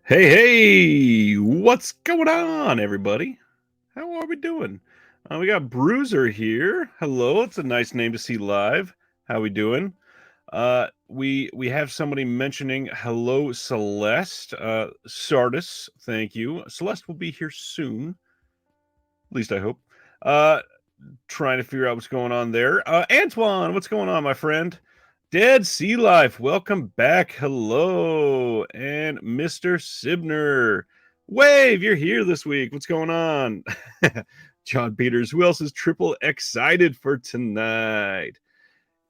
Hey, hey, what's going on, everybody? How are we doing? We got Bruiser here. Hello, it's a nice name to see live. How we doing? We have somebody mentioning hello, Celeste. Sardis, thank you. Celeste will be here soon. At least I hope. Uh, Trying to figure out what's going on there. Antoine, what's going on, my friend? Dead Sea Life, welcome back. Hello. And Mr. Sibner. Wave, you're here this week. What's going on? John Peters, who else is triple excited for tonight?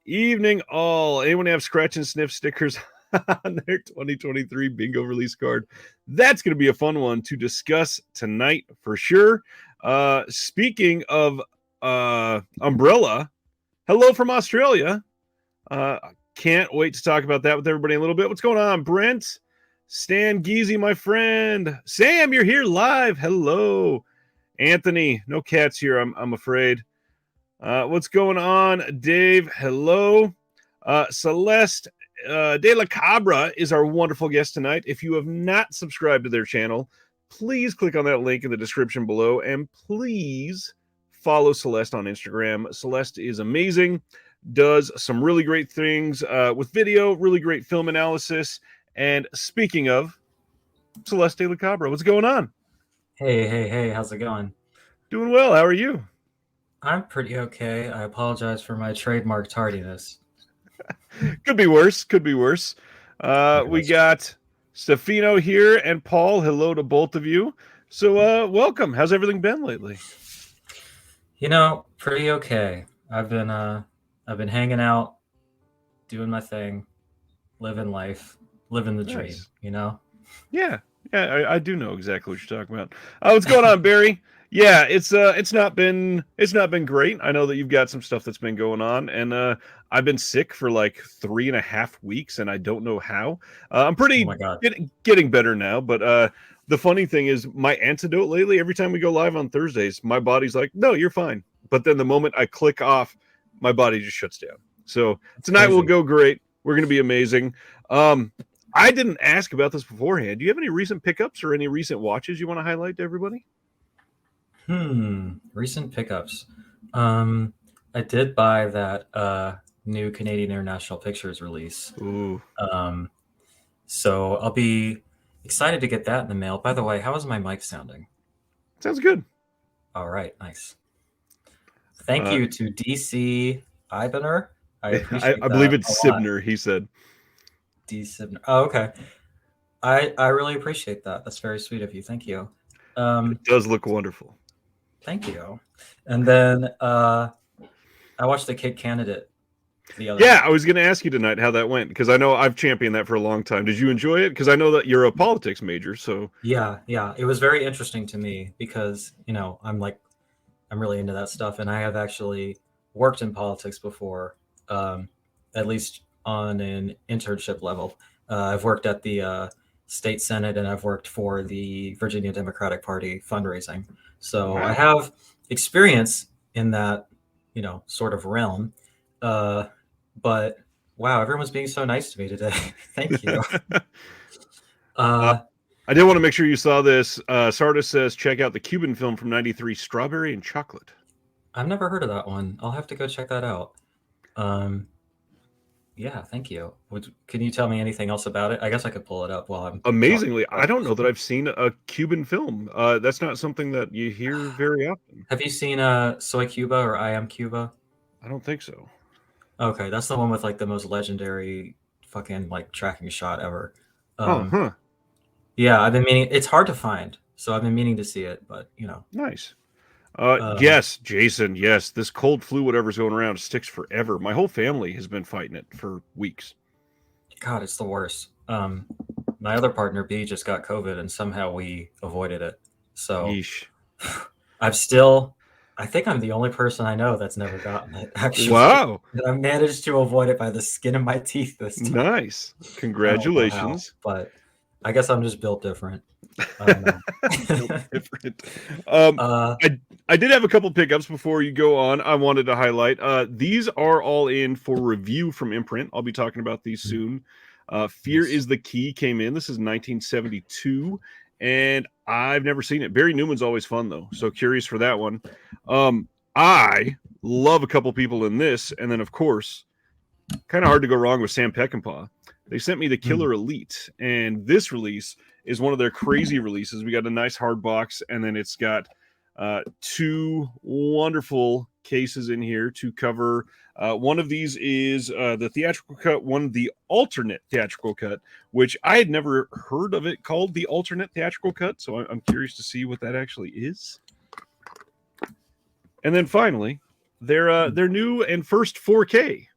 Evening all. Anyone have scratch and sniff stickers on their 2023 bingo release card? That's going to be a fun one to discuss tonight for sure. Speaking of Umbrella, hello from Australia. Can't wait to talk about that with everybody in a little bit. What's going on, Brent? Stan Geezy, my friend. Sam, you're here live. Hello. Anthony, no cats here, I'm afraid. What's going on, Dave? Hello. Celeste de la Cabra is our wonderful guest tonight. If you have not subscribed to their channel, please click on that link in the description below, and please follow Celeste on Instagram. Celeste is amazing, does some really great things with video, really great film analysis. And speaking of Celeste de la Cabra, what's going on? Hey, how's it going? Doing well. How are you? I'm pretty okay. I apologize for my trademark tardiness. Could be worse. Could be worse. Okay, We that's true. got Stefano here and Paul. Hello to both of you. So welcome. How's everything been lately? Pretty okay. I've been hanging out, doing my thing, living life, living the dream, Nice. you know? Yeah. Yeah, I do know exactly what you're talking about. What's going on, Barry? Yeah, it's not been great. I know that you've got some stuff that's been going on, and I've been sick for like 3.5 weeks, and I don't know how. I'm Oh pretty my God. getting better now, but the funny thing is, my antidote lately, every time we go live on Thursdays, my body's like, "No, you're fine." But then the moment I click off, my body just shuts down. So That's tonight will crazy. go great. We're gonna be amazing. I didn't ask about this beforehand. Do you have any recent pickups or any recent watches you want to highlight to everybody? Recent pickups. Um, I did buy that new Canadian International Pictures release. Ooh, Um, so I'll be excited to get that in the mail. By the way, how is my mic sounding? sounds good. All right, nice. Thank Uh, you to DC Ibener. I I appreciate believe that it's a lot. Sibner. He said DC. Oh, okay. I really appreciate that. That's very sweet of you. Thank you. Um, it does look wonderful. Thank you. And then I watched The Kid Candidate the other Yeah, night. I was going to ask you tonight how that went because I know I've championed that for a long time. Did you enjoy it? Because I know that you're a politics major. So Yeah. It was very interesting to me because I'm really into that stuff, and I have actually worked in politics before, um, at least on an internship level. I've worked at the state senate, and I've worked for the Virginia Democratic Party fundraising. So I wow, have experience in that, sort of realm. Uh, but wow, everyone's being so nice to me today. Thank you. uh, Uh, I did want to make sure you saw this. Sardis says check out the Cuban film from '93, Strawberry and Chocolate. I've never heard of that one. I'll have to go check that out. Um, Yeah, thank you. Can you tell me anything else about it? I guess I could pull it up while I'm talking. Amazingly, I But don't know that I've seen a Cuban film. That's not something that you hear very often. have you seen Soy Cuba or I Am Cuba? I don't think so. Okay, that's the one with like the most legendary fucking like tracking shot ever. Oh, Um, huh. yeah, I've been meaning. It's hard to find, so I've been meaning to see it. But Nice. um, Yes, Jason. Yes, this cold flu, whatever's going around, sticks forever. My whole family has been fighting it for weeks. God, it's the worst. My other partner B just got COVID, and somehow we avoided it. So Yeesh. I've still, I think I'm the only person I know that's never gotten it, actually. Wow. And I managed to avoid it by the skin of my teeth this time. Nice. I don't know how, Congratulations. but I guess I'm just built different. I don't Built know. different. Um, uh, I did have a couple pickups before you go on. I wanted to highlight. These are all in for review from Imprint. I'll be talking about these soon. Fear is the Key came in. This is 1972, and I've never seen it. Barry Newman's always fun, though, so curious for that one. I love a couple people in this, and then, of course, kind of hard to go wrong with Sam Peckinpah. They sent me the Killer Elite, and this release is one of their crazy releases. We got a nice hard box, and then it's got two wonderful cases in here to cover. One of these is the theatrical cut, one the alternate theatrical cut, which I had never heard of it called the alternate theatrical cut, so I'm curious to see what that actually is. And then finally, their new and first 4K,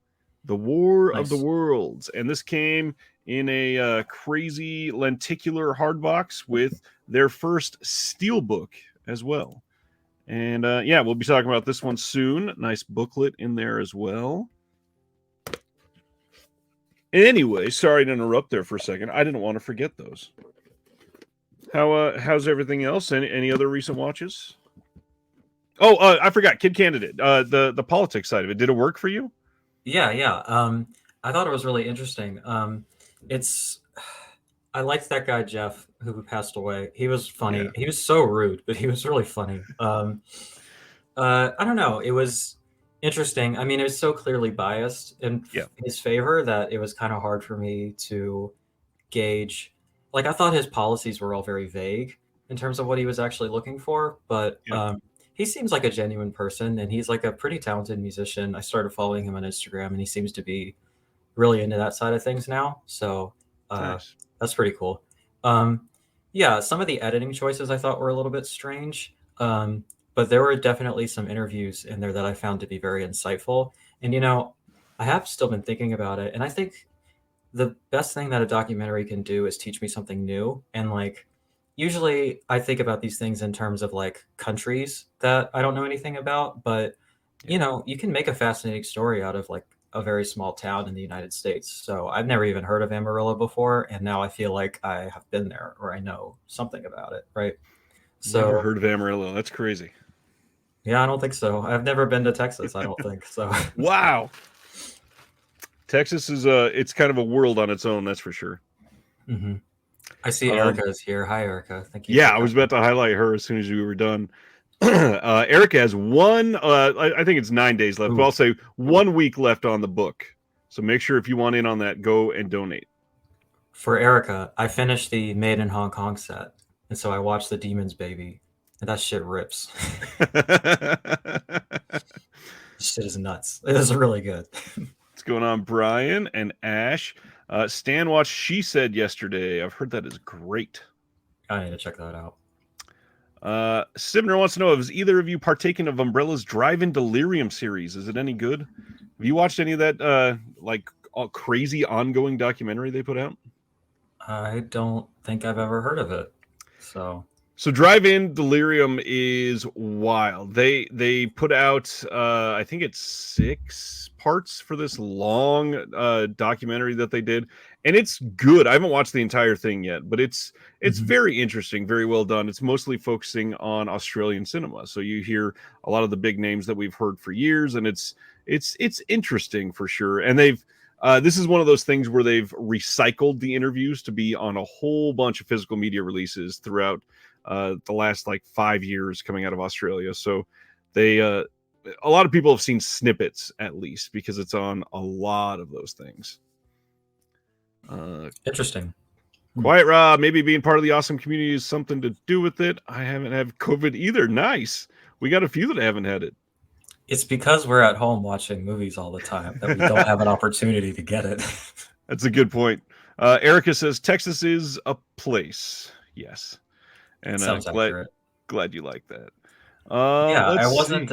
The War of the Worlds, and this came in a crazy lenticular hardbox with their first steelbook as well. And yeah, we'll be talking about this one soon. Nice booklet in there as well. Anyway, sorry to interrupt there for a second. I didn't want to forget those. How's everything else? Any other recent watches? Oh, I forgot. Kid Candidate. The politics side of it. Did it work for you? Yeah. I thought it was really interesting. I liked that guy Jeff who passed away. He was funny. Yeah. He was so rude, but he was really funny. I don't know. It was interesting. I mean, it was so clearly biased in his favor that it was kind of hard for me to gauge. Like, I thought his policies were all very vague in terms of what he was actually looking for, but he seems like a genuine person, and he's like a pretty talented musician. I started following him on Instagram, and he seems to be really into that side of things now. So nice. That's pretty cool. Yeah, some of the editing choices I thought were a little bit strange, but there were definitely some interviews in there that I found to be very insightful. And, you know, I have still been thinking about it, and I think the best thing that a documentary can do is teach me something new. And, like, usually I think about these things in terms of, like, countries that I don't know anything about, but, you know, you can make a fascinating story out of, like, a very small town in the United States. So I've never even heard of Amarillo before, and now I feel like I have been there, or I know something about it, right? So never heard of Amarillo. That's crazy. Yeah, I don't think so. I've never been to Texas, I don't think so. Wow. Texas is it's kind of a world on its own, that's for sure. Mm-hmm. I see Erica is here. Hi, Erica. Thank you. Yeah, I was about to highlight her as soon as you were done. Erica has I think it's 9 days left, but I'll say 1 week left on the book. So make sure if you want in on that, go and donate. For Erica, I finished the Made in Hong Kong set, and so I watched The Demon's Baby, and that shit rips. This shit is nuts. It is really good. What's going on, Brian and Ash? Stan watched She Said yesterday. I've heard that is great. I need to check that out. Sibner wants to know, has either of you partaken of Umbrella's Drive-In Delirium series? Is it any good? Have you watched any of that crazy ongoing documentary they put out? I don't think I've ever heard of it. So Drive-In Delirium is wild. They put out I think it's 6 parts for this long documentary that they did, and it's good. I haven't watched the entire thing yet, but it's very interesting, very well done. It's mostly focusing on Australian cinema, so you hear a lot of the big names that we've heard for years, and it's interesting for sure. And they've this is one of those things where they've recycled the interviews to be on a whole bunch of physical media releases throughout the last 5 years coming out of Australia. So they a lot of people have seen snippets, at least, because it's on a lot of those things. Interesting. Quiet Rob, maybe being part of the awesome community is something to do with it. I haven't had COVID either. Nice. We got a few that haven't had it. It's because we're at home watching movies all the time that we don't have an opportunity to get it. That's a good point. Erica says Texas is a place. Yes. And glad you like that. Yeah, I wasn't.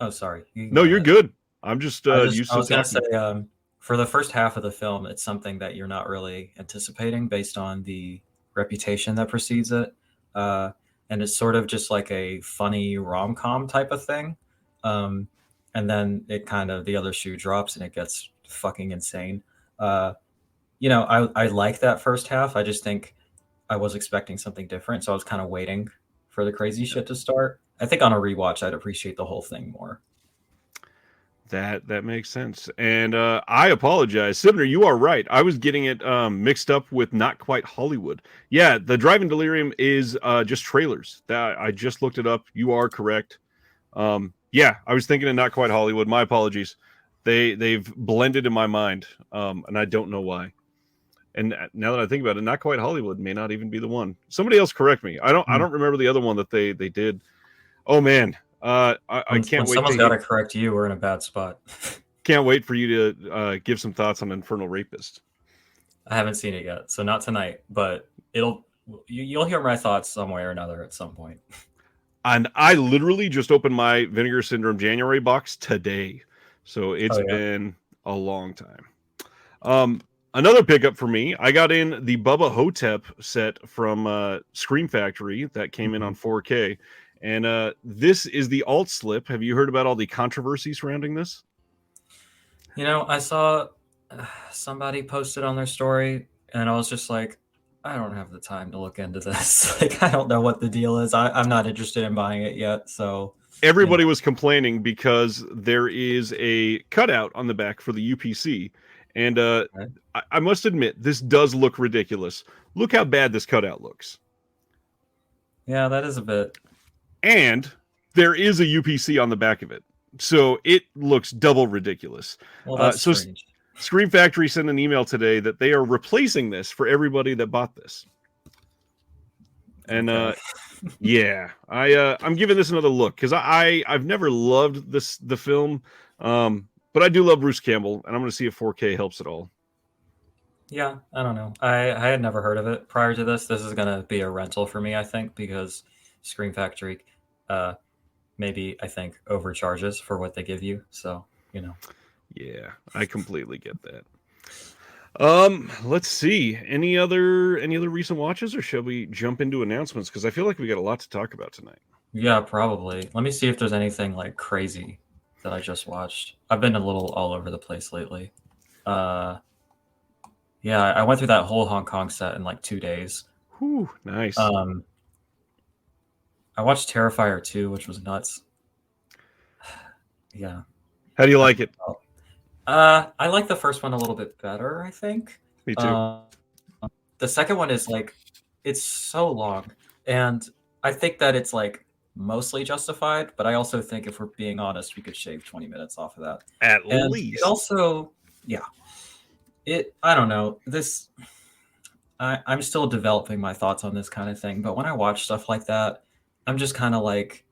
Oh, sorry. No, you're good. I'm just used to. I was going to say, for the first half of the film, it's something that you're not really anticipating based on the reputation that precedes it, and it's sort of just like a funny rom-com type of thing, and then it kind of the other shoe drops and it gets fucking insane. I like that first half. I just think I was expecting something different, so I was kind of waiting for the crazy shit to start. I think on a rewatch, I'd appreciate the whole thing more. That makes sense. And I apologize. Sibner, you are right. I was getting it mixed up with Not Quite Hollywood. Yeah, the Driving Delirium is just trailers. That I just looked it up. You are correct. Yeah, I was thinking of Not Quite Hollywood. My apologies. They've blended in my mind, and I don't know why. And now that I think about it, Not Quite Hollywood may not even be the one. Somebody else correct me. I don't remember the other one that they did. Oh man, I can't When wait someone's to got to correct you, we're in a bad spot. can't wait for you to give some thoughts on Infernal Rapist. I haven't seen it yet, so not tonight, but you'll hear my thoughts some way or another at some point. And I literally just opened my Vinegar Syndrome January box today, so it's been a long time. Another pickup for me, I got in the Bubba Hotep set from Scream Factory that came in on 4K, and this is the alt slip. Have you heard about all the controversy surrounding this? You know, I saw somebody posted on their story, and I was just like, I don't have the time to look into this. Like, I don't know what the deal is. I'm not interested in buying it yet. So everybody was complaining because there is a cutout on the back for the UPC. And I must admit, this does look ridiculous. Look how bad this cutout looks. Yeah, that is a bit. And there is a UPC on the back of it. So it looks double ridiculous. Well, that's so strange. Scream Factory sent an email today that they are replacing this for everybody that bought this. And yeah, I'm giving this another look because I've never loved the film, but I do love Bruce Campbell, and I'm going to see if 4K helps at all. Yeah, I don't know. I had never heard of it prior to this. This is going to be a rental for me, I think, because Scream Factory maybe, I think, overcharges for what they give you. So, you know. Yeah, I completely get that. Let's see. Any other recent watches, or shall we jump into announcements? Because I feel like we got a lot to talk about tonight. Yeah, probably. Let me see if there's anything like crazy that I just watched. I've been a little all over the place lately. Yeah, I went through that whole Hong Kong set in like 2 days. Whew, nice. I watched Terrifier 2, which was nuts. Yeah. How do you like it? I like the first one a little bit better, I think. Me too. The second one is like, it's so long, and I think that it's like mostly justified, but I also think if we're being honest, we could shave 20 minutes off of that. At least. It also, yeah. I don't know. I'm still developing my thoughts on this kind of thing, but when I watch stuff like that, I'm just kind of like,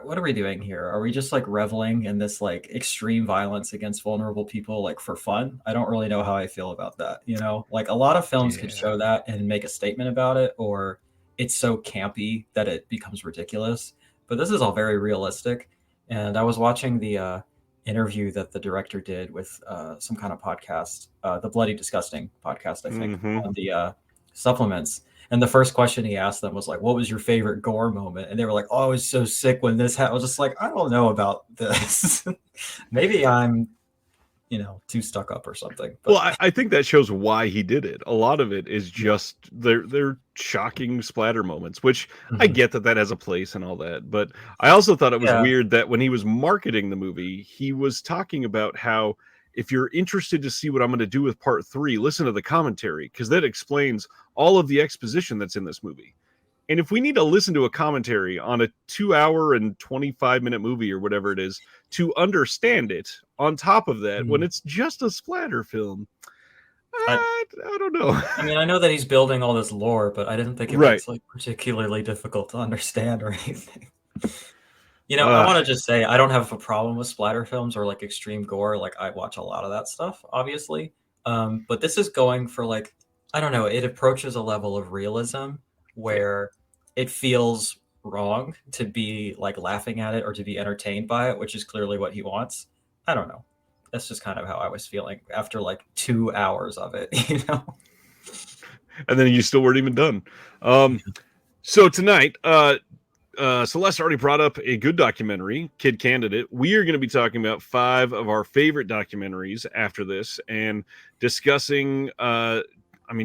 what are we doing here? Are we just like reveling in this like extreme violence against vulnerable people like for fun? I don't really know how I feel about that. You know, like a lot of films could show that and make a statement about it, or it's so campy that it becomes ridiculous. But this is all very realistic. And I was watching the interview that the director did with some kind of podcast, the Bloody Disgusting podcast, I think, on the supplements. And the first question he asked them was like, what was your favorite gore moment? And they were like, oh, I was so sick when this happened. I was just like, I don't know about this. Maybe I'm, too stuck up or something. But... Well, I think that shows why he did it. A lot of it is just they're shocking splatter moments, which I get that has a place and all that. But I also thought it was weird that when he was marketing the movie, he was talking about how if you're interested to see what I'm going to do with part 3, listen to the commentary, because that explains all of the exposition that's in this movie. And if we need to listen to a commentary on a 2-hour and 25-minute movie or whatever it is to understand it, on top of that, when it's just a splatter film, I don't know. I mean, I know that he's building all this lore, but I didn't think it was like particularly difficult to understand or anything. I want to just say I don't have a problem with splatter films or like extreme gore. Like I watch a lot of that stuff, obviously. But this is going for like, I don't know, it approaches a level of realism where it feels wrong to be like laughing at it or to be entertained by it, which is clearly what he wants. I don't know. That's just kind of how I was feeling after like 2 hours of it, And then you still weren't even done. So tonight, Celeste already brought up a good documentary, Kid Candidate. We are going to be talking about 5 of our favorite documentaries after this and discussing,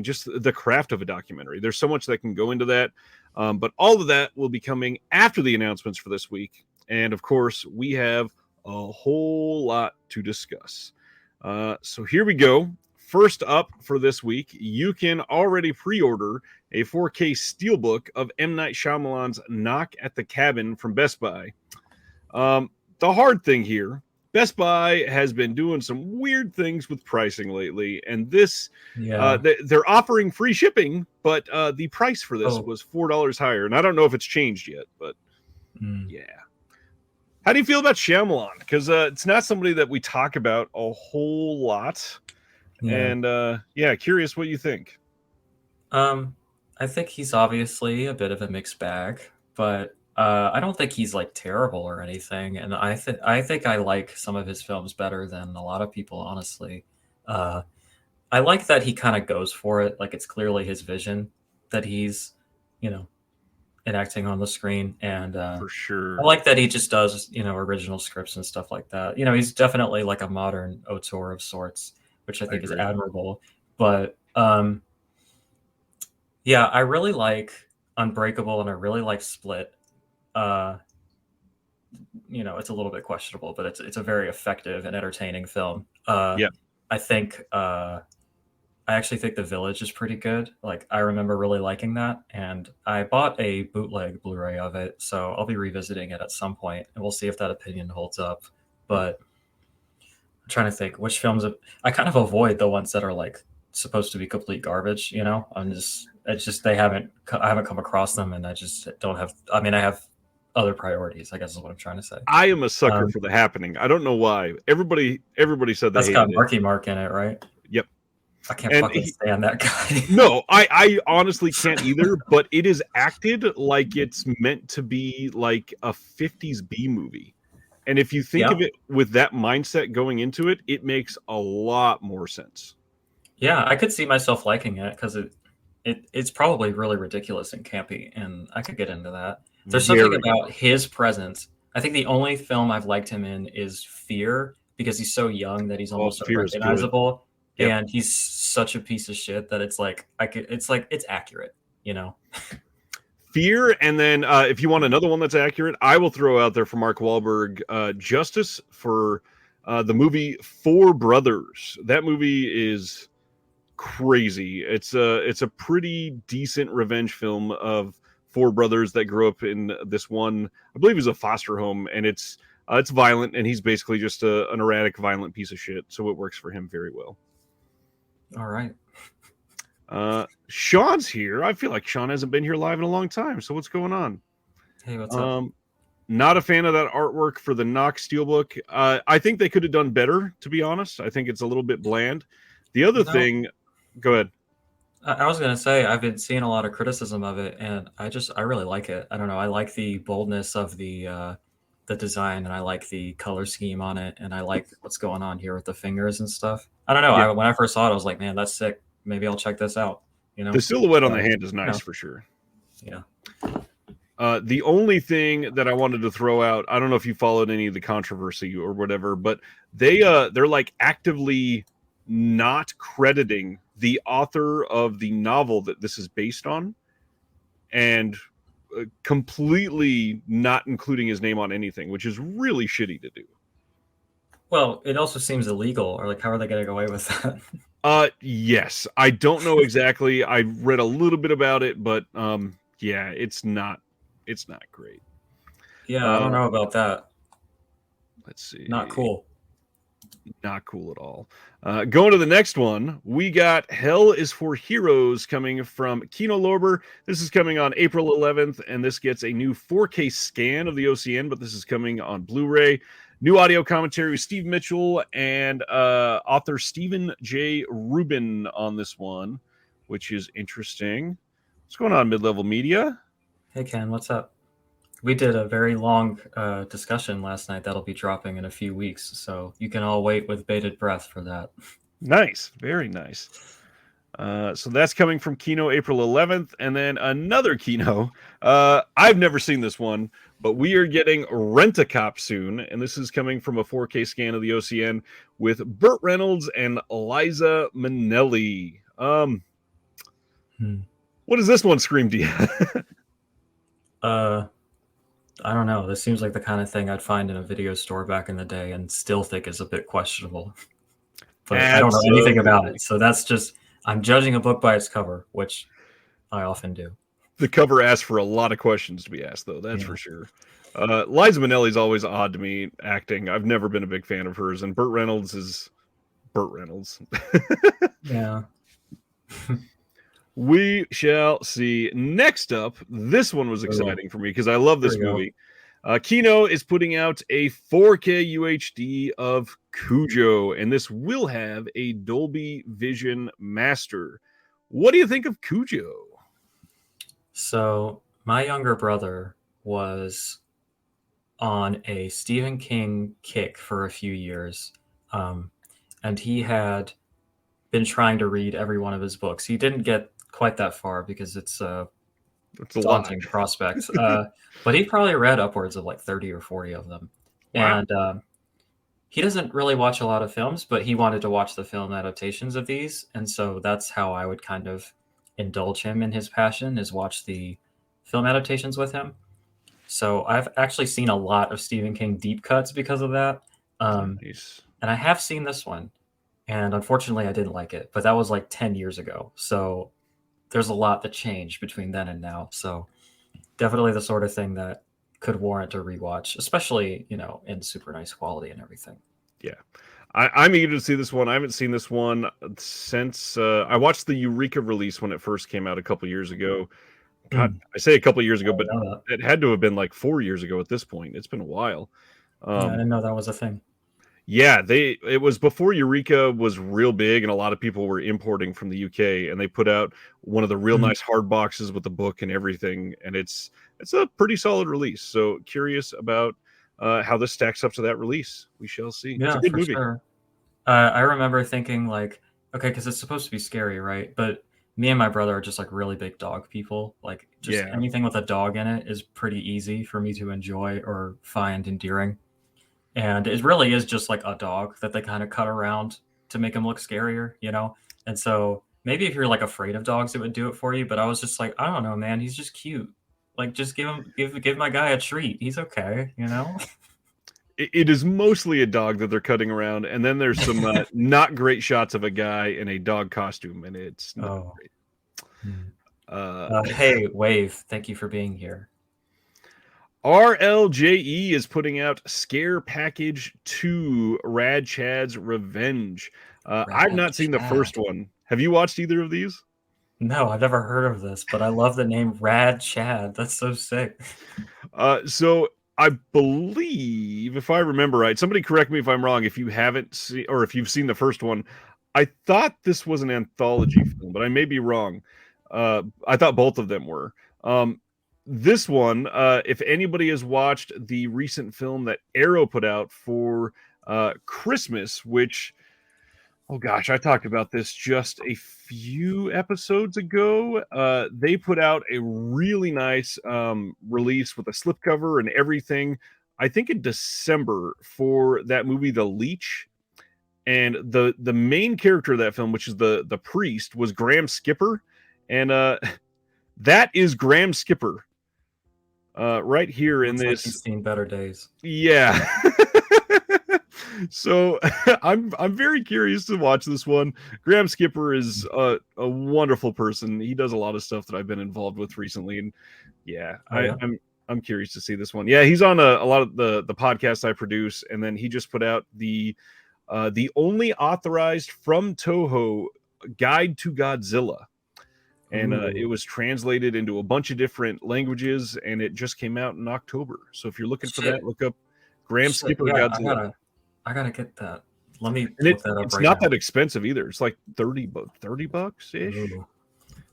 just the craft of a documentary. There's so much that can go into that. But all of that will be coming after the announcements for this week. And of course, we have a whole lot to discuss. So here we go. First up for this week, you can already pre-order a 4K Steelbook of M. Night Shyamalan's Knock at the Cabin from Best Buy. The hard thing here, Best Buy has been doing some weird things with pricing lately, and this, they're offering free shipping, but the price for this was $4 higher, and I don't know if it's changed yet, but yeah. How do you feel about Shyamalan? Because it's not somebody that we talk about a whole lot, and curious what you think. I think he's obviously a bit of a mixed bag, but I don't think he's like terrible or anything, and I think I like some of his films better than a lot of people, honestly. I like that he kind of goes for it, like it's clearly his vision that he's, enacting on the screen, and For sure. I like that he just does, original scripts and stuff like that. He's definitely like a modern auteur of sorts, which I think is admirable. But I really like Unbreakable, and I really like Split. It's a little bit questionable, but it's a very effective and entertaining film. I think I actually think The Village is pretty good. Like, I remember really liking that, and I bought a bootleg Blu-ray of it, so I'll be revisiting it at some point, and we'll see if that opinion holds up. But I'm trying to think which films I kind of avoid the ones that are like supposed to be complete garbage. I haven't come across them, and I just don't have. I mean, I have other priorities, I guess is what I'm trying to say. I am a sucker for The Happening. I don't know why. Everybody said that's got Marky Mark in it, right? Yep. I can't fucking stand that guy. No, I honestly can't either, but it is acted like it's meant to be like a 50s B movie. And if you think of it with that mindset going into it, it makes a lot more sense. Yeah, I could see myself liking it because it's probably really ridiculous and campy, and I could get into that. There's something about his presence. I think the only film I've liked him in is Fear, because he's so young that he's almost unrecognizable. Yep. And he's such a piece of shit that it's like it's accurate, Fear, and then if you want another one that's accurate, I will throw out there for Mark Wahlberg, Justice, for the movie Four Brothers. That movie is crazy. It's a pretty decent revenge film of four brothers that grew up in this one, I believe, is a foster home, and it's violent, and he's basically just an erratic, violent piece of shit. So it works for him very well. All right. Sean's here. I feel like Sean hasn't been here live in a long time. So what's going on? Hey, what's up? Not a fan of that artwork for the Knock Steelbook. I think they could have done better, to be honest. I think it's a little bit bland. The other thing, go ahead. I was going to say, I've been seeing a lot of criticism of it, and I really like it. I don't know. I like the boldness of the design, and I like the color scheme on it, and I like what's going on here with the fingers and stuff. I don't know. Yeah. When I first saw it, I was like, man, that's sick. Maybe I'll check this out. The silhouette on the hand is nice for sure. Yeah. The only thing that I wanted to throw out, I don't know if you followed any of the controversy or whatever, but they're like actively not crediting the author of the novel that this is based on, and completely not including his name on anything, which is really shitty to do. Well, it also seems illegal, or like, how are they going to go away with that? Yes, I don't know exactly. I read a little bit about it, but yeah, it's not great. Yeah, I don't know about that. Let's see. Not cool. Not cool at all. Going to the next one, we got Hell is for Heroes coming from Kino Lorber. This is coming on April 11th, and this gets a new 4K scan of the OCN, but this is coming on Blu-ray. New audio commentary with Steve Mitchell and author Stephen J. Rubin on this one, which is interesting. What's going on, Mid-Level Media? Hey, Ken, what's up? We did a very long discussion last night that'll be dropping in a few weeks, so you can all wait with bated breath for that. Nice. Very nice. So that's coming from Kino April 11th, and then another Kino. I've never seen this one, but we are getting Rent-A-Cop soon, and this is coming from a 4K scan of the OCN with Burt Reynolds and Liza Minnelli. What does this one scream to you? I don't know. This seems like the kind of thing I'd find in a video store back in the day and still think is a bit questionable. But I don't know anything about Absolutely. it. So that's just, I'm judging a book by its cover, which I often do. The cover asks for a lot of questions to be asked, though. That's Yeah. for sure. Liza Minnelli's always odd to me acting. I've never been a big fan of hers, and Burt Reynolds is Burt Reynolds. Yeah. We shall see. Next up, this one was exciting for me because I love There this we go. movie. Kino is putting out a 4K UHD of Cujo, and this will have a Dolby Vision Master. What do you think of Cujo? So my younger brother was on a Stephen King kick for a few years. And he had been trying to read every one of his books. He didn't get quite that far because it's a daunting prospect. But he probably read upwards of like 30 or 40 of them. Wow. And he doesn't really watch a lot of films, but he wanted to watch the film adaptations of these. And so that's how I would kind of indulge him in his passion, is watch the film adaptations with him. So I've actually seen a lot of Stephen King deep cuts because of that. Nice. And I have seen this one, and unfortunately I didn't like it, but that was like 10 years ago. So there's a lot that changed between then and now. So definitely the sort of thing that could warrant a rewatch, especially, in super nice quality and everything. Yeah. I'm eager to see this one. I haven't seen this one since I watched the Eureka release when it first came out a couple years ago. God, I say a couple years ago, but it had to have been like 4 years ago at this point. It's been a while. Yeah, I didn't know that was a thing. Yeah, it was before Eureka was real big, and a lot of people were importing from the UK, and they put out one of the real nice hard boxes with the book and everything, and it's a pretty solid release. So curious about how this stacks up to that release. We shall see. Yeah, It's a good for movie. sure. I remember thinking like, okay, because it's supposed to be scary, right? But me and my brother are just like really big dog people. Like just anything with a dog in it is pretty easy for me to enjoy or find endearing. And it really is just like a dog that they kind of cut around to make him look scarier, And so maybe if you're like afraid of dogs, it would do it for you. But I was just like, I don't know, man. He's just cute. Like, just give my guy a treat. He's okay, It is mostly a dog that they're cutting around, and then there's some not great shots of a guy in a dog costume, and it's not great. Hey, Wave, thank you for being here. RLJE is putting out Scare Package 2, Rad Chad's Revenge. I've not seen the first one. Have you watched either of these? No, I've never heard of this, but I love the name Rad Chad. That's so sick. So I believe, if I remember right, somebody correct me if I'm wrong, if you haven't seen, or if you've seen the first one, I thought this was an anthology film, but I may be wrong. I thought both of them were. This one, if anybody has watched the recent film that Arrow put out for Christmas, which, oh gosh, I talked about this just a few episodes ago. They put out a really nice release with a slipcover and everything, I think in December, for that movie, The Leech. And the main character of that film, which is the priest, was Graham Skipper. And that is Graham Skipper. Right here in this. Like he's seen better days. Yeah. So I'm very curious to watch this one. Graham Skipper is a wonderful person. He does a lot of stuff that I've been involved with recently, and I'm curious to see this one. Yeah, he's on a lot of the podcasts I produce, and then he just put out the only authorized from Toho Guide to Godzilla. And it was translated into a bunch of different languages, and it just came out in October. So if you're looking for that, look up Graham Skipper Godzilla. I gotta get that. Let me look that up. It's not that expensive either. It's like $30 ish.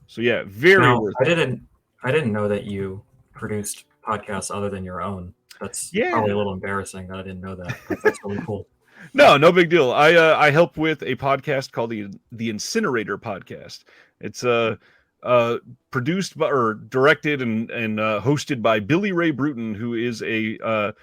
So yeah, very worth it. I didn't know that you produced podcasts other than your own. That's probably a little embarrassing that I didn't know that. But that's really cool. No big deal. I help with a podcast called the Incinerator Podcast. It's produced by, or directed and hosted by Billy Ray Bruton, who is a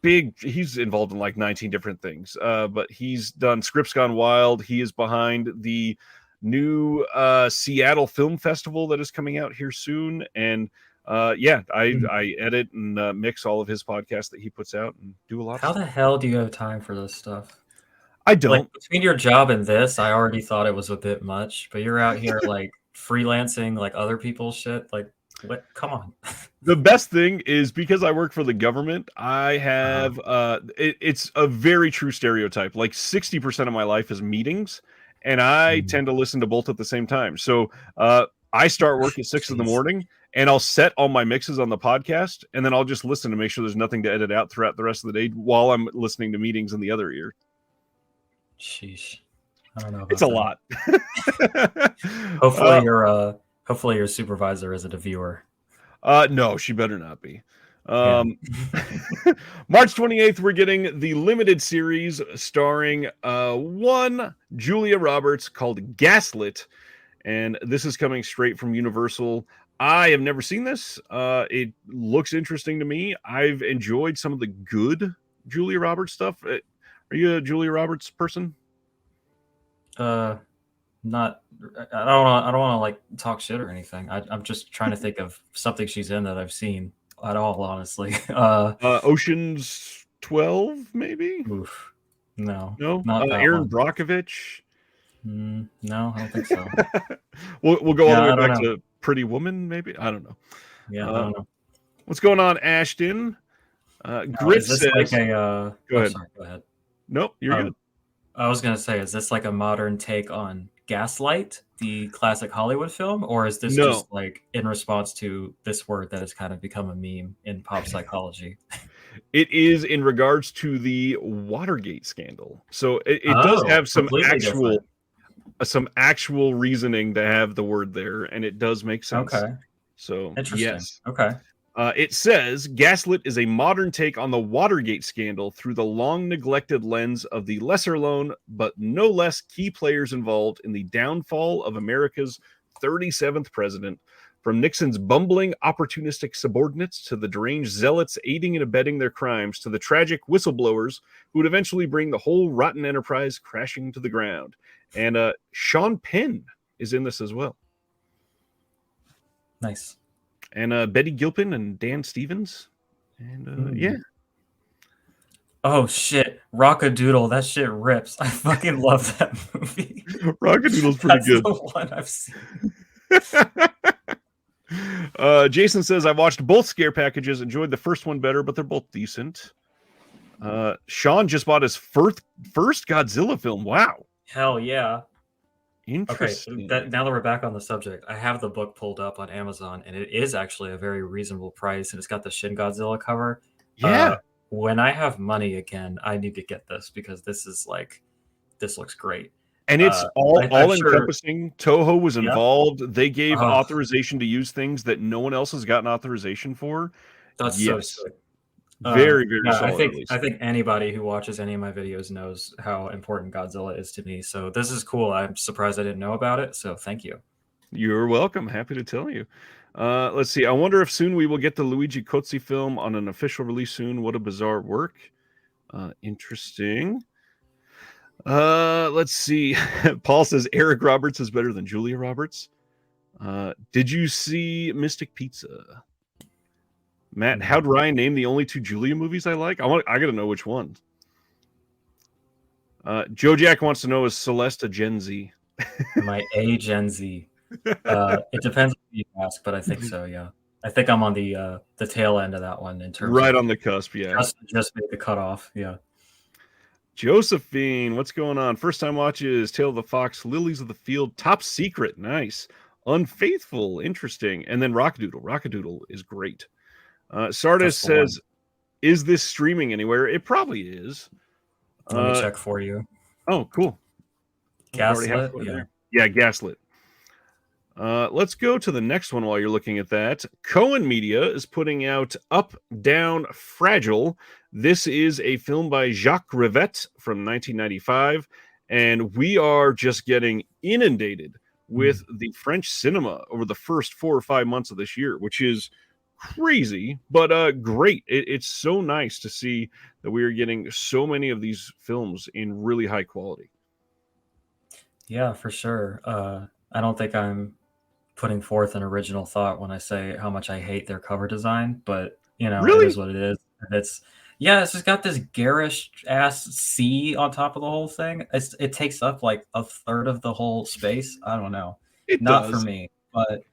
he's involved in like 19 different things, but he's done Scripts Gone Wild. He is behind the new Seattle Film Festival that is coming out here soon, and Yeah, I edit and mix all of his podcasts that he puts out and do a lot of How stuff. the hell do you have time for this stuff? I Like don't. between your job and this, I already thought it was a bit much, but you're out here like freelancing like other people's shit. Like what? Come on. The best thing is because I work for the government, I Uh-huh. have it's a very true stereotype. Like 60% of my life is meetings, and I Mm. tend to listen to both at the same time. So I start work at 6 in the Jeez. morning, and I'll set all my mixes on the podcast, and then I'll just listen to make sure there's nothing to edit out throughout the rest of the day while I'm listening to meetings in the other ear. Sheesh. I don't know It's about a that. lot. Hopefully your supervisor isn't a viewer. No, she better not be. Damn. March 28th, we're getting the limited series starring one Julia Roberts called Gaslit, and this is coming straight from Universal. I have never seen this. It looks interesting to me. I've enjoyed some of the good Julia Roberts stuff. Are you a Julia Roberts person? Not. I don't want to like talk shit or anything. I'm just trying to think of something she's in that I've seen at all. Honestly. Ocean's 12, maybe? Oof. No, No? not that Aaron one. Brockovich? No, I don't think so. We'll go all the Yeah, way I don't back know. to Pretty Woman, maybe. I don't know. Yeah, I don't know. What's going on, Ashton? Now, Grit is this like says, a? "Go Oh, ahead." sorry. Go ahead. Nope, you're good. I was gonna say, is this like a modern take on Gaslight, the classic Hollywood film, or is this No, just like in response to this word that has kind of become a meme in pop psychology? it is in regards to the Watergate scandal. So it does Oh, have completely different. some actual reasoning to have the word there, and it does make sense. Okay, So interesting. yes. Okay. It says Gaslit is a modern take on the Watergate scandal through the long neglected lens of the lesser known but no less key players involved in the downfall of America's 37th president, from Nixon's bumbling opportunistic subordinates to the deranged zealots aiding and abetting their crimes to the tragic whistleblowers who would eventually bring the whole rotten enterprise crashing to the ground. And Sean Penn is in this as well. Nice. And Betty Gilpin and Dan Stevens. And yeah. Oh shit, Rockadoodle, that shit rips. I fucking love that movie. Rockadoodle's pretty That's good. the one I've seen. Jason says, I watched both scare packages, enjoyed the first one better, but they're both decent. Sean just bought his first Godzilla film. Wow. Hell yeah. Okay, Interesting. now that we're back on the subject, I have the book pulled up on Amazon, and it is actually a very reasonable price, and it's got the Shin Godzilla cover. Yeah. When I have money again, I need to get this because this looks great. And it's I'm sure. encompassing. Toho was Yeah. involved. They gave Oh, authorization to use things that no one else has gotten authorization for. that's so Yes. sick. Very, very Yeah, solid release. I think anybody who watches any of my videos knows how important Godzilla is to me. So this is cool. I'm surprised I didn't know about it. So thank you. You're welcome. Happy to tell you. Let's see. I wonder if soon we will get the Luigi Cozzi film on an official release soon. What a bizarre work. Interesting. Let's see. Paul says Eric Roberts is better than Julia Roberts. Did you see Mystic Pizza? Matt, how'd Ryan name the only two Julia movies I like? I gotta know which ones. Joe Jack wants to know, is Celeste a Gen Z? My A Gen Z. It depends on who you ask, but I think so. Yeah, I think I'm on the tail end of that one in terms right of on the cusp. Yeah, just made the cutoff. Yeah. Josephine, what's going on? First time watches Tale of the Fox, Lilies of the Field, Top Secret, nice. Unfaithful, interesting. And then Rockadoodle. Rockadoodle is great. Sardis says, is this streaming anywhere? It probably is. Let me check for you. Oh, cool. Gaslit? Yeah, Gaslit. Let's go to the next one while you're looking at that. Cohen Media is putting out Up, Down, Fragile. This is a film by Jacques Rivette from 1995, and we are just getting inundated with the French cinema over the first 4 or 5 months of this year, which is crazy, but great. It's so nice to see that we are getting so many of these films in really high quality. Yeah, for sure. I don't think I'm putting forth an original thought when I say how much I hate their cover design, but it is Really? what it is. It's yeah, it's just got this garish ass C on top of the whole thing. It takes up like a third of the whole space. I don't know, It not for does. me, but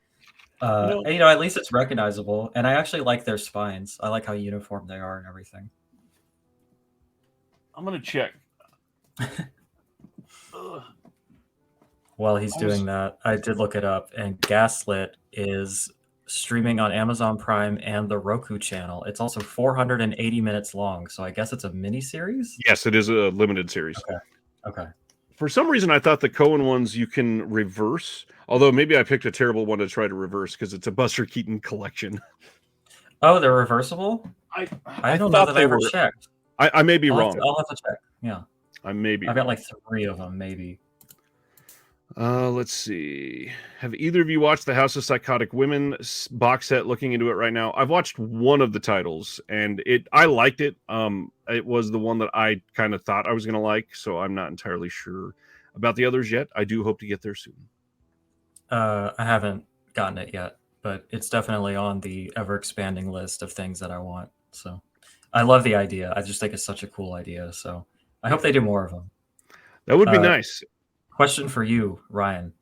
You know, at least it's recognizable, and I actually like their spines. I like how uniform they are and everything. I'm gonna check. Ugh. While he's I doing was that, I did look it up, and Gaslit is streaming on Amazon Prime and the Roku channel. It's also 480 minutes long, so I guess it's a mini series. yes, it is a limited series. Okay. Okay. For some reason, I thought the Cohen ones you can reverse. Although maybe I picked a terrible one to try to reverse because it's a Buster Keaton collection. Oh, they're reversible? I I don't know thought that I they ever were. checked. I may be wrong. I'll have to check. Yeah. I may be I've got wrong. like 3 of them, maybe. Let's see. Have either of you watched the House of Psychotic Women box set? Looking into it right now, I've watched one of the titles, and I liked it. It was the one that I kind of thought I was gonna like, so I'm not entirely sure about the others yet. I do hope to get there soon. I haven't gotten it yet, but it's definitely on the ever expanding list of things that I want. So I love the idea. I just think it's such a cool idea. So I hope they do more of them. That would be Uh, nice. Question for you, Ryan,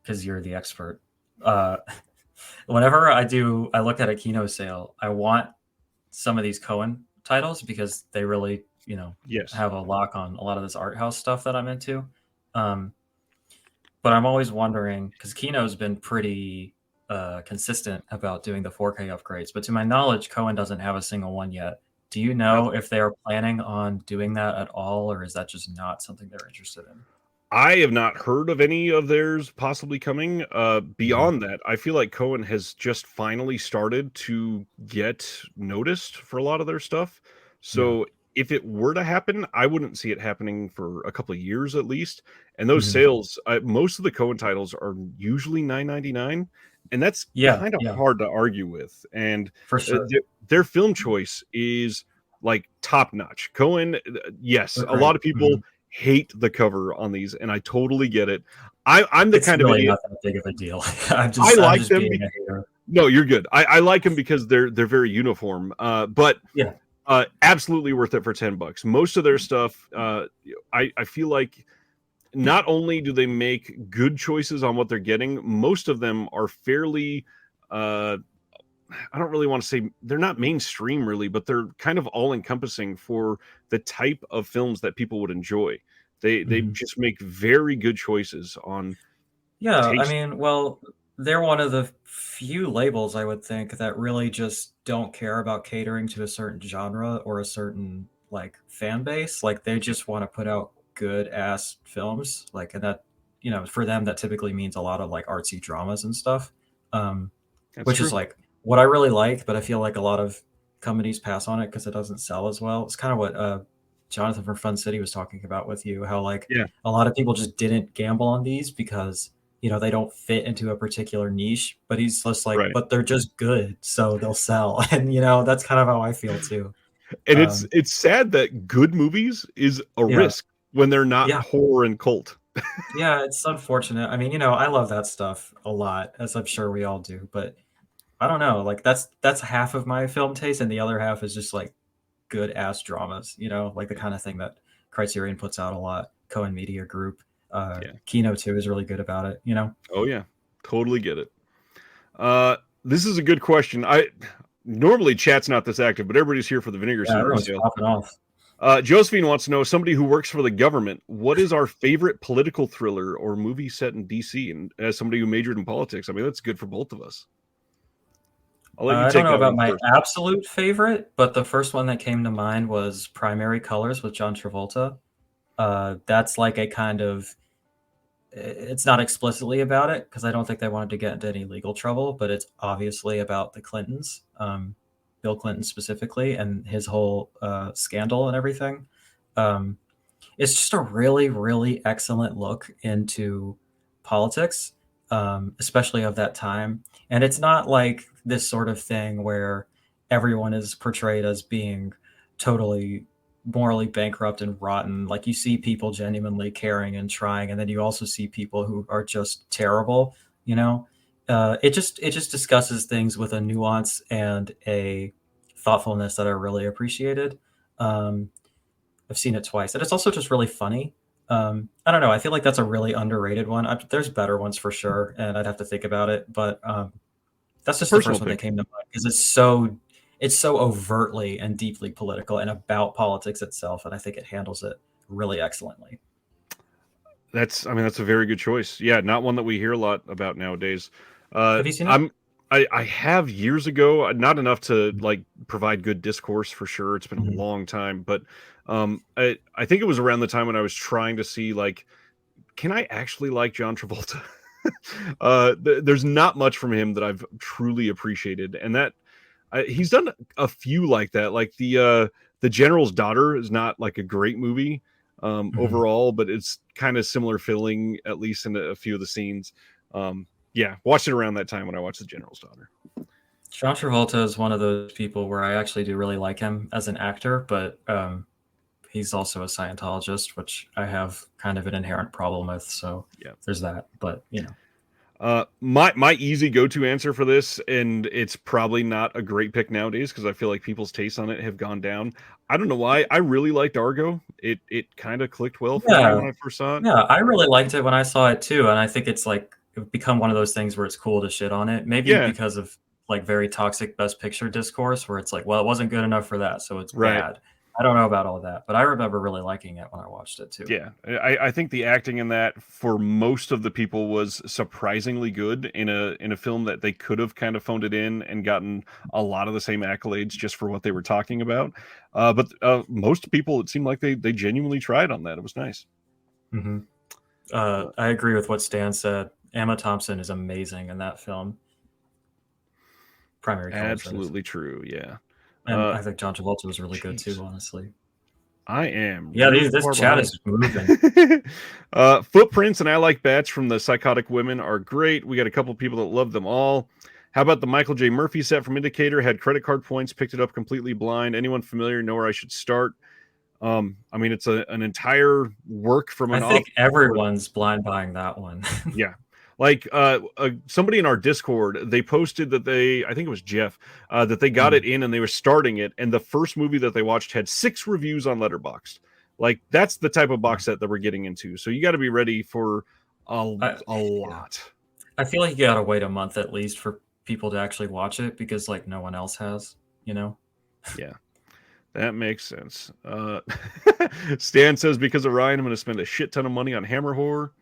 because you're the expert. Uh, whenever I look at a Kino sale, I want some of these Cohen titles because they really, Yes. have a lock on a lot of this art house stuff that I'm into. Um, but I'm always wondering because Kino's been pretty consistent about doing the 4K upgrades, but to my knowledge, Cohen doesn't have a single one yet. Do you know if they are planning on doing that at all, or is that just not something they're interested in? I have not heard of any of theirs possibly coming. Mhm. Beyond that, I feel like Cohen has just finally started to get noticed for a lot of their stuff. Yeah. So if it were to happen, I wouldn't see it happening for a couple of years at least. And those Mhm. sales, most of the Cohen titles are usually $9.99, and that's Yeah. kind of Yeah. hard to argue with. And For sure. their film choice is like top notch. Cohen, yes, a lot Agreed. of people Mhm. hate the cover on these, and I totally get it. I'm the It's kind of really idiot. not that big of a deal. I I'm like just them. being a hater. No, you're good. I like them because they're very uniform. But Yeah. absolutely worth it for $10. Most of their stuff, I feel like not only do they make good choices on what they're getting, most of them are fairly. I don't really want to say they're not mainstream really, but they're kind of all encompassing for the type of films that people would enjoy. They Mhm. just make very good choices on Yeah, I taste. mean, well, they're one of the few labels I would think that really just don't care about catering to a certain genre or a certain like fan base. Like they just want to put out good ass films. Like and that, for them that typically means a lot of like artsy dramas and stuff. Um, That's which is true. like what I really like, but I feel like a lot of companies pass on it because it doesn't sell as well. It's kind of what Jonathan from Fun City was talking about with you, how like Yeah, a lot of people just didn't gamble on these because they don't fit into a particular niche, but he's just like, right. but they're just good, so they'll sell. And that's kind of how I feel too. And Um, it's sad that good movies is a yeah, risk when they're not yeah, horror and cult. yeah. It's unfortunate. I mean, I love that stuff a lot, as I'm sure we all do. But I don't know. Like that's half of my film taste, and the other half is just like good ass dramas. Like the kind of thing that Criterion puts out a lot. Cohen Media Group, Yeah. Kino too is really good about it. Oh yeah. Totally get it. This is a good question. I normally chat's not this active, but everybody's here for the vinegar Yeah, syndrome everyone's sale. popping off. Josephine wants to know, somebody who works for the government, what is our favorite political thriller or movie set in DC? And as somebody who majored in politics, I mean, that's good for both of us. I'll let you I don't take know that about one my first. absolute favorite, but the first one that came to mind was Primary Colors with John Travolta. That's like a kind of, it's not explicitly about it because I don't think they wanted to get into any legal trouble, but it's obviously about the Clintons, Bill Clinton specifically, and his whole scandal and everything. Um, it's just a really, really excellent look into politics, especially of that time. And it's not like this sort of thing where everyone is portrayed as being totally morally bankrupt and rotten. Like you see people genuinely caring and trying, and then you also see people who are just terrible, you know? it just discusses things with a nuance and a thoughtfulness that I really appreciated. Um, I've seen it twice, and it's also just really funny. I don't know. I feel like that's a really underrated one. There's better ones for sure, and I'd have to think about it. But that's just the Personal first one that pick. came to mind because it's so overtly and deeply political and about politics itself, and I think it handles it really excellently. That's a very good choice. Yeah, not one that we hear a lot about nowadays. Have you seen it? I'm I have years ago, not enough to like provide good discourse for sure. It's been a Mhm. long time, but I think it was around the time when I was trying to see like, can I actually like John Travolta? There's not much from him that I've truly appreciated, and that he's done a few like that. Like the General's Daughter is not like a great movie Mhm. overall, but it's kind of similar feeling at least in a few of the scenes. Yeah, watched it around that time when I watched the General's Daughter. John Travolta is one of those people where I actually do really like him as an actor, but he's also a Scientologist, which I have kind of an inherent problem with. So Yeah. there's that. But My easy go-to answer for this, and it's probably not a great pick nowadays because I feel like people's tastes on it have gone down. I don't know why. I really liked Argo. It kind of clicked well for me yeah, when I first saw it. yeah, I really liked it when I saw it too, and I think it's like become one of those things where it's cool to shit on it. Maybe Yeah, because of like very toxic Best Picture discourse, where it's like, well, it wasn't good enough for that, so it's right. bad. I don't know about all that, but I remember really liking it when I watched it too. Yeah, I think the acting in that for most of the people was surprisingly good in a film that they could have kind of phoned it in and gotten a lot of the same accolades just for what they were talking about. But most people, it seemed like they genuinely tried on that. It was nice. Hmm. Uh, I agree with what Stan said. Emma Thompson is amazing in that film. Primary colors, that is. Absolutely true. Yeah. And Uh, I think John Travolta was really good Jeez, too, honestly. I am Yeah, real this far chat behind. is moving. Footprints and I Like Bats from the Psychotic Women are great. We got a couple people that love them all. How about the Michael J. Murphy set from Indicator? Had credit card points, picked it up completely blind. Anyone familiar know where I should start? I mean, it's an entire work from I an think author. everyone's blind buying that one. Yeah. Like somebody in our Discord, they posted that I think it was Jeff, that they got Mm. it in and they were starting it, and the first movie that they watched had 6 reviews on Letterboxd. Like that's the type of box set that we're getting into. So you got to be ready for a Yeah. lot. I feel like you gotta wait a month at least for people to actually watch it because like no one else has, you know? Yeah, that makes sense. Stan says because of Ryan, I'm going to spend a shit ton of money on Hammer Horror.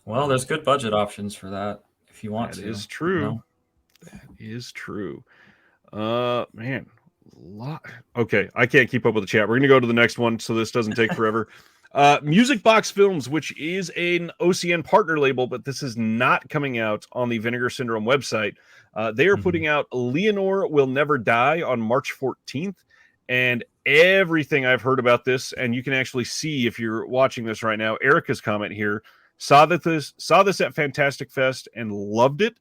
Well, there's good budget options for that if you want That to, is true. know? That is true. Man, lot. Okay, I can't keep up with the chat. We're gonna go to the next one, so this doesn't take forever. Music Box Films, which is an OCN partner label, but this is not coming out on the Vinegar Syndrome website. They are Mhm. putting out Leonore Will Never Die on March 14th, and everything I've heard about this, and you can actually see if you're watching this right now. Erica's comment here saw this at Fantastic Fest and loved it.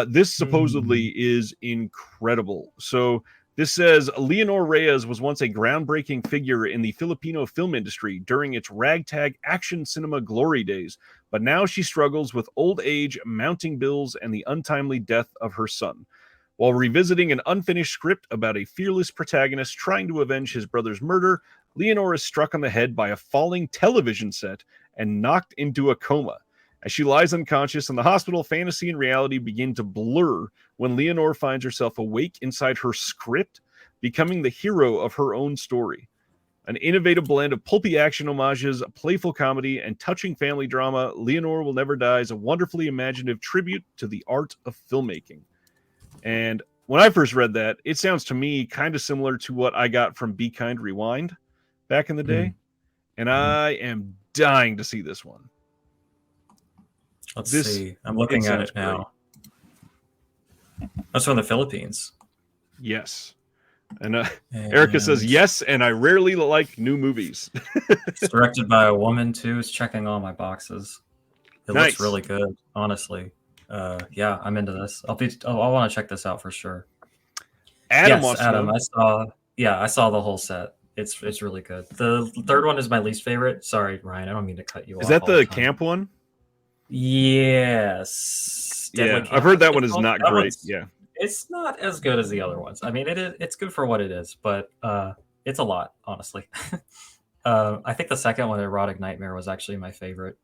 This supposedly Mm. is incredible. So this says Leonor Reyes was once a groundbreaking figure in the Filipino film industry during its ragtag action cinema glory days, but now she struggles with old age, mounting bills, and the untimely death of her son. While revisiting an unfinished script about a fearless protagonist trying to avenge his brother's murder, Leonor is struck on the head by a falling television set and knocked into a coma. As she lies unconscious in the hospital, fantasy and reality begin to blur when Leonore finds herself awake inside her script, becoming the hero of her own story. An innovative blend of pulpy action homages, playful comedy, and touching family drama, Leonore Will Never Die is a wonderfully imaginative tribute to the art of filmmaking. And when I first read that, it sounds to me kind of similar to what I got from Be Kind Rewind back in the day. Mm. And Mhm. I am dying to see this one. Let's This see. I'm it looking at sounds it great. now. That's from the Philippines. Yes. And Erica says And yes, and I rarely like new movies. it's directed by a woman too. It's checking all my boxes. It looks Nice. really good, honestly. Yeah, I'm into this. I want to check this out for sure. Adam Yes, wants to Adam, know. I saw. Yeah, I saw the whole set. It's really good. The third one is my least favorite. Sorry, Ryan. I don't mean to cut you Is off that all the the time. camp one? Yes, Deadly Yeah, I've heard Cameras. that one It's is called not that great. one's. Yeah. It's not as good as the other ones. I mean, it's good for what it is, but it's a lot, honestly. I think the second one, Erotic Nightmare, was actually my favorite.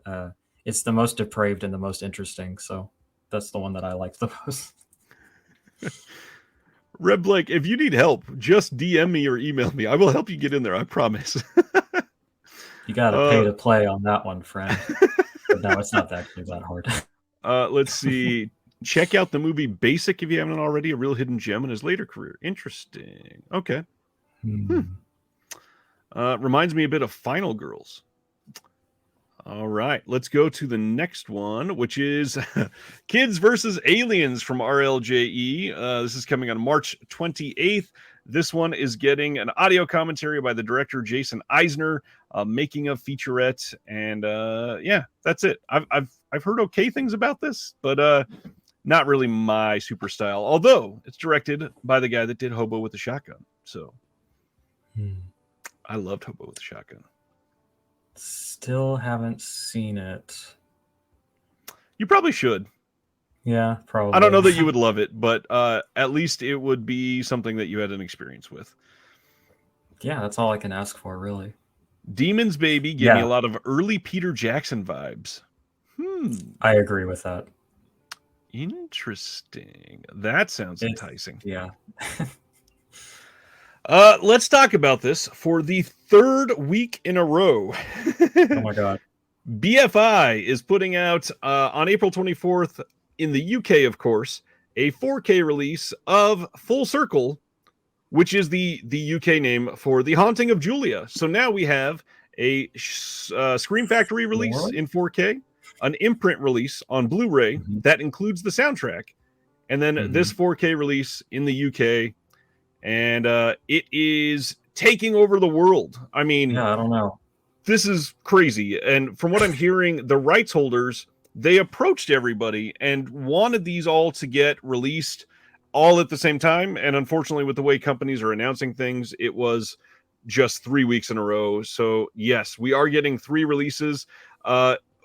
Uh, it's the most depraved and the most interesting, so that's the one that I liked the most. Red Blake, if you need help, just DM me or email me. I will help you get in there. I promise. You got to pay uh, to play on that one, friend. But no, it's not actually that hard. let's see. Check out the movie Basic if you haven't already. A real hidden gem in his later career. Interesting. Okay. Reminds me a bit of Final Girls. All right, let's go to the next one, which is Kids versus Aliens from RLJE. This is coming on March 28th. This one is getting an audio commentary by the director Jason Eisner, making of featurette, and yeah, that's it. I've heard okay things about this, but not really my super style. Although it's directed by the guy that did Hobo with a Shotgun, so I loved Hobo with a Shotgun. Still haven't seen it. You probably should. Yeah, probably. I don't know that you would love it, but at least it would be something that you had an experience with. Yeah, that's all I can ask for, really. Demon's Baby gave me a lot of early Peter Jackson vibes. I agree with that. Interesting. That sounds enticing. Yeah. Let's talk about this for the third week in a row. Oh my god. BFI is putting out on April 24th in the UK, of course, a 4K release of Full Circle, which is the UK name for The Haunting of Julia. So now we have a Scream Factory release in 4K, an imprint release on Blu-ray that includes the soundtrack, and then this 4K release in the UK, and it is taking over the world. I mean, yeah, I don't know. This is crazy. And from what I'm hearing, the rights holders, they approached everybody and wanted these all to get released all at the same time. And unfortunately, with the way companies are announcing things, it was just 3 weeks in a row. So yes, we are getting 3 releases.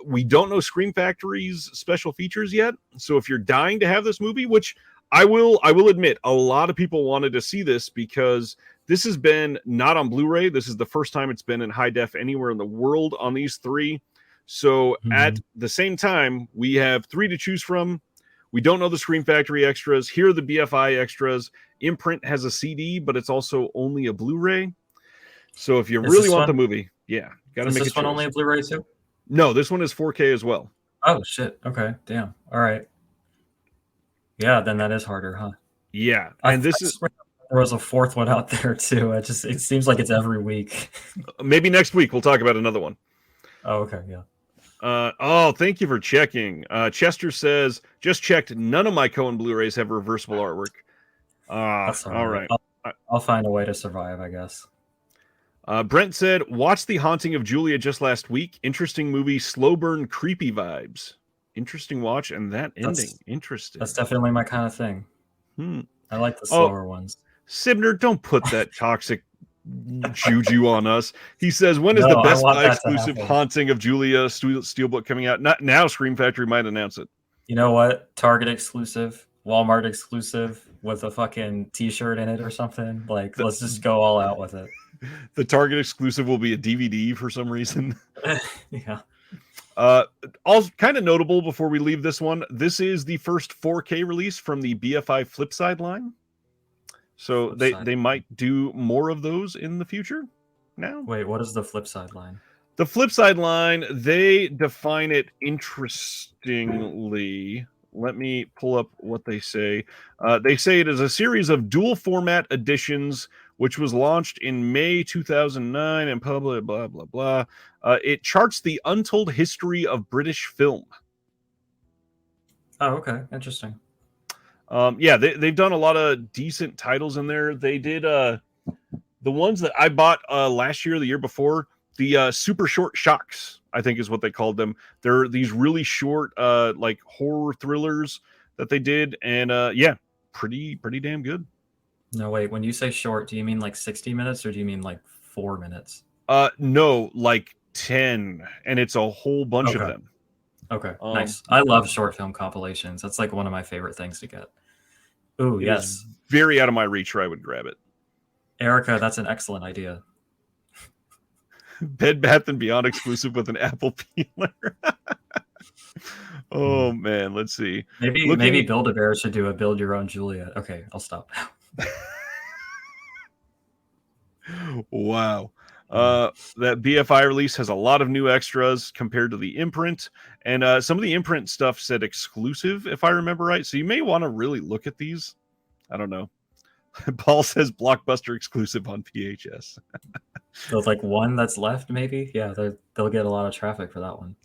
We don't know Scream Factory's special features yet. So if you're dying to have this movie, which I will admit, a lot of people wanted to see this because this has been not on Blu-ray. This is the first time it's been in high def anywhere in the world on these 3. So at the same time, we have 3 to choose from. We don't know the Scream Factory extras. Here are the BFI extras. Imprint has a CD, but it's also only a Blu-ray. So if you really want the movie, yeah, got to make a choice. Is this one only a Blu-ray too? No, this one is 4K as well. Oh, shit. Okay, damn. All right. Yeah, then that is harder, huh? Yeah, and this is... There was a 4th one out there too. It seems like it's every week. Maybe next week we'll talk about another one. Oh, okay, yeah. Thank you for checking. Chester says, just checked. None of my Cohen Blu-rays have reversible artwork. That's all right. I'll find a way to survive, I guess. Brent said, watched The Haunting of Julia just last week. Interesting movie, slow burn, creepy vibes. Interesting watch, and that ending. Interesting. That's definitely my kind of thing. I like the slower ones. Sibner, don't put that toxic juju on us. He says, when is the Best Buy exclusive Haunting of Julia Steelbook coming out? Not now. Scream Factory might announce it. You know what? Target exclusive, Walmart exclusive with a fucking t-shirt in it or something. Like, let's just go all out with it. The Target exclusive will be a DVD for some reason. Yeah. All kind of notable before we leave this one. This is the first 4K release from the BFI Flipside line. So they might do more of those in the future now. Wait, what is the Flipside line? The Flipside line, they define it interestingly. Let me pull up what they say. They say it is a series of dual format editions, which was launched in May 2009 and blah, blah, blah, blah. It charts the untold history of British film. Oh, okay. Interesting. Yeah, they've done a lot of decent titles in there. They did the ones that I bought last year, the year before, the super short shocks, I think is what they called them. They're these really short like horror thrillers that they did, and yeah, pretty damn good. No, wait, when you say short, do you mean like 60 minutes or do you mean like 4 minutes? No, like 10, and it's a whole bunch of them. Okay, Um, nice. I love short film compilations. That's like one of my favorite things to get. Ooh, it is yes. very out of my reach, or I would grab it. Erica, that's an excellent idea. Bed Bath and Beyond exclusive with an apple peeler. Oh man, let's see. Maybe Looking, Build-A-Bear should do a build your own Juliet. Okay, I'll stop. wow. That BFI release has a lot of new extras compared to the imprint, and some of the imprint stuff said exclusive, if I remember right. So you may want to really look at these. I don't know. Paul says Blockbuster exclusive on PHS. There's like one that's left, maybe. Yeah, they'll get a lot of traffic for that one.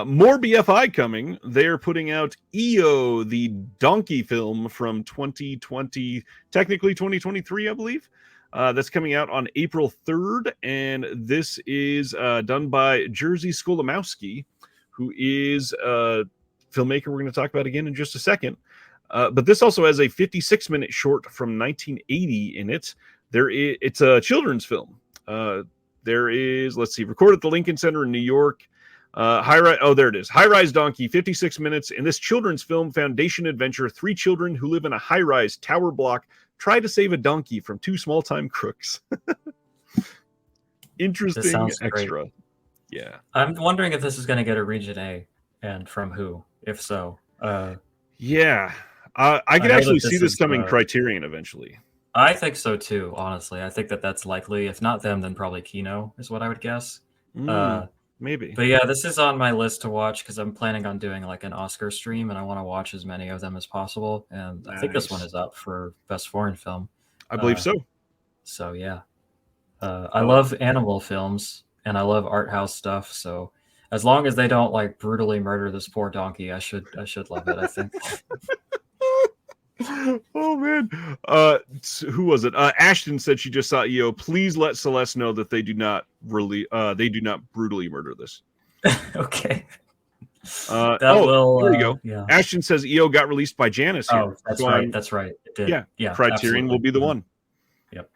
More BFI coming. They're putting out EO, the donkey film from 2020, technically 2023, I believe. That's coming out on April 3rd, and this is done by Jerzy Skolimowski, who is a filmmaker we're going to talk about again in just a second. But this also has a 56-minute short from 1980 in it. It's a children's film. There is, let's see, recorded at the Lincoln Center in New York. There it is. High-Rise Donkey, 56 minutes. In this children's film foundation adventure, 3 children who live in a high-rise tower block try to save a donkey from 2 small-time crooks. Interesting extra. Great. Yeah. I'm wondering if this is going to get a region A, and from who, if so. Yeah. I could actually see this coming Criterion eventually. I think so too, honestly. I think that's likely. If not them, then probably Kino is what I would guess. Maybe. But yeah, this is on my list to watch because I'm planning on doing like an Oscar stream, and I want to watch as many of them as possible. And nice. I think this one is up for Best Foreign Film. I believe so. So yeah. I love animal films, and I love art house stuff. So as long as they don't like brutally murder this poor donkey, I should love it, I think. Oh man, who was it? Ashton said she just saw EO. Please let Celeste know that they do not brutally murder this. Okay. There you go. Yeah. Ashton says EO got released by Janus here. Oh, that's so right. That's right. It did. Yeah. Criterion absolutely. Will be the one. Yep.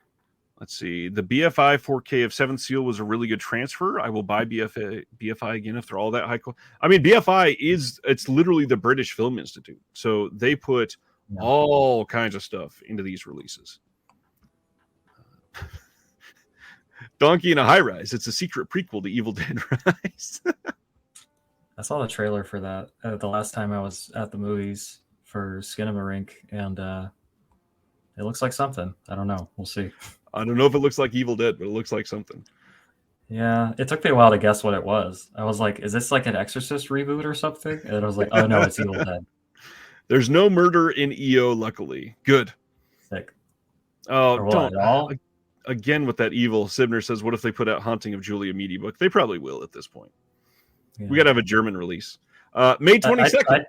Let's see. The BFI 4K of 7th Seal was a really good transfer. I will buy BFI again if they're all that high quality. I mean, BFI it's literally the British Film Institute, so they put all kinds of stuff into these releases. Donkey in a High Rise. It's a secret prequel to Evil Dead Rise. I saw the trailer for that the last time I was at the movies for Skinamarink, and it looks like something. I don't know. We'll see. I don't know if it looks like Evil Dead, but it looks like something. Yeah, it took me a while to guess what it was. I was like, is this like an Exorcist reboot or something? And I was like, oh no, it's Evil Dead. There's no murder in EO, luckily. Good. Sick. Oh, don't. Again with that evil. Sibner says, what if they put out Haunting of Julia media book? They probably will at this point. Yeah. We got to have a German release. May 22nd.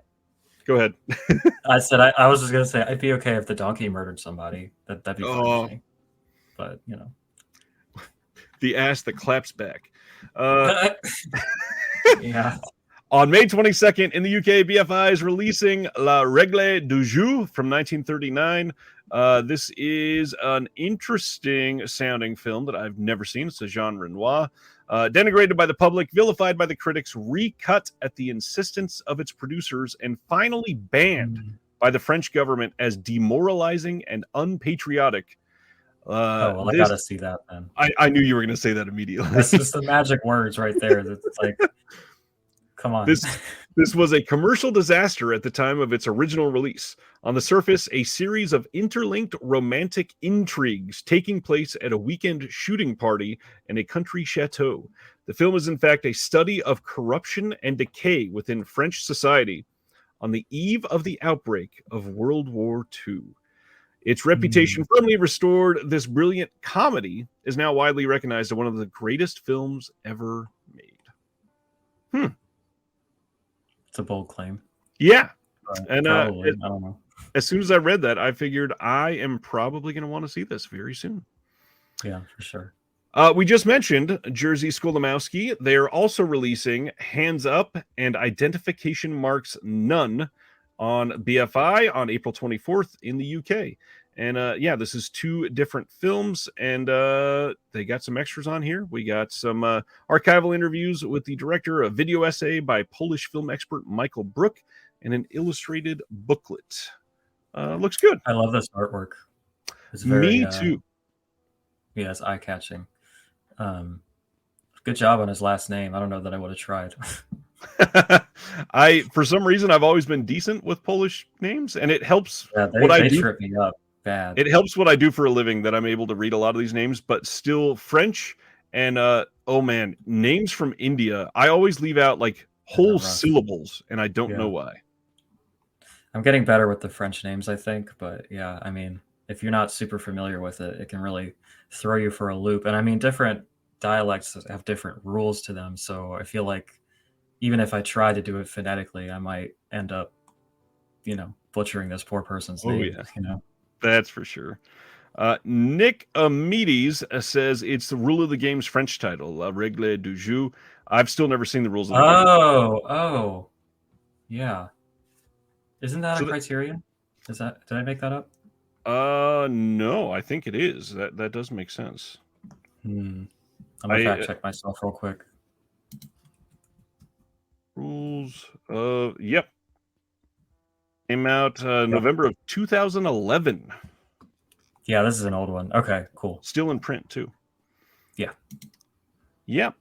Go ahead. I said, I was just going to say, I'd be okay if the donkey murdered somebody. That'd be fine. But, you know. The ass that claps back. Yeah. On May 22nd in the UK, BFI is releasing La Règle du Jeu from 1939. This is an interesting sounding film that I've never seen. It's a Jean Renoir. Denigrated by the public, vilified by the critics, recut at the insistence of its producers, and finally banned by the French government as demoralizing and unpatriotic. I gotta see that then. I knew you were going to say that immediately. That's just the magic words right there. It's like... Come on. This was a commercial disaster at the time of its original release. On the surface, a series of interlinked romantic intrigues taking place at a weekend shooting party in a country chateau. The film is in fact a study of corruption and decay within French society on the eve of the outbreak of World War II. Its reputation firmly restored, this brilliant comedy is now widely recognized as one of the greatest films ever made. It's a bold claim. Yeah. And I don't know. As soon as I read that, I figured I am probably going to want to see this very soon. Yeah, for sure. We just mentioned Jerzy Skolimowski. They're also releasing Hands Up and Identification Marks None on BFI on April 24th in the UK. And yeah, this is 2 different films, and they got some extras on here. We got some archival interviews with the director, a video essay by Polish film expert Michael Brook, and an illustrated booklet. Looks good. I love this artwork. It's very Me too. yeah, it's eye-catching. Good job on his last name. I don't know that I would have tried. For some reason, I've always been decent with Polish names, and it helps Yeah, what I they do. trip me up bad. It helps what I do for a living that I'm able to read a lot of these names, but still French and oh man, names from India. I always leave out like whole syllables, and I don't know why. I'm getting better with the French names, I think, but yeah, I mean, if you're not super familiar with it, it can really throw you for a loop. And I mean, different dialects have different rules to them, so I feel like even if I try to do it phonetically, I might end up, butchering this poor person's name. Yeah. That's for sure. Nick Amides says it's the Rule of the Game's French title, La Règle du Jeu. I've still never seen the Rules of the Game. Oh, yeah. Isn't that a criterion? Did I make that up? No, I think it is. That does make sense. I'm gonna fact check myself real quick. Rules of yep. Came out November of 2011. Yeah, this is an old one. Okay, cool. Still in print too. Yeah. Yep.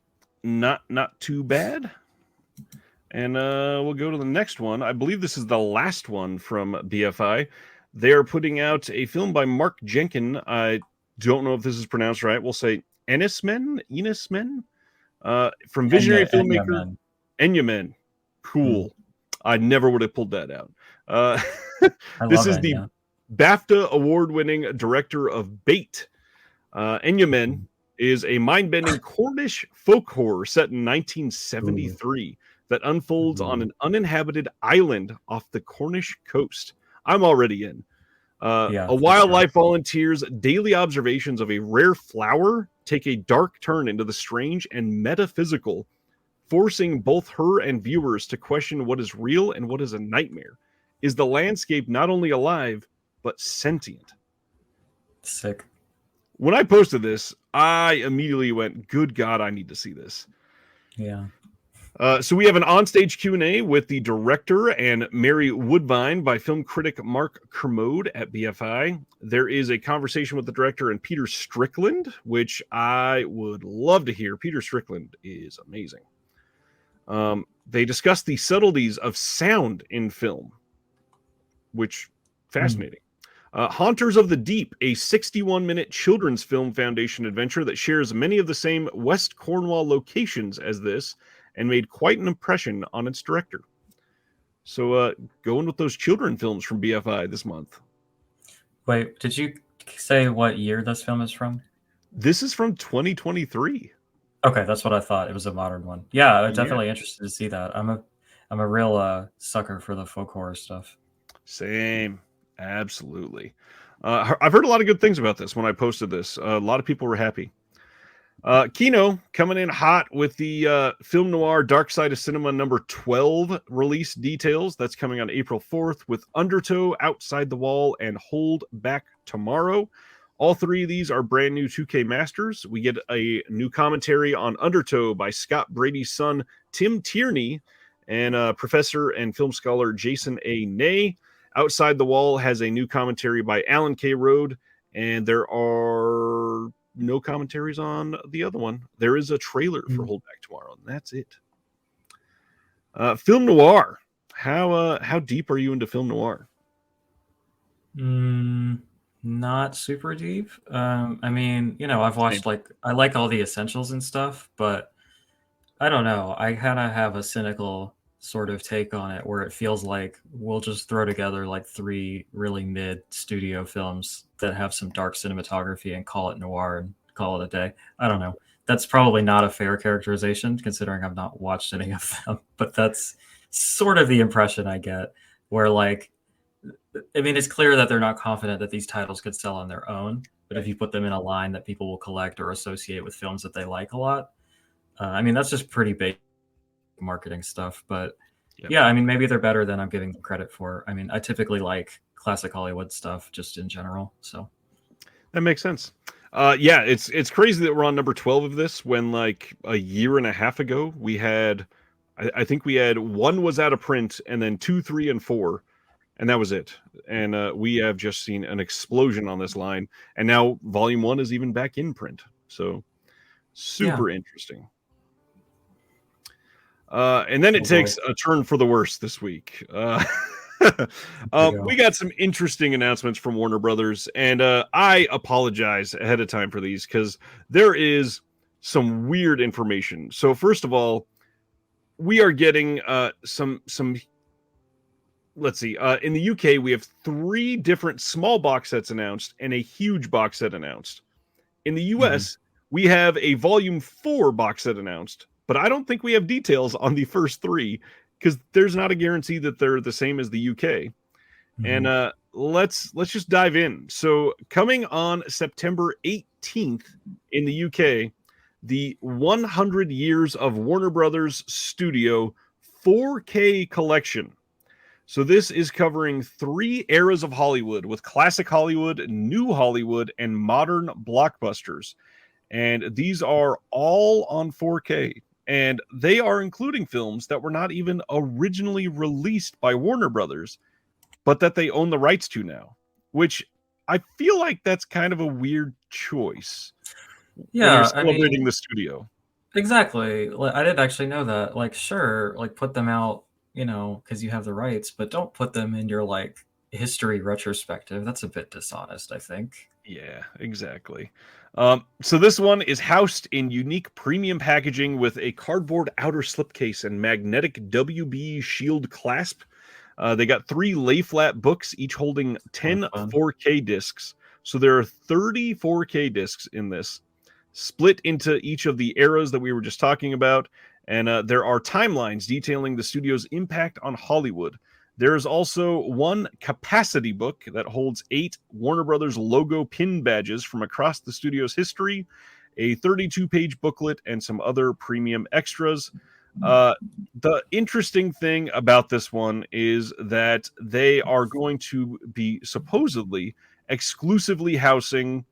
Not too bad. And we'll go to the next one. I believe this is the last one from BFI. They are putting out a film by Mark Jenkin. I don't know if this is pronounced right. We'll say Enismen? From visionary filmmaker Enyamen. Cool. I never would have pulled that out. This is the BAFTA award-winning director of Bait. Enyamen is a mind-bending Cornish folk horror set in 1973 that unfolds on an uninhabited island off the Cornish coast. I'm already in. A wildlife volunteer's daily observations of a rare flower take a dark turn into the strange and metaphysical, forcing both her and viewers to question what is real and what is a nightmare. Is the landscape not only alive, but sentient? Sick. When I posted this, I immediately went, good God, I need to see this. Yeah. So we have an onstage Q&A with the director and Mary Woodbine by film critic Mark Kermode at BFI. There is a conversation with the director and Peter Strickland, which I would love to hear. Peter Strickland is amazing. They discuss the subtleties of sound in film, which fascinating. Haunters of the Deep, a 61-minute children's film foundation adventure that shares many of the same West Cornwall locations as this and made quite an impression on its director. So going with those children films from BFI this month. Wait, did you say what year this film is from? This is from 2023. Okay, that's what I thought. It was a modern one. Yeah, I'm definitely interested to see that. I'm a real sucker for the folk horror stuff. Same. Absolutely. I've heard a lot of good things about this when I posted this. A lot of people were happy. Kino coming in hot with the film noir Dark Side of Cinema number 12 release details. That's coming on April 4th with Undertow, Outside the Wall, and Hold Back Tomorrow. All 3 of these are brand new 2K masters. We get a new commentary on Undertow by Scott Brady's son, Tim Tierney, and professor and film scholar Jason A. Ney. Outside the Wall has a new commentary by Alan K. Rode, and there are no commentaries on the other one. There is a trailer for Hold Back Tomorrow, and that's it. Film noir. How deep are you into film noir? Not super deep. I mean, I've watched I like all the essentials and stuff, but I don't know. I kind of have a cynical sort of take on it where it feels like we'll just throw together like 3 really mid studio films that have some dark cinematography and call it noir and call it a day. I don't know. That's probably not a fair characterization considering I've not watched any of them, but that's sort of the impression I get where it's clear that they're not confident that these titles could sell on their own, but if you put them in a line that people will collect or associate with films that they like a lot, that's just pretty basic marketing stuff, but yeah, maybe they're better than I'm giving them credit for. I typically like classic Hollywood stuff just in general. So That makes sense. Yeah, it's crazy that we're on number 12 of this when like a year and a half ago we had, I think we had one was out of print and then 2, 3, and 4, and that was it. And we have just seen an explosion on this line, and now Volume 1 is even back in print. So super interesting. And then it takes a turn for the worse this week. We got some interesting announcements from Warner Brothers, and I apologize ahead of time for these because there is some weird information. So first of all, we are getting some. Let's see. In the UK, we have 3 different small box sets announced and a huge box set announced. In the US, we have a Volume 4 box set announced, but I don't think we have details on the first 3 because there's not a guarantee that they're the same as the UK. And let's just dive in. So coming on September 18th in the UK, the 100 Years of Warner Brothers Studio 4K collection. So this is covering 3 eras of Hollywood with classic Hollywood, new Hollywood, and modern blockbusters. And these are all on 4K. And they are including films that were not even originally released by Warner Brothers, but that they own the rights to now, which I feel like that's kind of a weird choice. Yeah, when you're celebrating the studio. Exactly. I didn't actually know that. Like, sure, like put them out, because you have the rights, but don't put them in your like history retrospective. That's a bit dishonest, I think. Yeah, exactly. So this one is housed in unique premium packaging with a cardboard outer slipcase and magnetic WB shield clasp. They got 3 lay-flat books, each holding 10 4K discs. So there are 30 4K discs in this, split into each of the eras that we were just talking about. And there are timelines detailing the studio's impact on Hollywood. There is also 1 capacity book that holds 8 Warner Brothers logo pin badges from across the studio's history, a 32-page booklet, and some other premium extras. The interesting thing about this one is that they are going to be supposedly exclusively housing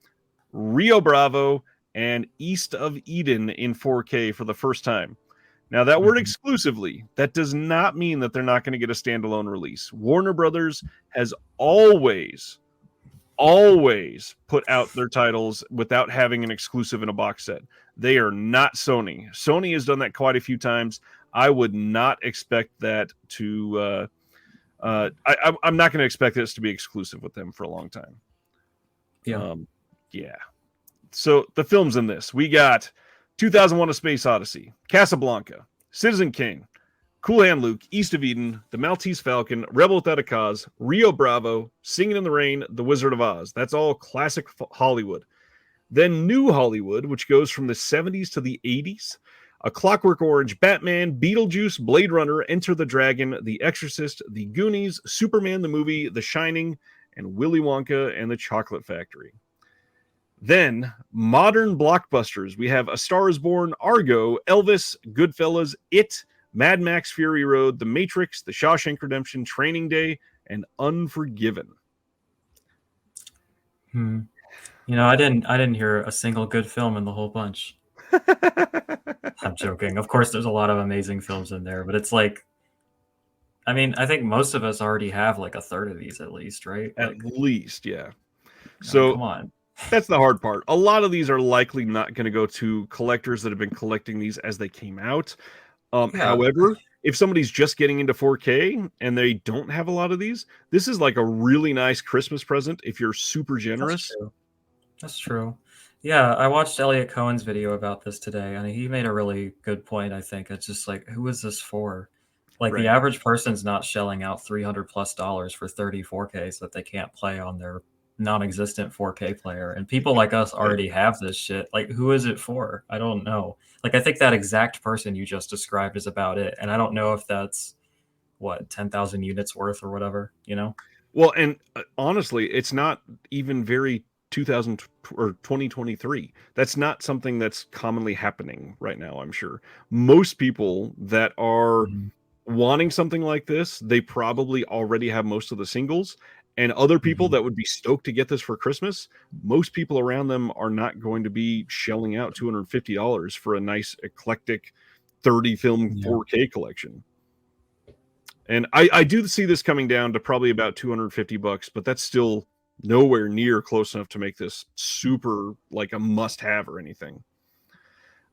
Rio Bravo and East of Eden in 4K for the first time. Now, that word exclusively, that does not mean that they're not going to get a standalone release. Warner Brothers has always put out their titles without having an exclusive in a box set. They are not Sony. Sony has done that quite a few times. I would not expect that to... I'm not going to expect this to be exclusive with them for a long time. Yeah. Yeah. So the films in this, we got 2001: A Space Odyssey, Casablanca, Citizen Kane, Cool Hand Luke, East of Eden, The Maltese Falcon, Rebel Without a Cause, Rio Bravo, Singing in the Rain, The Wizard of Oz. That's all classic Hollywood. Then New Hollywood, which goes from the 70s to the 80s. A Clockwork Orange, Batman, Beetlejuice, Blade Runner, Enter the Dragon, The Exorcist, The Goonies, Superman the Movie, The Shining, and Willy Wonka and the Chocolate Factory. Then, modern blockbusters. We have A Star is Born, Argo, Elvis, Goodfellas, It, Mad Max Fury Road, The Matrix, The Shawshank Redemption, Training Day, and Unforgiven. I didn't hear a single good film in the whole bunch. I'm joking. Of course, there's a lot of amazing films in there, but it's like, I think most of us already have like a third of these at least, right? At least, yeah. So come on. That's the hard part. A lot of these are likely not going to go to collectors that have been collecting these as they came out. However, if somebody's just getting into 4K and they don't have a lot of these, this is like a really nice Christmas present if you're super generous. That's true. Yeah, I watched Elliot Cohen's video about this today, and he made a really good point, I think. It's just like, who is this for? Like, the average person's not shelling out $300+ for 30 4Ks that they can't play on their non-existent 4K player, and people like us already have this shit. Like, who is it for? I don't know. Like, I think that exact person you just described is about it, and I don't know if that's 10,000 units worth or whatever, Well, and honestly, it's not even very 2000 or 2023. That's not something that's commonly happening right now. I'm sure most people that are wanting something like this, they probably already have most of the singles. and other people Mhm. that would be stoked to get this for Christmas, most people around them are not going to be shelling out $250 for a nice eclectic 30 film Yeah. 4K collection. And I do see this coming down to probably about $250, but that's still nowhere near close enough to make this super like a must have or anything.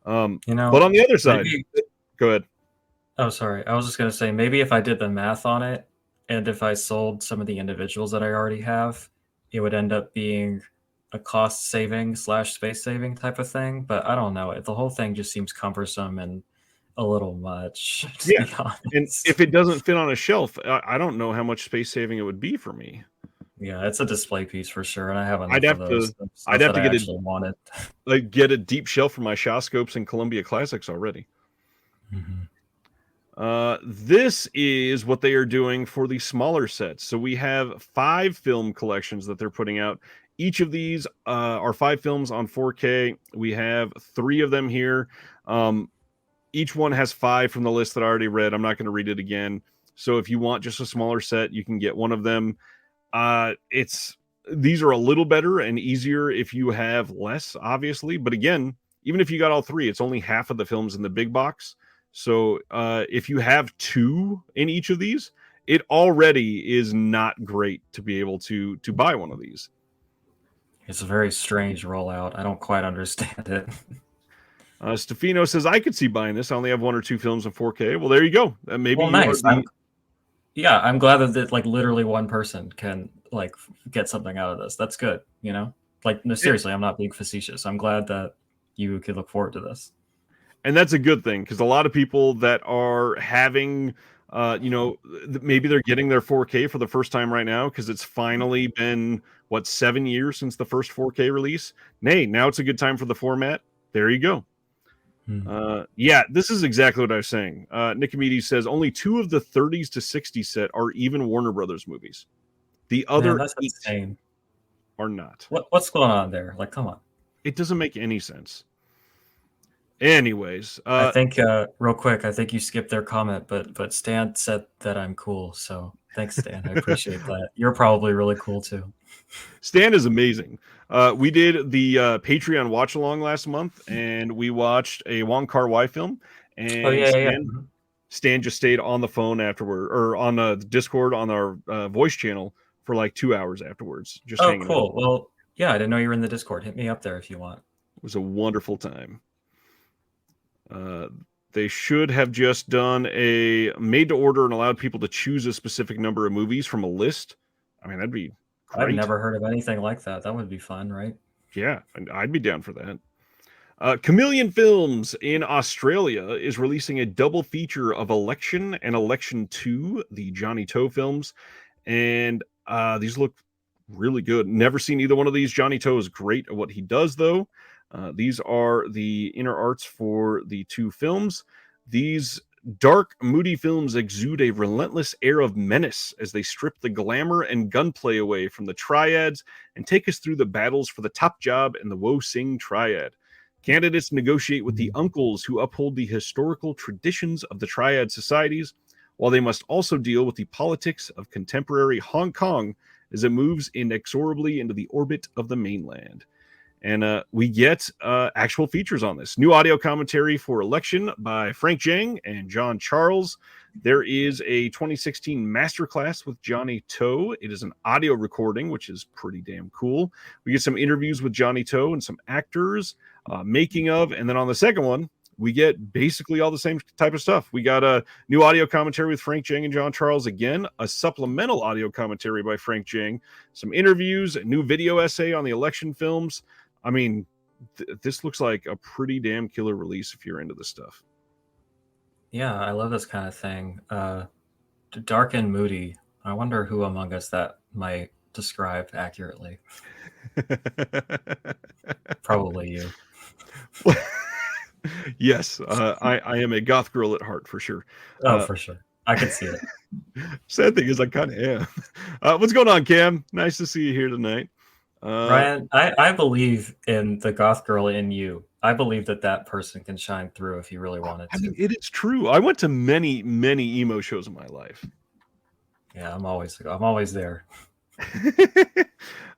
But on the other side, maybe. go ahead. Oh, sorry. I was just gonna say maybe if I did the math on it, and if I sold some of the individuals that I already have, it would end up being a cost saving slash space saving type of thing. But I don't know. The whole thing just seems cumbersome and a little much, to Yeah. be And honest. if it doesn't fit on a shelf, I don't know how much space saving it would be for me. Yeah, it's a display piece for sure, and I have I'd enough of have those to I'd stuff have that to I get actually wanted. a deep shelf for my Shawscopes and Columbia Classics already. Mhm. This is what they are doing for the smaller sets. So we have 5 film collections that they're putting out. Each of these are 5 films on 4K. We have 3 of them here. Each one has 5 from the list that I already read. I'm not going to read it again. So if you want just a smaller set, you can get one of them. It's These are a little better and easier if you have less, obviously. But again, even if you got all 3, it's only half of the films in the big box. So if you have 2 in each of these, it already is not great to be able to buy one of these. It's a very strange rollout. I don't quite understand it. Stefano says I could see buying this. I only have 1 or 2 films in 4K. Well, there you go. Maybe Well, you are nice. the Yeah, I'm glad that like literally one person can like get something out of this. That's good, you know? Like no, seriously, I'm not being facetious. I'm glad that you could look forward to this. and that's a good thing because a lot of people that are having maybe they're getting their 4K for the first time right now because it's finally been 7 years since the first 4K release. Nay, now it's a good time for the format. There you go. Hmm. Yeah, this is exactly what I was saying. Nicomedes says only 2 of the 30s to 60s set are even Warner Brothers movies. The Man, other that's 8 insane. are not. What's going on there? Like, come on. It doesn't make any sense. Anyways, I think real quick, I think you skipped their comment, but Stan said that I'm cool. So thanks, Stan. I appreciate that. You're probably really cool too. Stan is amazing. We did the Patreon watch along last month, and we watched a Wong Kar-wai film. Oh And yeah, yeah, yeah. Stan just stayed on the phone afterward, or on the Discord on our voice channel for like 2 hours afterwards, just Oh, hanging out. cool. Well, yeah, I didn't know you were in the Discord. Hit me up there if you want. It was a wonderful time. Uh, they should have just done a made to order and allowed people to choose a specific number of movies from a list. I mean, that'd be I've great. never heard of anything like that. That would be fun, right? Yeah, I'd be down for that. Chameleon Films in Australia is releasing a double feature of Election and Election 2, the Johnny Toe films. And these look really good. Never seen either one of these. Johnny Toe is great at what he does, though. These are the inner arts for the 2 films. These dark, moody films exude a relentless air of menace as they strip the glamour and gunplay away from the triads and take us through the battles for the top job in the Wo Sing triad. Candidates negotiate with the uncles who uphold the historical traditions of the triad societies, while they must also deal with the politics of contemporary Hong Kong as it moves inexorably into the orbit of the mainland. And we get actual features on this. New audio commentary for Election by Frank Zhang and John Charles. There is a 2016 masterclass with Johnny Toe. It is an audio recording, which is pretty damn cool. We get some interviews with Johnny Toe and some actors, making of, and then on the second one, we get basically all the same type of stuff. We got a new audio commentary with Frank Zhang and John Charles again, a supplemental audio commentary by Frank Zhang, some interviews, a new video essay on the election films. I mean, this looks like a pretty damn killer release if you're into this stuff. Yeah, I love this kind of thing. Dark and moody. I wonder who among us that might describe accurately. Probably you. Yes, I am a goth girl at heart for sure. Oh, for sure. I could see it. Sad thing is, I kind of am. What's going on, Cam? Nice to see you here tonight. Ryan, I believe in the goth girl in you. I believe that person can shine through if he really wanted to. I mean, it is true. I went to many, many emo shows in my life. Yeah, I'm always there.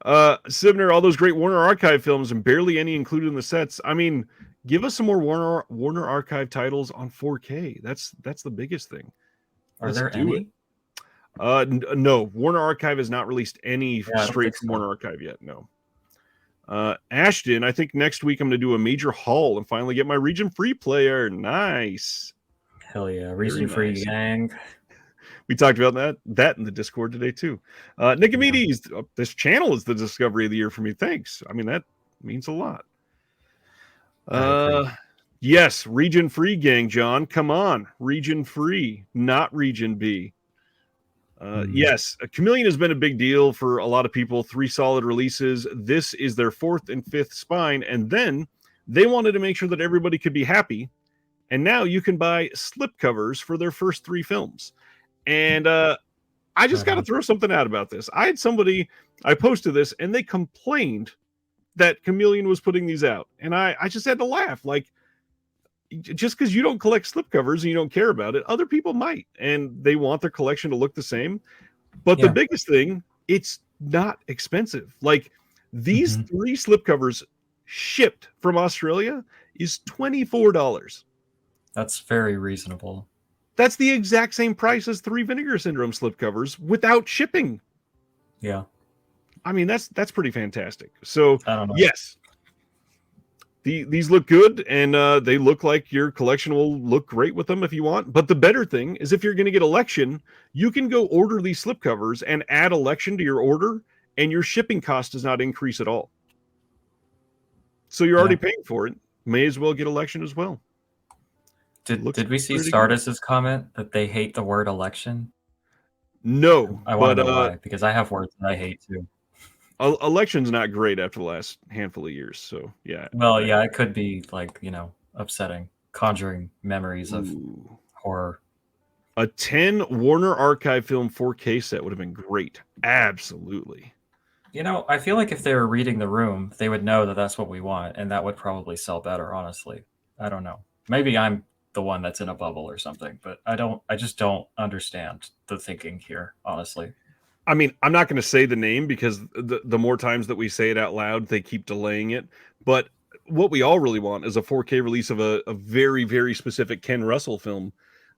Sibner, all those great Warner Archive films and barely any included in the sets. I mean, give us some more Warner Archive titles on 4K. That's the biggest thing. Are Let's there do any? it. No, Warner Archive has not released any Yeah, I don't straight think from so. Warner Archive yet. No. Ashton, I think next week I'm going to do a major haul and finally get my region free player. Nice. Hell yeah, Very region free nice. gang. We talked about that in the Discord today too. Nicomedes, this channel is the discovery of the year for me. Thanks. I mean, that means a lot. I agree. Yes, region free gang, John. Come on, region free, not region B. Yes, Chameleon has been a big deal for a lot of people. 3 solid releases. This is their 4th and 5th spine, and then they wanted to make sure that everybody could be happy. And now you can buy slipcovers for their first 3 films. And I just got to throw something out about this. I posted this, and they complained that Chameleon was putting these out, and I just had to laugh. Like, just because you don't collect slipcovers and you don't care about it, other people might, and they want their collection to look the same. But the biggest thing, it's not expensive. Like, these 3 slipcovers shipped from Australia is $24. That's very reasonable. That's the exact same price as 3 Vinegar Syndrome slipcovers without shipping. Yeah. I mean, that's pretty fantastic. So, I don't know. yes, these look good, and they look like your collection will look great with them if you want. But the better thing is, if you're going to get Election, you can go order these slipcovers and add Election to your order, and your shipping cost does not increase at all. So you're already paying for it. May as well get Election as well. Did we see Stardust's comment that they hate the word election? No, I want to know why, because I have words that I hate too. Election's not great after the last handful of years, so yeah. Well, yeah, it could be like, upsetting, conjuring memories of horror. A 10 Warner Archive film 4K set would have been great. Absolutely. I feel like if they were reading the room, they would know that that's what we want, and that would probably sell better, honestly. I don't know. Maybe I'm the one that's in a bubble or something, but I just don't understand the thinking here, honestly. I mean, I'm not going to say the name because the more times that we say it out loud, they keep delaying it. But what we all really want is a 4K release of a very, very specific Ken Russell film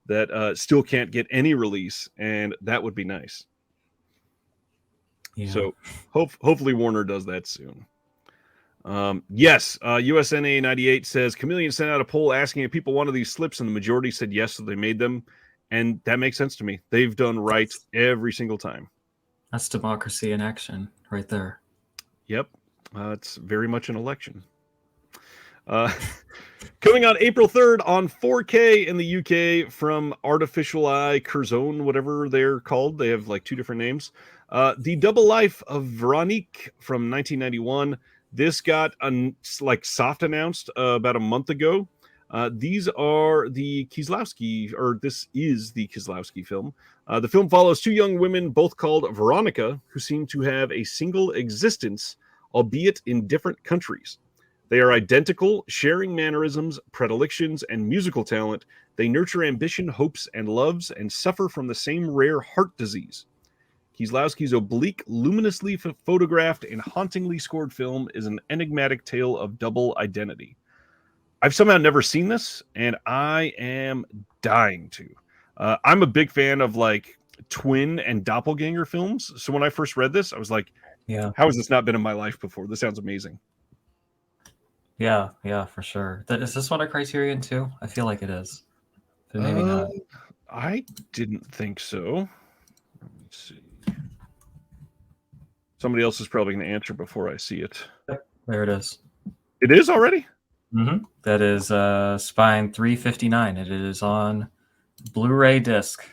that still can't get any release, and that would be nice. Yeah. So hopefully Warner does that soon. Yes, USNA 98 says Chameleon sent out a poll asking if people wanted these slips, and the majority said yes, so they made them. And that makes sense to me. They've done right every single time. That's democracy in action right there. Yep. It's very much an election. Coming out April 3rd on 4K in the UK from Artificial Eye Curzon, whatever they're called. They have like 2 different names. The Double Life of Veronique from 1991. This got soft announced about a month ago. These are the Kieslowski, or this is the Kieslowski film. The film follows 2 young women, both called Veronica, who seem to have a single existence, albeit in different countries. They are identical, sharing mannerisms, predilections, and musical talent. They nurture ambition, hopes, and loves, and suffer from the same rare heart disease. Kieslowski's oblique, luminously photographed, and hauntingly scored film is an enigmatic tale of double identity. I've somehow never seen this, and I am dying to. I'm a big fan of like twin and doppelganger films. So when I first read this, I was like, yeah, how has this not been in my life before? This sounds amazing. Yeah, for sure. Is this one a Criterion too? I feel like it is. But maybe not. I didn't think so. Let me see. Somebody else is probably going to answer before I see it. There it is. It is already? Mm-hmm. That is Spine 359. It is on Blu-ray disc.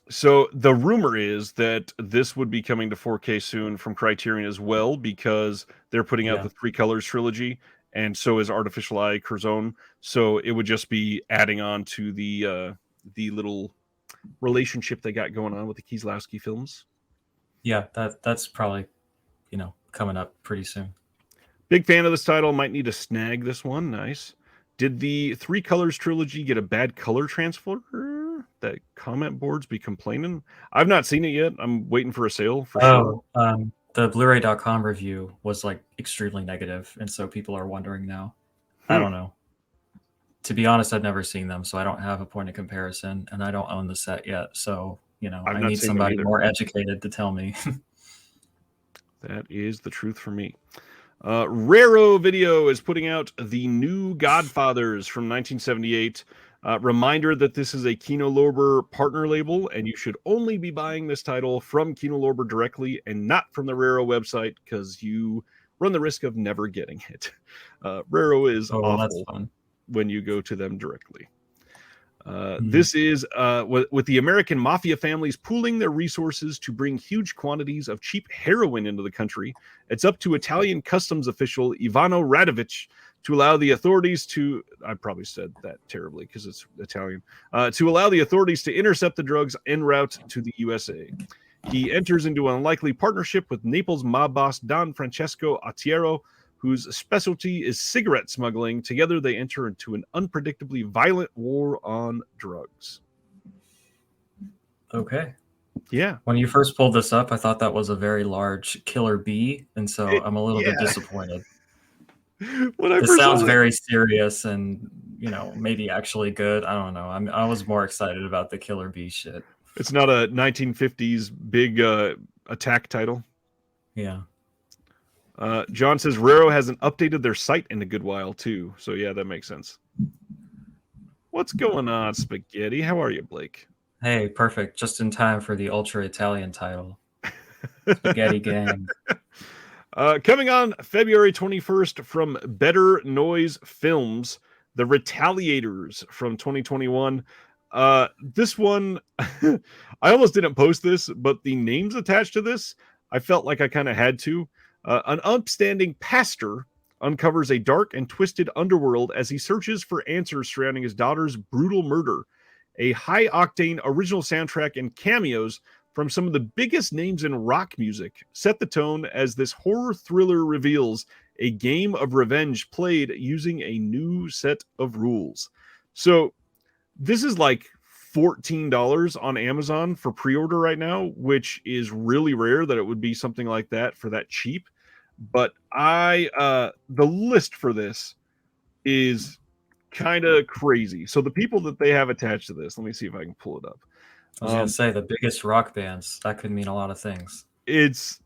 So the rumor is that this would be coming to 4K soon from Criterion as well, because they're putting out the 3 Colors trilogy, and so is Artificial Eye Curzon. So it would just be adding on to the little relationship they got going on with the Kieslowski films. Yeah, that's probably coming up pretty soon. Big fan of this title. Might need to snag this one. Nice. Did the 3 Colors trilogy get a bad color transfer? that comment boards be complaining. I've not seen it yet. I'm waiting for a sale for Oh, sure. the Blu-ray.com review was like extremely negative, and so people are wondering now. I don't know. To be honest, I've never seen them, so I don't have a point of comparison, and I don't own the set yet. So, I've I not need seen them somebody either. more educated to tell me. That is the truth for me. Raro Video is putting out the new Godfathers from 1978. Reminder that this is a Kino Lorber partner label, and you should only be buying this title from Kino Lorber directly and not from the Raro website, because you run the risk of never getting it. Raro is Oh, well, that's awful fun. when you go to them directly. This is with the American mafia families pooling their resources to bring huge quantities of cheap heroin into the country. It's up to Italian customs official Ivano Radovich to allow the authorities to, I probably said that terribly because it's Italian, to allow the authorities to intercept the drugs en route to the USA. He enters into an unlikely partnership with Naples mob boss Don Francesco Attiero, whose specialty is cigarette smuggling. Together, they enter into an unpredictably violent war on drugs. Okay. Yeah. When you first pulled this up, I thought that was a very large killer bee, and so I'm a little bit disappointed. When I This first sounds saw very serious and, maybe actually good. I don't know. I was more excited about the killer bee shit. It's not a 1950s big attack title. Yeah. John says Raro hasn't updated their site in a good while, too. So, yeah, that makes sense. What's going on, Spaghetti? How are you, Blake? Hey, perfect. Just in time for the Ultra Italian title. Spaghetti Gang. Coming on February 21st from Better Noise Films, The Retaliators from 2021. This one, I almost didn't post this, but the names attached to this, I felt like I kind of had to. An upstanding pastor uncovers a dark and twisted underworld as he searches for answers surrounding his daughter's brutal murder. A high-octane original soundtrack and cameos from some of the biggest names in rock music set the tone as this horror thriller reveals a game of revenge played using a new set of rules. So this is like $14 on Amazon for pre-order right now, which is really rare that it would be something like that for that cheap. But the list for this is kind of crazy. So the people that they have attached to this, let me see if I can pull it up. I was gonna say the biggest rock bands. That could mean a lot of things. It's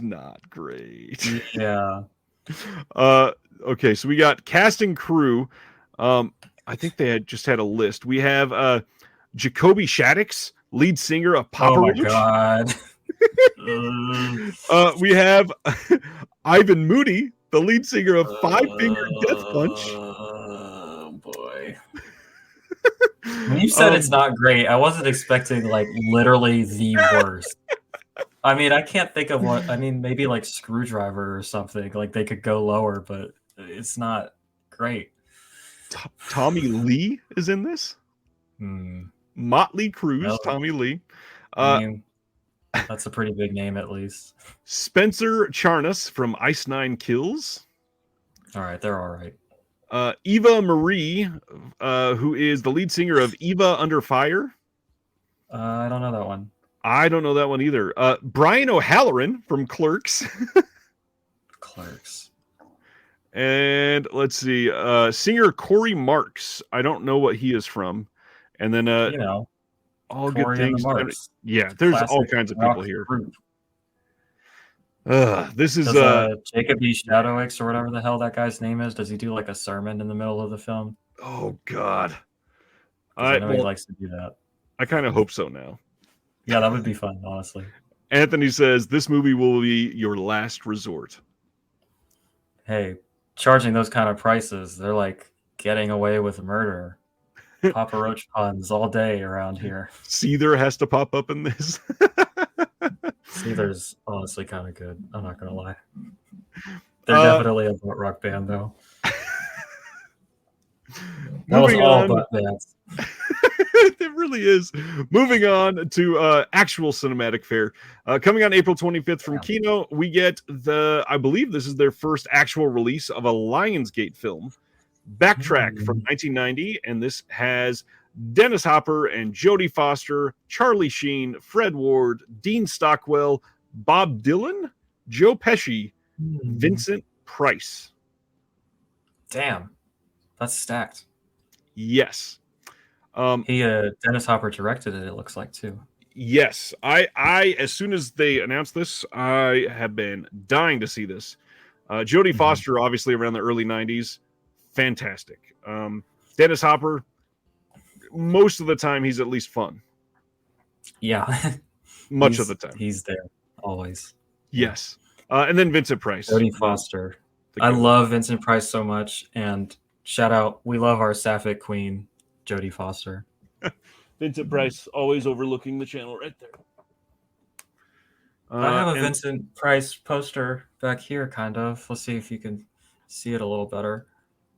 not great. Yeah. Okay, so we got cast and crew. I think they just had a list. We have Jacoby Shaddix, lead singer of Papa Roach. God. We have Ivan Moody, the lead singer of Five Finger Death Punch. Oh boy. When you said it's not great, I wasn't expecting like literally the worst. I mean, I can't think of what. I mean, maybe like Screwdriver or something. Like they could go lower, but it's not great. Tommy Lee is in this. Motley Crue, Tommy Lee. I mean, that's a pretty big name, at least. Spencer Charnas from Ice Nine Kills. All right, they're all right. Eva Marie, who is the lead singer of Eva Under Fire. I don't know that one. I don't know that one either. Brian O'Halloran from Clerks. Clerks. And let's see, singer Corey Marks. I don't know what he is from. And then, all Corey good things. Yeah, there's all kinds of people here. This is Jacob E. Shadowix or whatever the hell that guy's name is. Does he do like a sermon in the middle of the film? Oh God, I know he likes to do that. I kind of hope so now. Yeah, that would be fun, honestly. Anthony says this movie will be your last resort. Hey, charging those kind of prices, they're like getting away with murder. Papa Roach puns all day around here. Seether has to pop up in this. Seether's honestly kind of good. I'm not gonna lie. They're definitely a butt rock band, though. That was all butt bands. It really is. Moving on to actual cinematic fare. Coming on April 25th from Kino, we get I believe this is their first actual release of a Lionsgate film. Backtrack from 1990, and this has Dennis Hopper and Jodie Foster, Charlie Sheen, Fred Ward, Dean Stockwell, Bob Dylan, Joe Pesci, Vincent Price. Damn, that's stacked. Yes. Dennis Hopper directed it. It looks like too. Yes, I as soon as they announced this, I have been dying to see this. Jodie Foster, obviously around the early '90s, fantastic. Dennis Hopper, most of the time he's at least fun. Yeah, much of the time he's there always. Yes, and then Vincent Price, Jodie Foster. I love Vincent Price so much, and shout out, we love our Sapphic queen, Jodie Foster. Vincent Price, always overlooking the channel right there. I have a Vincent Price poster back here, kind of. Let's see if you can see it a little better.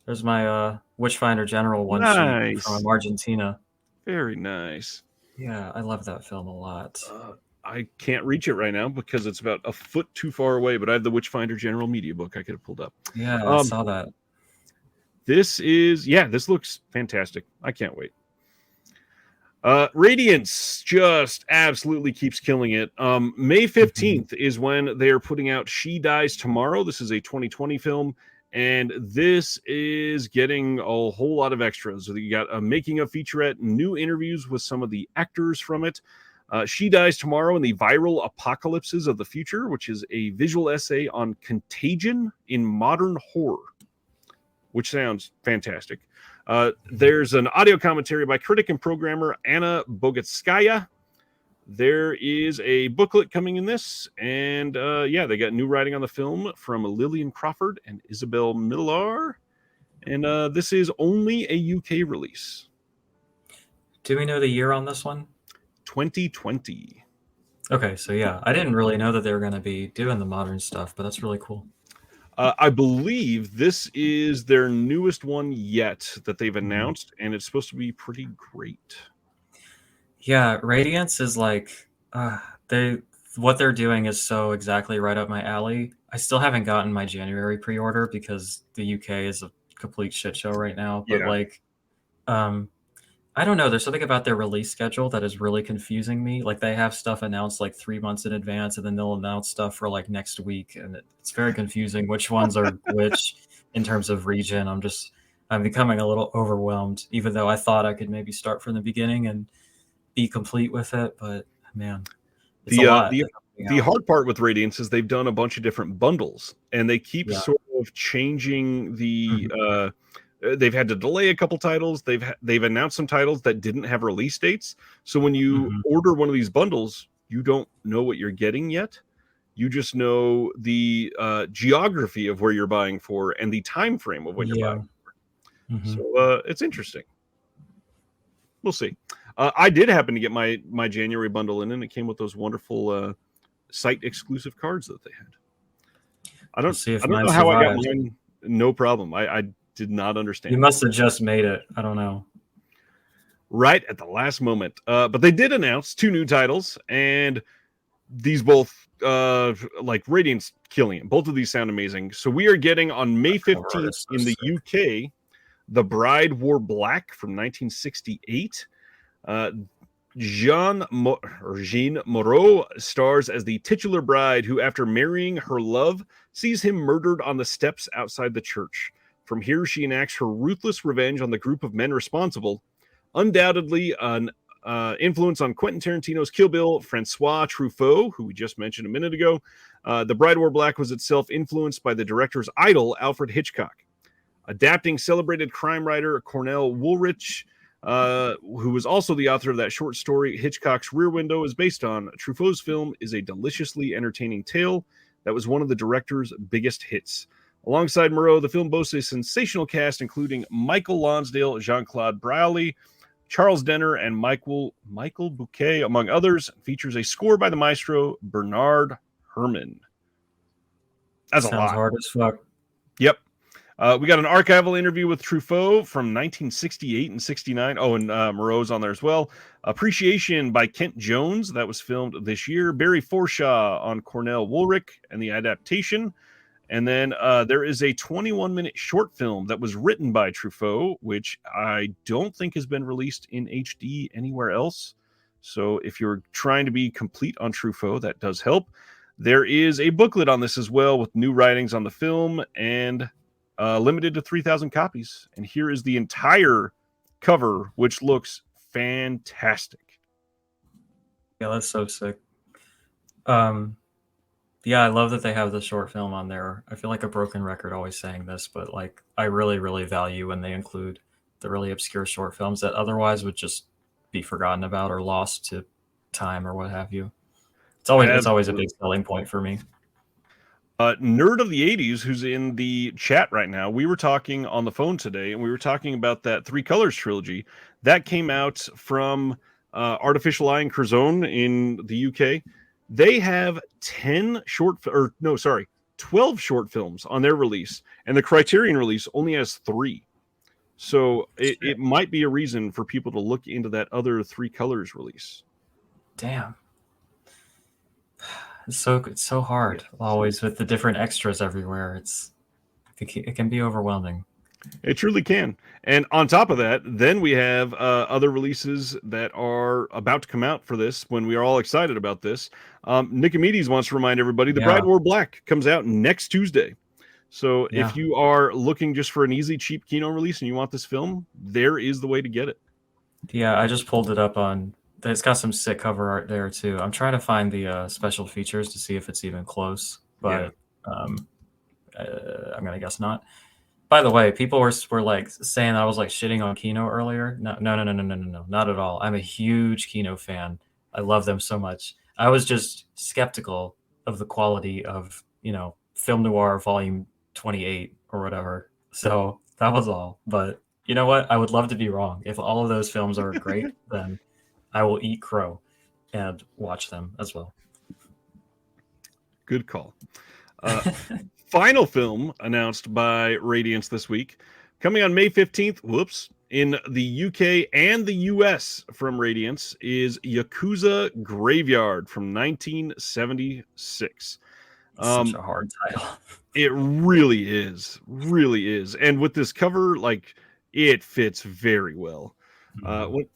There's my Witchfinder General one sheet from Argentina. Very nice. Yeah, I love that film a lot. I can't reach it right now because it's about a foot too far away, but I have the Witchfinder General media book I could have pulled up. Yeah, I saw that. This looks fantastic. I can't wait. Radiance just absolutely keeps killing it. May 15th is when they are putting out She Dies Tomorrow. This is a 2020 film, and this is getting a whole lot of extras. So you got a making of featurette, new interviews with some of the actors from it. She Dies Tomorrow and the Viral Apocalypses of the Future, which is a visual essay on contagion in modern horror, which sounds fantastic. There's an audio commentary by critic and programmer Anna Bogatskaya. There is a booklet coming in this, and they got new writing on the film from Lillian Crawford and Isabel Millar, and this is only a UK release. Do we know the year on this one? 2020. Okay, so yeah, I didn't really know that they were going to be doing the modern stuff, but that's really cool. I believe this is their newest one yet that they've announced, and it's supposed to be pretty great. Yeah, Radiance is like what they're doing is so exactly right up my alley. I still haven't gotten my January pre-order because the UK is a complete shit show right now. But I don't know. There's something about their release schedule that is really confusing me. Like they have stuff announced like 3 months in advance, and then they'll announce stuff for like next week, and it's very confusing which ones are which in terms of region. I'm becoming a little overwhelmed, even though I thought I could maybe start from the beginning and be complete with it. But man, it's a lot. The hard part with Radiance is they've done a bunch of different bundles, and they keep sort of changing the. They've had to delay a couple titles. They've announced some titles that didn't have release dates. So when you order one of these bundles, you don't know what you're getting yet. You just know the geography of where you're buying for and the time frame of when you're buying for. So it's interesting. We'll see. I did happen to get my January bundle in, and it came with those wonderful site exclusive cards that they had. I don't know how I got mine. No problem. I did not understand. You must have just made it. I don't know. Right at the last moment. But they did announce 2 new titles, and these both like Radiance killing it. Both of these sound amazing. So we are getting on May 15th in the UK, The Bride Wore Black from 1968. Jean Moreau stars as the titular bride who, after marrying her love, sees him murdered on the steps outside the church. From here, she enacts her ruthless revenge on the group of men responsible. Undoubtedly an influence on Quentin Tarantino's Kill Bill, Francois Truffaut, who we just mentioned a minute ago. The Bride Wore Black was itself influenced by the director's idol, Alfred Hitchcock. Adapting celebrated crime writer Cornell Woolrich, who was also the author of that short story Hitchcock's Rear Window is based on, Truffaut's film is a deliciously entertaining tale that was one of the director's biggest hits. Alongside Moreau, the film boasts a sensational cast, including Michael Lonsdale, Jean-Claude Brialy, Charles Denner, and Michael Bouquet, among others. Features a score by the maestro Bernard Herrmann. That's a lot. Sounds hard as fuck. Yep. We got an archival interview with Truffaut from 1968 and 69. Oh, and Moreau's on there as well. Appreciation by Kent Jones. That was filmed this year. Barry Forshaw on Cornell Woolrich and the adaptation. And then there is a 21-minute short film that was written by Truffaut, which I don't think has been released in HD anywhere else. So if you're trying to be complete on Truffaut, that does help. There is a booklet on this as well with new writings on the film and limited to 3,000 copies. And here is the entire cover, which looks fantastic. Yeah, that's so sick. Yeah, I love that they have the short film on there. I feel like a broken record always saying this, but like I really, really value when they include the really obscure short films that otherwise would just be forgotten about or lost to time or what have you. It's always a big selling point for me. Nerd of the 80s, who's in the chat right now, we were talking on the phone today, and we were talking about that Three Colors trilogy that came out from Artificial Eye and Curzon in the UK. They have 12 short films on their release, and the Criterion release only has 3. So it might be a reason for people to look into that other Three Colors release. Damn. It's so hard always with the different extras everywhere. It can be overwhelming. It truly can. And on top of that, then we have other releases that are about to come out for this when we are all excited about this. Nicomedes wants to remind everybody The Bride Wore Black comes out next Tuesday. So if you are looking just for an easy, cheap Kino release and you want this film, there is the way to get it. Yeah, I just pulled it up on... It's got some sick cover art there, too. I'm trying to find the special features to see if it's even close, but I'm going to guess not. By the way, people were like saying I was like shitting on Kino earlier. No, not at all. I'm a huge Kino fan. I love them so much. I was just skeptical of the quality of, Film Noir Volume 28 or whatever. So that was all. But you know what? I would love to be wrong. If all of those films are great, then I will eat crow and watch them as well. Good call. Final film announced by Radiance this week, coming on May 15th, in the UK and the US from Radiance, is Yakuza Graveyard from 1976. Such a hard title. It really is. And with this cover, like, it fits very well.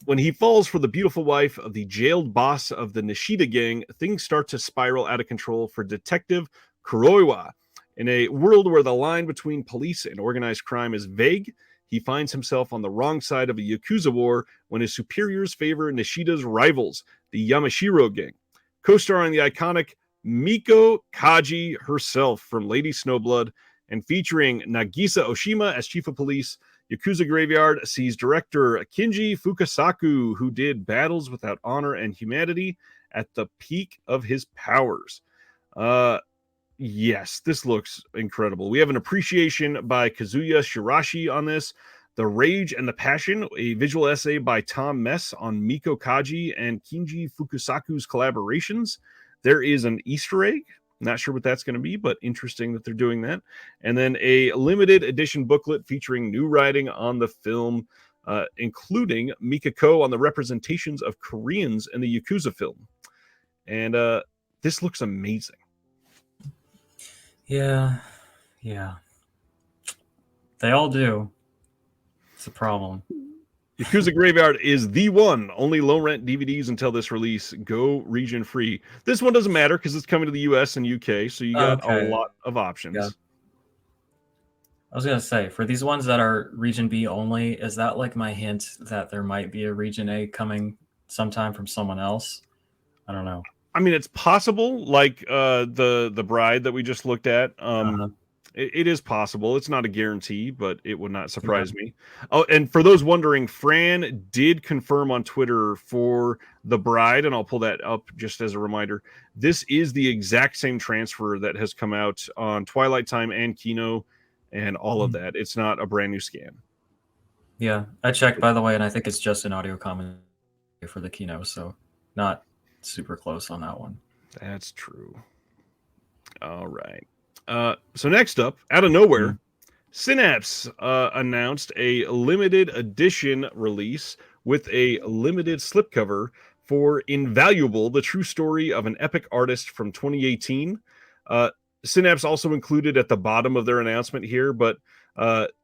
When he falls for the beautiful wife of the jailed boss of the Nishida gang, things start to spiral out of control for Detective Kuroiwa. In a world where the line between police and organized crime is vague, he finds himself on the wrong side of a Yakuza war when his superiors favor Nishida's rivals, the Yamashiro gang. Co-starring the iconic Miko Kaji herself from Lady Snowblood and featuring Nagisa Oshima as chief of police, Yakuza Graveyard sees director Kinji Fukasaku, who did Battles Without Honor and Humanity, at the peak of his powers. Yes, this looks incredible. We have an appreciation by Kazuya Shirashi on this. The Rage and the Passion, a visual essay by Tom Mess on Miko Kaji and Kinji Fukasaku's collaborations. There is an Easter egg. Not sure what that's going to be, but interesting that they're doing that. And then a limited edition booklet featuring new writing on the film, including Mikako on the representations of Koreans in the Yakuza film. And this looks amazing. Yeah. They all do. It's a problem. Yakuza Graveyard is the one. Only low-rent DVDs until this release. Go region free. This one doesn't matter because it's coming to the US and UK, so you got a lot of options. Yeah. I was going to say, for these ones that are region B only, is that like my hint that there might be a region A coming sometime from someone else? I don't know. I mean, it's possible, like the Bride that we just looked at. It is possible. It's not a guarantee, but it would not surprise me. Oh, and for those wondering, Fran did confirm on Twitter for The Bride, and I'll pull that up just as a reminder. This is the exact same transfer that has come out on Twilight Time and Kino and all of that. It's not a brand new scan. Yeah, I checked, by the way, and I think it's just an audio comment for the Kino, so not super close on that one. That's true. All right. So next up, out of nowhere, Synapse announced a limited edition release with a limited slipcover for Invaluable, the true story of an epic artist from 2018. Synapse also included at the bottom of their announcement here, but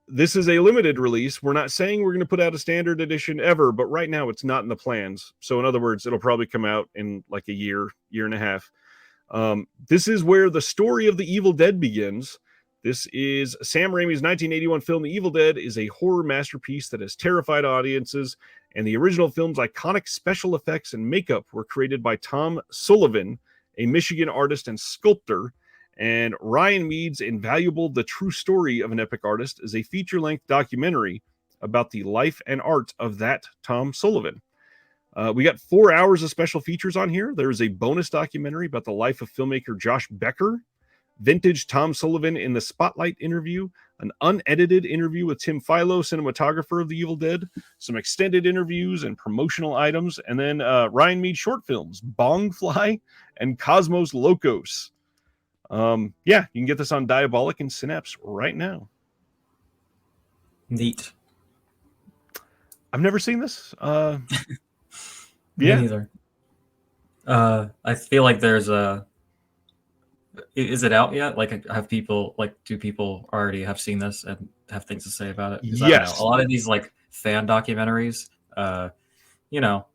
this is a limited release. We're not saying we're going to put out a standard edition ever, but right now it's not in the plans. So in other words, it'll probably come out in like a year and a half. This is where the story of the Evil Dead begins. This is Sam Raimi's 1981 film The Evil Dead is a horror masterpiece that has terrified audiences, and the original film's iconic special effects and makeup were created by Tom Sullivan, a Michigan artist and sculptor, and Ryan Mead's invaluable The True Story of an Epic Artist is a feature-length documentary about the life and art of that Tom Sullivan. We got 4 hours of special features on here. There's a bonus documentary about the life of filmmaker Josh Becker, vintage Tom Sullivan in the Spotlight interview, an unedited interview with Tim Philo, cinematographer of The Evil Dead, some extended interviews and promotional items, and then Ryan Mead short films, Bong Fly and Cosmos Locos. Yeah, you can get this on Diabolic and Synapse right now. Neat. I've never seen this. Me Yeah. neither. I feel like there's a. Is it out yet? Like, do people already have seen this and have things to say about it? 'Cause I don't Yes. know. A lot of these like fan documentaries,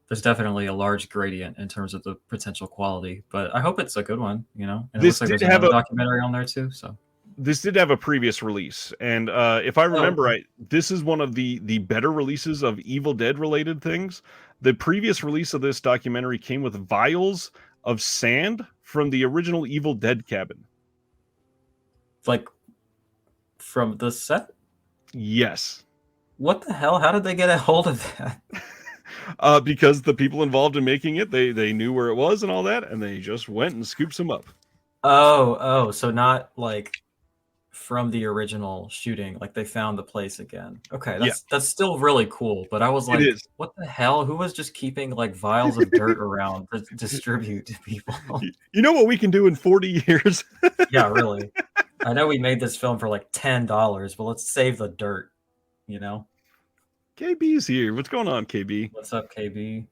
there's definitely a large gradient in terms of the potential quality, but I hope it's a good one, and it This looks like did there's have another a- documentary on there too. So This did have a previous release, and if I remember right, this is one of the better releases of Evil Dead related things. The previous release of this documentary came with vials of sand from the original Evil Dead cabin. like from the set, Yes. what the hell? How did they get a hold of that? Because the people involved in making it, they knew where it was and all that, and they just went and scooped some up. Oh, so not like from the original shooting, like they found the place again. Okay, that's still really cool. But I was like, what the hell? Who was just keeping like vials of dirt around to distribute to people? You know what we can do in 40 years? Yeah, really. I know we made this film for like $10, but let's save the dirt, KB's here. What's going on, KB? What's up, KB?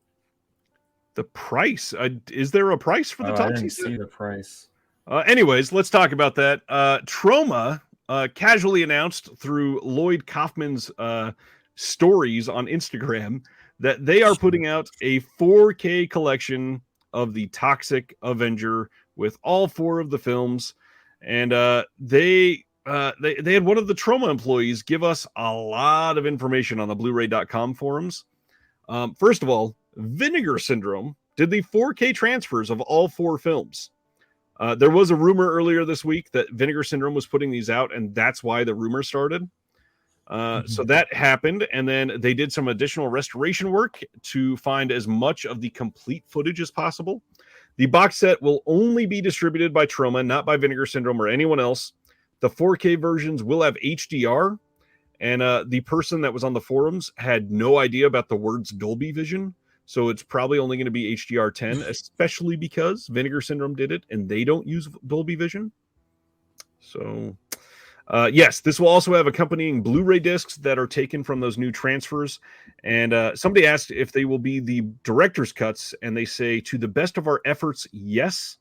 The price. Is there a price for the I Toxie didn't set? see the price. Anyways, let's talk about that. Troma casually announced through Lloyd Kaufman's stories on Instagram that they are putting out a 4K collection of the Toxic Avenger with all 4 of the films, and they had one of the Troma employees give us a lot of information on the Blu-ray.com forums. First of all, Vinegar Syndrome did the 4K transfers of all 4 films. There was a rumor earlier this week that Vinegar Syndrome was putting these out, and that's why the rumor started. So that happened, and then they did some additional restoration work to find as much of the complete footage as possible. The box set will only be distributed by Troma, not by Vinegar Syndrome or anyone else. The 4K versions will have HDR, and the person that was on the forums had no idea about the words Dolby Vision. So it's probably only going to be HDR10, especially because Vinegar Syndrome did it and they don't use Dolby Vision. So, yes, this will also have accompanying Blu-ray discs that are taken from those new transfers. And somebody asked if they will be the director's cuts, and they say, to the best of our efforts, yes.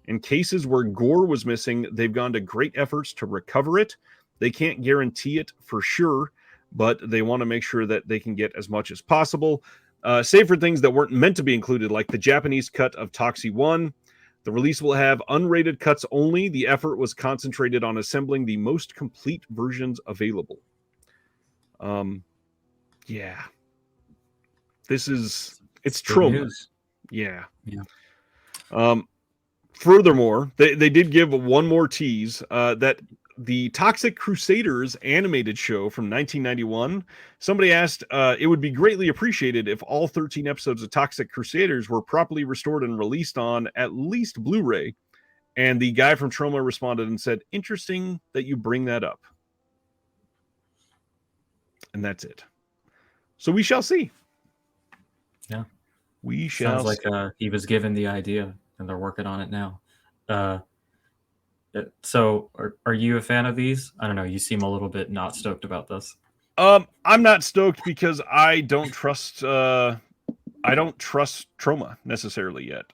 In cases where gore was missing, they've gone to great efforts to recover it. They can't guarantee it for sure, but they want to make sure that they can get as much as possible. Save for things that weren't meant to be included, like the Japanese cut of Toxie 1. The release will have unrated cuts only. The effort was concentrated on assembling the most complete versions available. Yeah. It's Troma. Yeah. Furthermore, they did give one more tease that the Toxic Crusaders animated show from 1991, somebody asked, it would be greatly appreciated if all 13 episodes of Toxic Crusaders were properly restored and released on at least Blu-ray. And the guy from Troma responded and said, interesting that you bring that up. And that's it. So we shall see. Yeah. We shall Sounds like he was given the idea and they're working on it now. So are you a fan of these? I don't know. You seem a little bit not stoked about this. I'm not stoked because I don't trust Troma necessarily yet.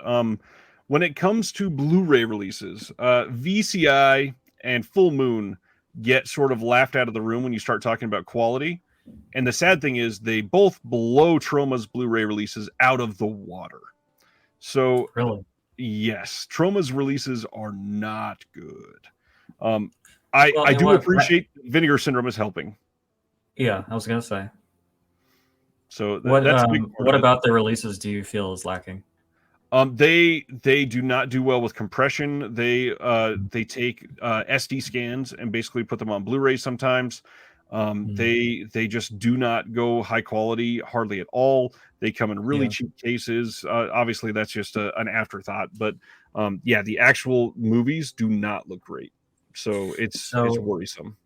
when it comes to Blu-ray releases, VCI and Full Moon get sort of laughed out of the room when you start talking about quality. And the sad thing is they both blow Troma's Blu-ray releases out of the water. So Really? yes, Troma's releases are not good. I Well, and do appreciate Vinegar Syndrome is helping. Yeah, I was gonna say. So What that's a big part what of it. about the releases do you feel is lacking? They do not do well with compression. They take SD scans and basically put them on Blu-ray sometimes. They just do not go high quality hardly at all. They come in really Yeah. cheap cases. Obviously, that's just an afterthought. But yeah, the actual movies do not look great. So it's worrisome.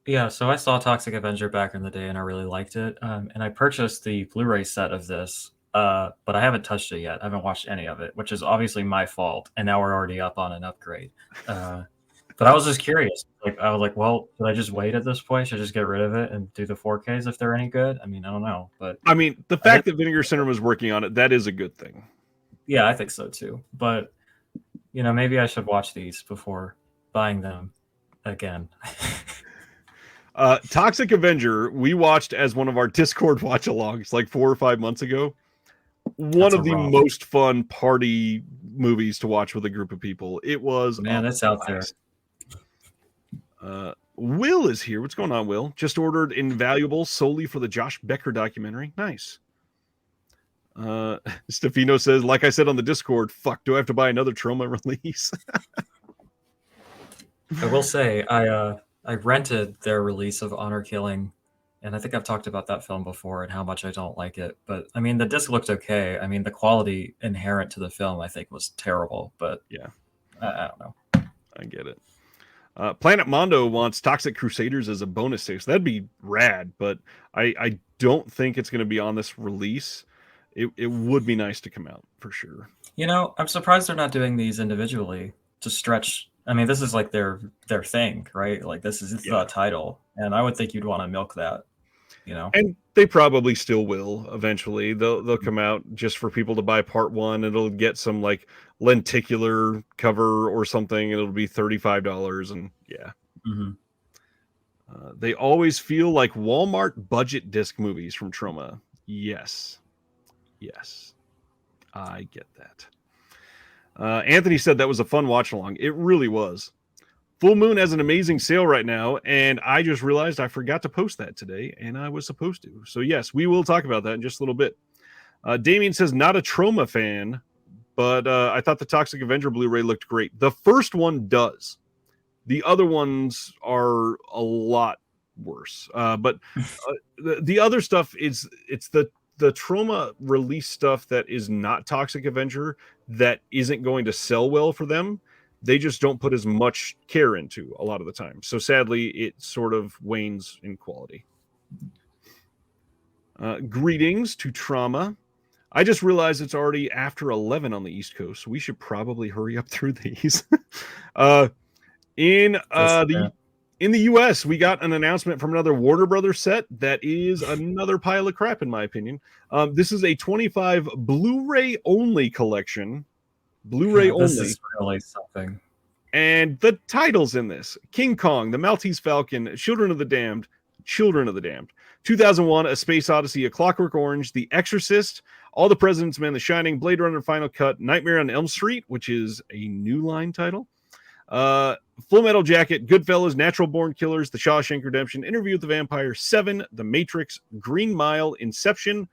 Yeah, so I saw Toxic Avenger back in the day and I really liked it. And I purchased the Blu-ray set of this, but I haven't touched it yet. I haven't watched any of it, which is obviously my fault. And now we're already up on an upgrade. But I was just curious. Like I was like, well, should I just wait at this point? Should I just get rid of it and do the 4Ks if they're any good? I mean, I don't know. But I mean, the fact that Vinegar Syndrome was working on it, that is a good thing. yeah, I think so too. But maybe I should watch these before buying them again. Toxic Avenger, we watched as one of our Discord watch-alongs like 4 or 5 months ago. One of the most fun party movies to watch with a group of people. It was it's out there. Will is here. What's going on, Will? Just ordered Invaluable solely for the Josh Becker documentary. Nice. Stefano says, like I said on the Discord, fuck, do I have to buy another Troma release? I will say, I rented their release of Honor Killing, and I think I've talked about that film before and how much I don't like it. But I mean, the disc looked okay. I mean, the quality inherent to the film, I think, was terrible. But yeah, I don't know. I get it. Planet Mondo wants Toxic Crusaders as a bonus stage. That'd be rad, but I don't think it's going to be on this release. It would be nice to come out for sure. I'm surprised they're not doing these individually to stretch. I mean, this is like their thing, right? Like this is the title, and I would think you'd want to milk that, And they probably still will eventually. They'll come out just for people to buy part one. It'll get some like lenticular cover or something. It'll be $35, and yeah. Mm-hmm. They always feel like Walmart budget disc movies from Troma. Yes, I get that. Anthony said that was a fun watch along. It really was. Full Moon has an amazing sale right now, and I just realized I forgot to post that today, and I was supposed to. So yes, we will talk about that in just a little bit. Damien says, not a Troma fan, but I thought the Toxic Avenger Blu-ray looked great. The first one does. The other ones are a lot worse. But the other stuff it's the Troma release stuff that is not Toxic Avenger that isn't going to sell well for them. They just don't put as much care into a lot of the time. So sadly, it sort of wanes in quality. Greetings to Trauma. I just realized it's already after 11 on the East Coast, so we should probably hurry up through these. In the US, we got an announcement from another Warner Brothers set that is another pile of crap, in my opinion. This is a 25 Blu-ray only collection. Blu-ray only. This is really something. And the titles in this: King Kong, The Maltese Falcon, Children of the Damned, 2001, A Space Odyssey, A Clockwork Orange, The Exorcist, All the President's Men, The Shining, Blade Runner Final Cut, Nightmare on Elm Street, which is a New Line title, Full Metal Jacket, Goodfellas, Natural Born Killers, The Shawshank Redemption, Interview with the Vampire, Seven, The Matrix, Green Mile, Inception,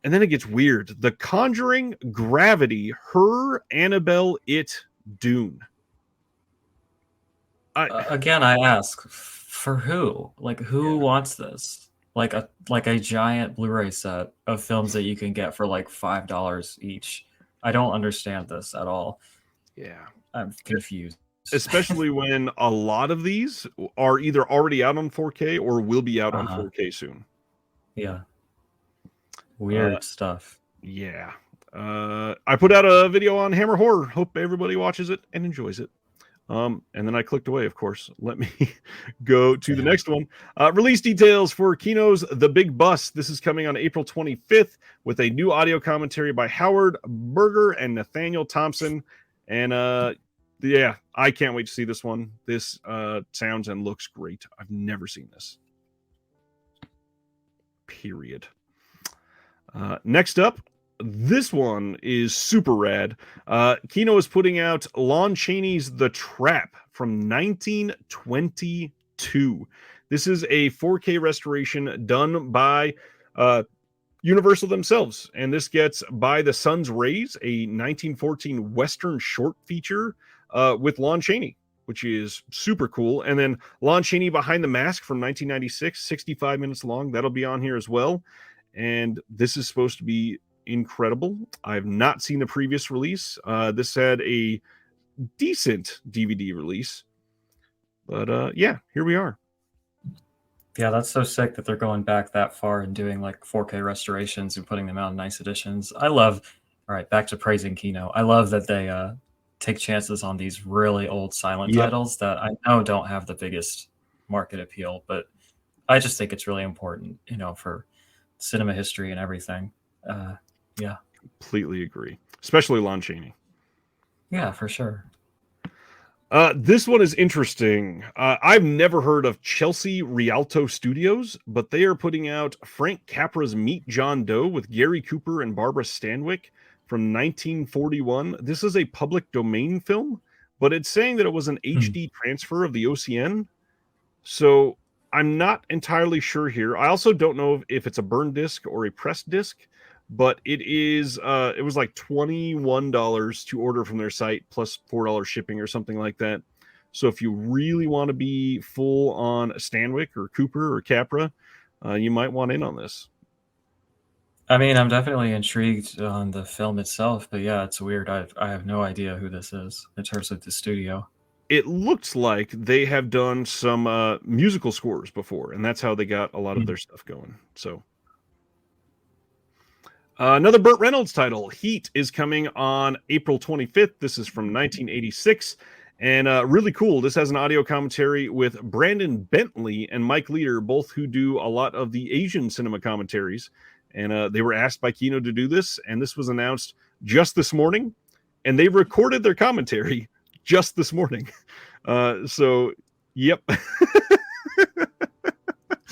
and then it gets weird: The Conjuring, Gravity, Her, Annabelle, It, Dune. Again, I ask, for who? Like, who wants this? Like a giant Blu-ray set of films that you can get for like $5 each. I don't understand this at all. Yeah, I'm confused. Especially when a lot of these are either already out on 4K or will be out on 4K soon. Yeah. Weird stuff. Yeah. I put out a video on Hammer Horror. Hope everybody watches it and enjoys it. And then I clicked away, of course. Let me go to the next one. Release details for Kino's The Big Bus. This is coming on April 25th with a new audio commentary by Howard Berger and Nathaniel Thompson. And yeah, I can't wait to see this one. This sounds and looks great. I've never seen this. Period. Next up, this one is super rad. Kino is putting out Lon Chaney's The Trap from 1922. This is a 4K restoration done by Universal themselves, and this gets By the Sun's Rays, a 1914 Western short feature with Lon Chaney, which is super cool. And then Lon Chaney Behind the Mask from 1996, 65 minutes long. That'll be on here as well. And this is supposed to be incredible. I've not seen the previous release. This had a decent DVD release. But yeah, here we are. Yeah, that's so sick that they're going back that far and doing like 4K restorations and putting them out in nice editions. I love, all right, back to praising Kino. I love that they take chances on these really old silent titles that I know don't have the biggest market appeal, but I just think it's really important, you know, for cinema history and everything. Yeah. Completely agree. Especially Lon Chaney. Yeah, for sure. This one is interesting. I've never heard of Chelsea Rialto Studios, but they are putting out Frank Capra's Meet John Doe with Gary Cooper and Barbara Stanwyck from 1941. This is a public domain film, but it's saying that it was an HD transfer of the OCN. So I'm not entirely sure here. I also don't know if it's a burn disc or a pressed disc, but it is it was like $21 to order from their site plus $4 shipping or something like that. So if you really want to be full on Stanwyck or Cooper or Capra, you might want in on this. I mean, I'm definitely intrigued on the film itself, but yeah, it's weird. I have no idea who this is in terms of the studio. It looks like they have done some musical scores before, and that's how they got a lot of their stuff going. So another Burt Reynolds title, Heat, is coming on April 25th. This is from 1986, and really cool. This has an audio commentary with Brandon Bentley and Mike Leader, both who do a lot of the Asian cinema commentaries. And they were asked by Kino to do this, and this was announced just this morning, and they recorded their commentary just this morning. So, yep.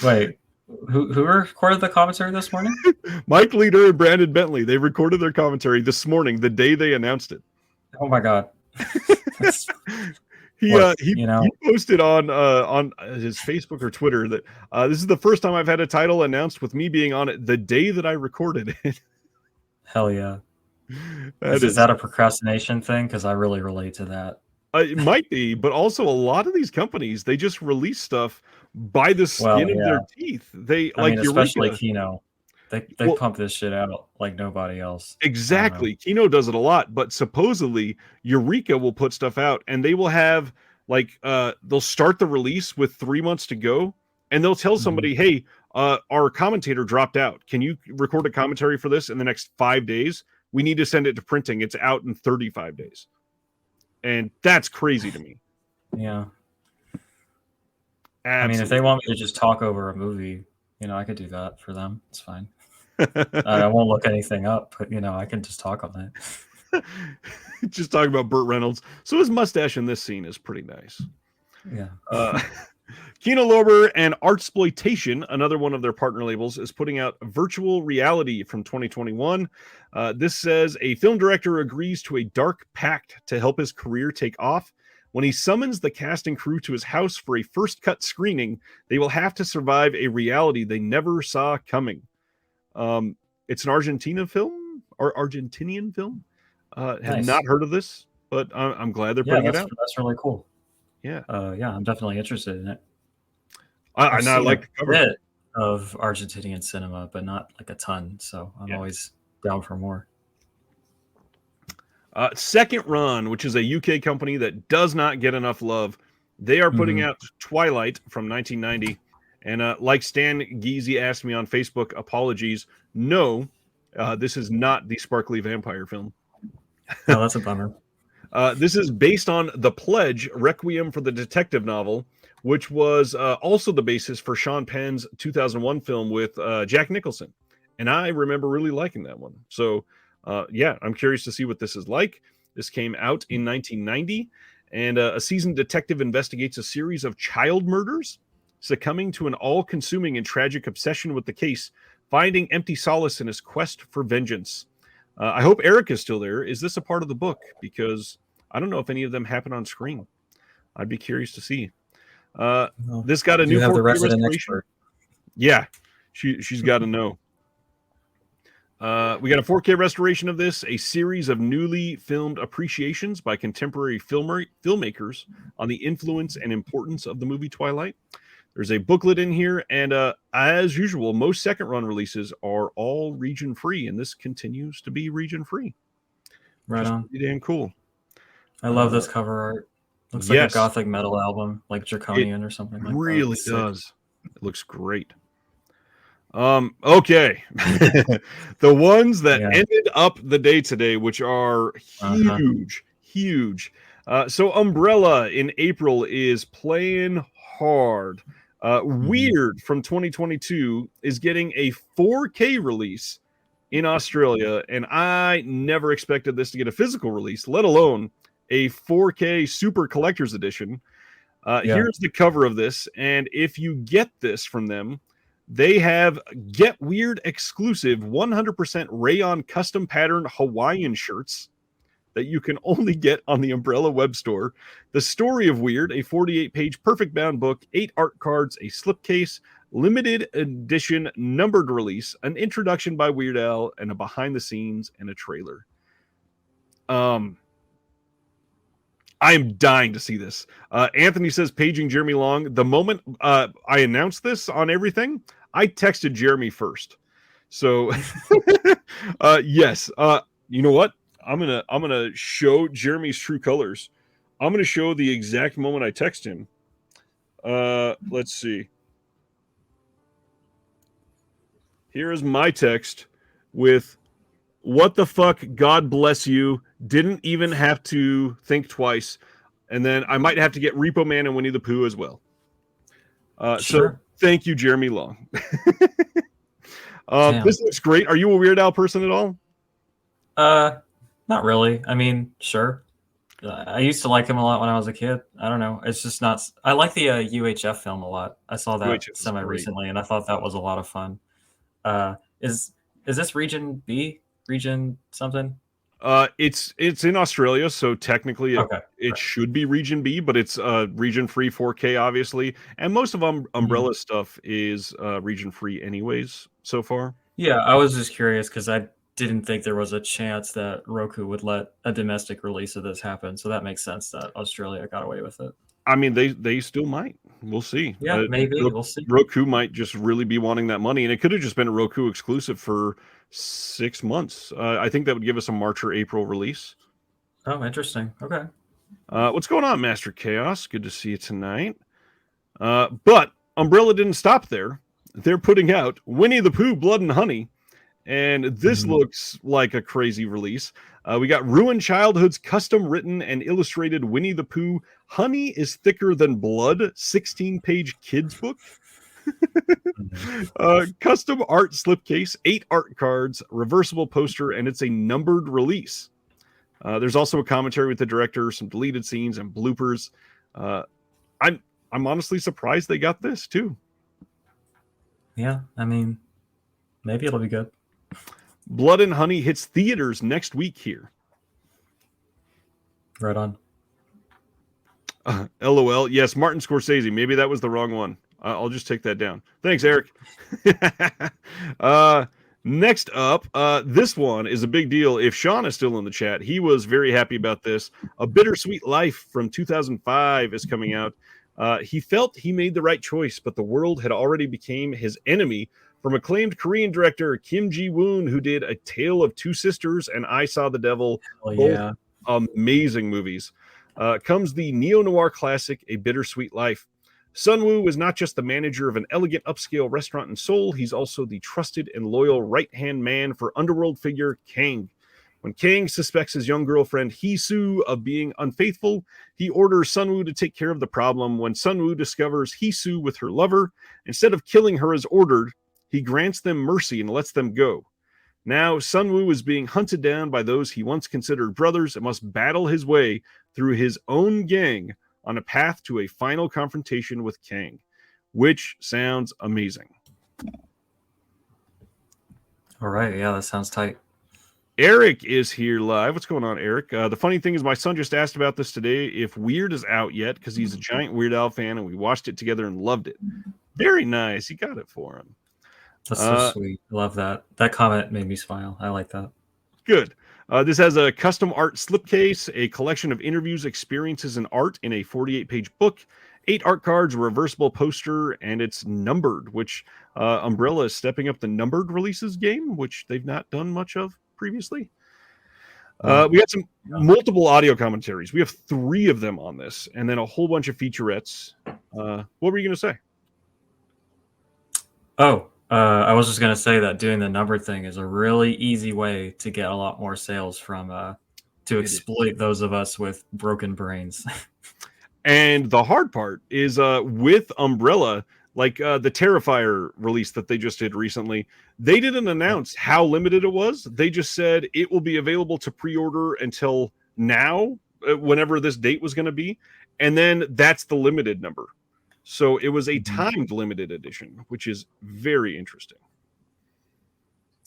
Wait. Who recorded the commentary this morning? Mike Leader and Brandon Bentley. They recorded their commentary this morning, the day they announced it. Oh my god! He posted on his Facebook or Twitter that this is the first time I've had a title announced with me being on it the day that I recorded it. Hell yeah! Is that a procrastination thing? Because I really relate to that. It might be, but also a lot of these companies, they just release stuff by the skin of their teeth. They especially Kino. They pump this shit out like nobody else. Exactly. Kino does it a lot, but supposedly Eureka will put stuff out and they will have they'll start the release with 3 months to go and they'll tell somebody, hey, our commentator dropped out. Can you record a commentary for this in the next 5 days? We need to send it to printing. It's out in 35 days. And that's crazy to me. Yeah. Absolutely. I mean, if they want me to just talk over a movie, I could do that for them. It's fine. I won't look anything up, but I can just talk on it. Just talking about Burt Reynolds. So his mustache in this scene is pretty nice. Yeah. Kino Lorber and Artsploitation, another one of their partner labels, is putting out Virtual Reality from 2021. This says a film director agrees to a dark pact to help his career take off. When he summons the cast and crew to his house for a first cut screening, they will have to survive a reality they never saw coming. It's an Argentinian film. Have not heard of this, but I'm glad they're putting it out. That's really cool. Yeah. I'm definitely interested in it. I like the cover. Bit of Argentinian cinema, but not like a ton. So I'm always down for more. Second Run, which is a UK company that does not get enough love. They are putting out Twilight from 1990. And like Stan Geezy asked me on Facebook, apologies. No, this is not the sparkly vampire film. Oh, that's a bummer. This is based on The Pledge, Requiem for the Detective novel, which was also the basis for Sean Penn's 2001 film with Jack Nicholson. And I remember really liking that one. So, yeah, I'm curious to see what this is like. This came out in 1990, and a seasoned detective investigates a series of child murders, succumbing to an all-consuming and tragic obsession with the case, finding empty solace in his quest for vengeance. I hope Eric is still there. Is this a part of the book? Because I don't know if any of them happen on screen. I'd be curious to see. This got a new You have the 4K resident restoration. expert. Yeah, she's got to know. We got a 4K restoration of this, a series of newly filmed appreciations by contemporary filmmakers on the influence and importance of the movie Twilight. There's a booklet in here, and as usual, most second run releases are all region free, and this continues to be region free. Right on. Pretty damn cool. I love this cover art. Looks like a gothic metal album, like Draconian or something like that. Really does. It looks great. Okay. The ones that ended up the day today, which are huge. So Umbrella in April is playing hard. Weird from 2022 is getting a 4K release in Australia, and I never expected this to get a physical release, let alone a 4K super collector's edition. Here's the cover of this, and if you get this from them, they have Get Weird exclusive 100% rayon custom pattern Hawaiian shirts that you can only get on the Umbrella web store. The Story of Weird, a 48-page perfect bound book, 8 art cards, a slipcase, limited edition numbered release, an introduction by Weird Al, and a behind the scenes and a trailer. I am dying to see this. Anthony says, paging Jeremy Long. The moment I announced this on everything, I texted Jeremy first. So, yes. You know what? I'm gonna show Jeremy's true colors. I'm gonna show the exact moment I text him. Let's see. Here is my text with, "What the fuck? God bless you. Didn't even have to think twice." And then I might have to get Repo Man and Winnie the Pooh as well. Sure. So thank you, Jeremy Long. This looks great. Are you a Weird Al person at all? Not really. I mean, sure. I used to like him a lot when I was a kid. I don't know. It's just not. I like the UHF film a lot. I saw that semi recently, and I thought that was a lot of fun. Is this Region B? Region something? It's in Australia, so technically it should be Region B, but it's region free 4K, obviously. And most of Umbrella stuff is region free, anyways. So far. Yeah, I was just curious because I didn't think there was a chance that Roku would let a domestic release of this happen. So that makes sense that Australia got away with it. I mean, they still might. We'll see. Yeah, maybe. We'll see. Roku might just really be wanting that money, and it could have just been a Roku exclusive for 6 months. I think that would give us a March or April release. Oh, interesting. Okay. What's going on, Master Chaos? Good to see you tonight. But Umbrella didn't stop there. They're putting out Winnie the Pooh, Blood and Honey, and this looks like a crazy release. We got Ruined Childhood's custom written and illustrated Winnie the Pooh, Honey is Thicker Than Blood, 16-page kids book. Custom art slipcase, 8 art cards, reversible poster, and it's a numbered release. There's also a commentary with the director, some deleted scenes and bloopers. I'm honestly surprised they got this too. Yeah, I mean, maybe it'll be good. Blood and Honey hits theaters next week here. Right on. LOL. Yes, Martin Scorsese. Maybe that was the wrong one. I'll just take that down. Thanks, Eric. Next up, this one is a big deal. If Sean is still in the chat, he was very happy about this. A Bittersweet Life from 2005 is coming out. He felt he made the right choice, but the world had already become his enemy. From acclaimed Korean director Kim Ji-woon, who did A Tale of Two Sisters and I Saw the Devil, both amazing movies, comes the neo-noir classic A Bittersweet Life. Sun-woo is not just the manager of an elegant upscale restaurant in Seoul, he's also the trusted and loyal right-hand man for underworld figure Kang. When Kang suspects his young girlfriend Hisu of being unfaithful, he orders Sunwoo to take care of the problem. When Sunwoo discovers Hisu with her lover, instead of killing her as ordered, he grants them mercy and lets them go. Now, Sunwoo is being hunted down by those he once considered brothers and must battle his way through his own gang on a path to a final confrontation with Kang, which sounds amazing. All right, yeah, that sounds tight. Eric is here live. What's going on, Eric? The funny thing is my son just asked about this today, if Weird is out yet, because he's a giant Weird Al fan, and we watched it together and loved it. Very nice. You got it for him. That's so sweet. Love that. That comment made me smile. I like that. Good. This has a custom art slipcase, a collection of interviews, experiences, and art in a 48-page book, 8 art cards, a reversible poster, and it's numbered, which Umbrella is stepping up the numbered releases game, which they've not done much of previously. We got some multiple audio commentaries. We have 3 of them on this, and then a whole bunch of featurettes. What were you going to say? I was just going to say that doing the number thing is a really easy way to get a lot more sales from to exploit those of us with broken brains. And the hard part is with Umbrella, like the Terrifier release that they just did recently, they didn't announce how limited it was. They just said it will be available to pre-order until now, whenever this date was going to be. And then that's the limited number. So it was a timed limited edition, which is very interesting.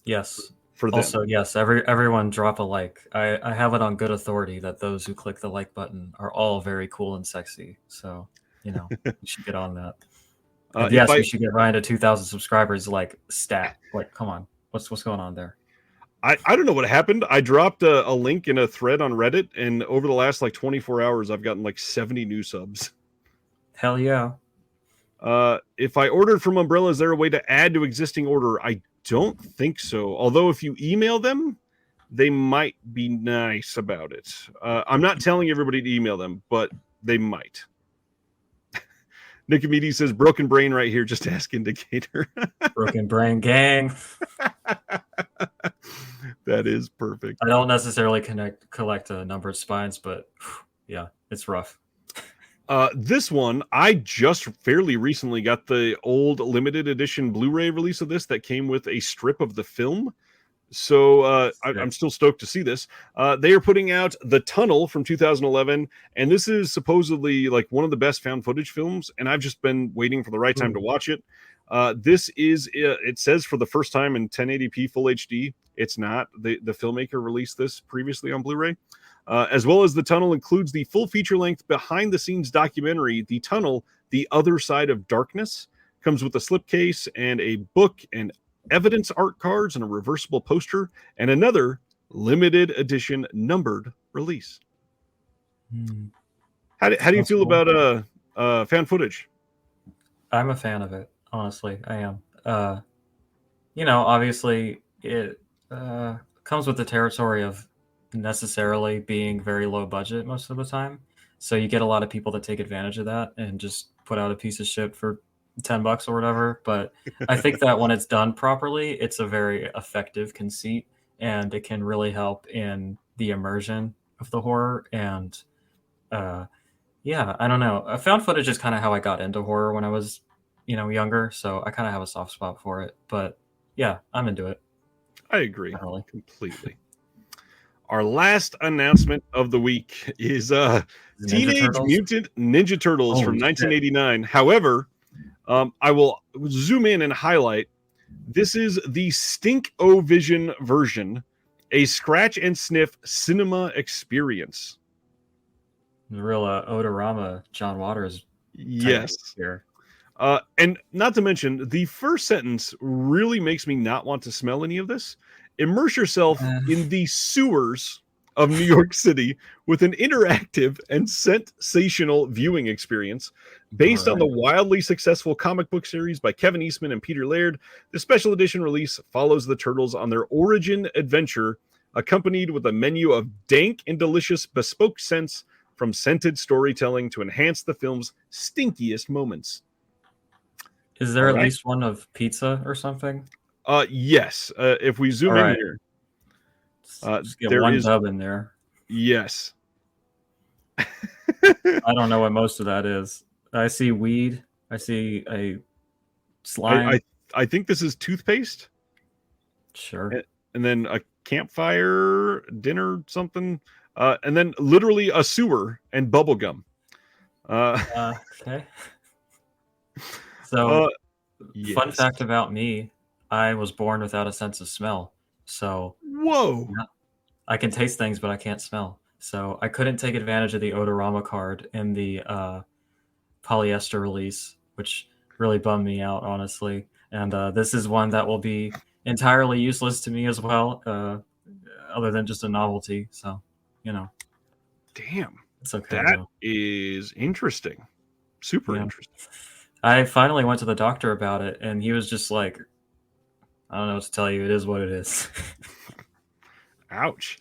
Yes. For them. Also, yes, everyone drop a like. I have it on good authority that those who click the like button are all very cool and sexy. So, you should get on that. Yes, we should get Ryan to 2,000 subscribers, like stat. Like, come on. What's going on there? I don't know what happened. I dropped a link in a thread on Reddit, and over the last 24 hours, I've gotten 70 new subs. Hell yeah. If I ordered from Umbrella, is there a way to add to existing order? I don't think so. Although if you email them, they might be nice about it. I'm not telling everybody to email them, but they might. Nicomedes says, broken brain right here. Just ask Indicator. Broken brain gang. That is perfect. I don't necessarily collect numbered spines, but yeah, it's rough. This one, I just fairly recently got the old limited edition Blu-ray release of this that came with a strip of the film. So I'm still stoked to see this. They are putting out The Tunnel from 2011, and this is supposedly one of the best found footage films, and I've just been waiting for the right time to watch it. This is, it says for the first time in 1080p full HD. It's not. The filmmaker released this previously on Blu-ray. As well as The Tunnel includes the full feature-length behind-the-scenes documentary, The Tunnel, The Other Side of Darkness. Comes with a slipcase and a book and evidence art cards and a reversible poster and another limited edition numbered release. How do you feel about found footage? I'm a fan of it, honestly. I am. Obviously it comes with the territory of necessarily being very low budget most of the time, so you get a lot of people that take advantage of that and just put out a piece of shit for $10 or whatever. But I think that when it's done properly, it's a very effective conceit, and it can really help in the immersion of the horror. And yeah, I don't know, found footage is kind of how I got into horror when I was younger, so I kind of have a soft spot for it. But yeah, I'm into it. I agree completely. Our last announcement of the week is Teenage Mutant Ninja Turtles from 1989. However, I will zoom in and highlight, this is the Stink-O-Vision version, a scratch and sniff cinema experience. The real Odorama John Waters. Yes. Here. And not to mention, the first sentence really makes me not want to smell any of this. Immerse yourself in the sewers of New York City with an interactive and sensational viewing experience based on the wildly successful comic book series by Kevin Eastman and Peter Laird. The special edition release follows the Turtles on their origin adventure, accompanied with a menu of dank and delicious bespoke scents from scented storytelling to enhance the film's stinkiest moments. Is there at least one of pizza or something? Yes. If we zoom in here. Just get There one is, dub in there. yes. I don't know what most of that is. I see weed. I see a slime. I think this is toothpaste, Sure. and then a campfire dinner something, and then literally a sewer and bubble gum. Okay. So, fun Yes. fact about me: I was born without a sense of smell. So Whoa. yeah, I can taste things, but I can't smell. So I couldn't take advantage of the Odorama card in the polyester release, which really bummed me out, honestly. And this is one that will be entirely useless to me as well, other than just a novelty. So, Damn. it's okay That though. is interesting. Super Yeah. interesting. I finally went to the doctor about it, and he was just like, I don't know what to tell you. It is what it is. Ouch.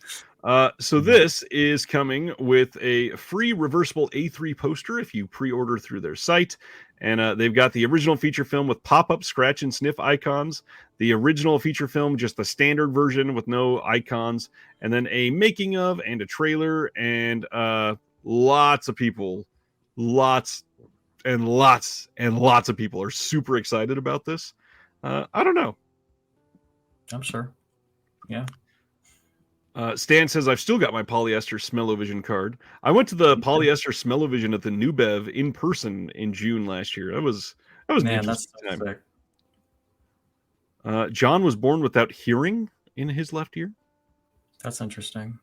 So this is coming with a free reversible A3 poster if you pre-order through their site. And they've got the original feature film with pop-up scratch and sniff icons, the original feature film, just the standard version with no icons, and then a making of and a trailer. And lots of people, lots and lots and lots of people are super excited about this. I don't know. I'm sure. Yeah. Stan says, I've still got my polyester Smell-O-Vision card. I went to the polyester Smell-O-Vision at the New Bev in person in June last year. That was an Man, interesting that's so time. sick. John was born without hearing in his left ear. That's interesting.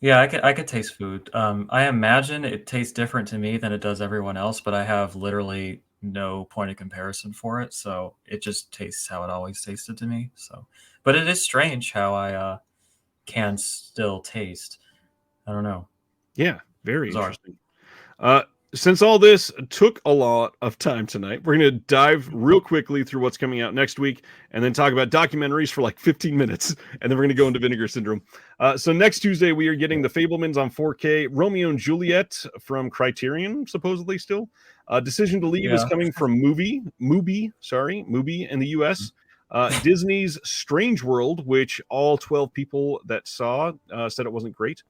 Yeah, I could taste food. I imagine it tastes different to me than it does everyone else, but I have literally no point of comparison for it, so it just tastes how it always tasted to me. So, but it is strange how I can still taste. I don't know. Yeah, very Bizarre. interesting. Since all this took a lot of time tonight, we're going to dive real quickly through what's coming out next week and then talk about documentaries for like 15 minutes. And then we're going to go into Vinegar Syndrome. So next Tuesday, we are getting The Fablemans on 4K, Romeo and Juliet from Criterion, supposedly still. Decision to Leave is Yeah. coming from Mubi in the US. Disney's Strange World, which all 12 people that saw said it wasn't great.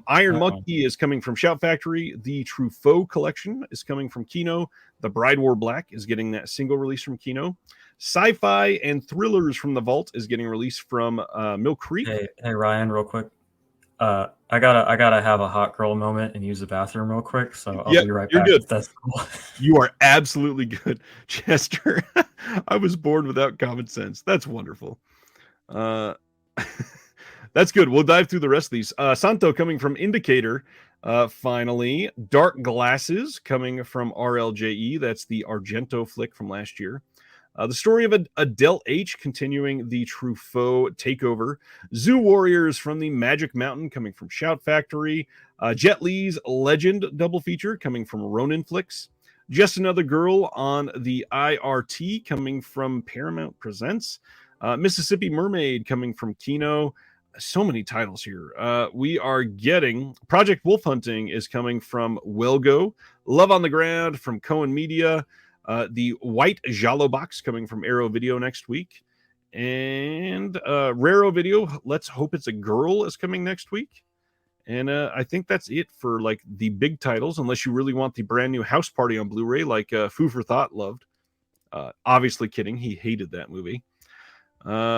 Iron Uh-oh. Monkey is coming from Shout Factory. The Truffaut collection is coming from Kino. The Bride Wore Black is getting that single release from Kino. Sci-fi and thrillers from the Vault is getting released from Mill Creek. Hey Ryan, real quick. I gotta have a hot girl moment and use the bathroom real quick, so I'll be right You're back good. if that's cool. You are absolutely good, Chester. I was born without common sense. That's wonderful. That's good. We'll dive through the rest of these. Santo coming from Indicator. Finally, Dark Glasses coming from RLJE. That's the Argento flick from last year. The story of Adele H continuing the Truffaut takeover. Zoo Warriors from the Magic Mountain coming from Shout Factory. Jet Li's Legend double feature coming from Ronin Flicks. Just Another Girl on the IRT coming from Paramount Presents. Mississippi Mermaid coming from Kino. So many titles here. We are getting Project Wolf Hunting is coming from Wilgo. Love on the Ground from Cohen Media. The White Jalo Box coming from Arrow Video next week. And Raro Video, Let's Hope It's a Girl is coming next week. And I think that's it for like the big titles, unless you really want the brand new House Party on Blu-ray like Foo for Thought loved. Obviously kidding. He hated that movie.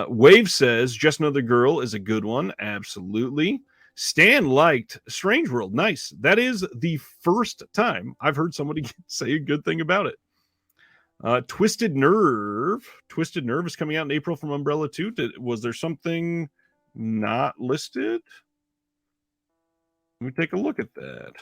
Wave says Just Another Girl is a good one. Absolutely. Stan liked Strange World. Nice. That is the first time I've heard somebody say a good thing about it. Twisted Nerve is coming out in April from Umbrella 2. Was there something not listed? Let me take a look at that.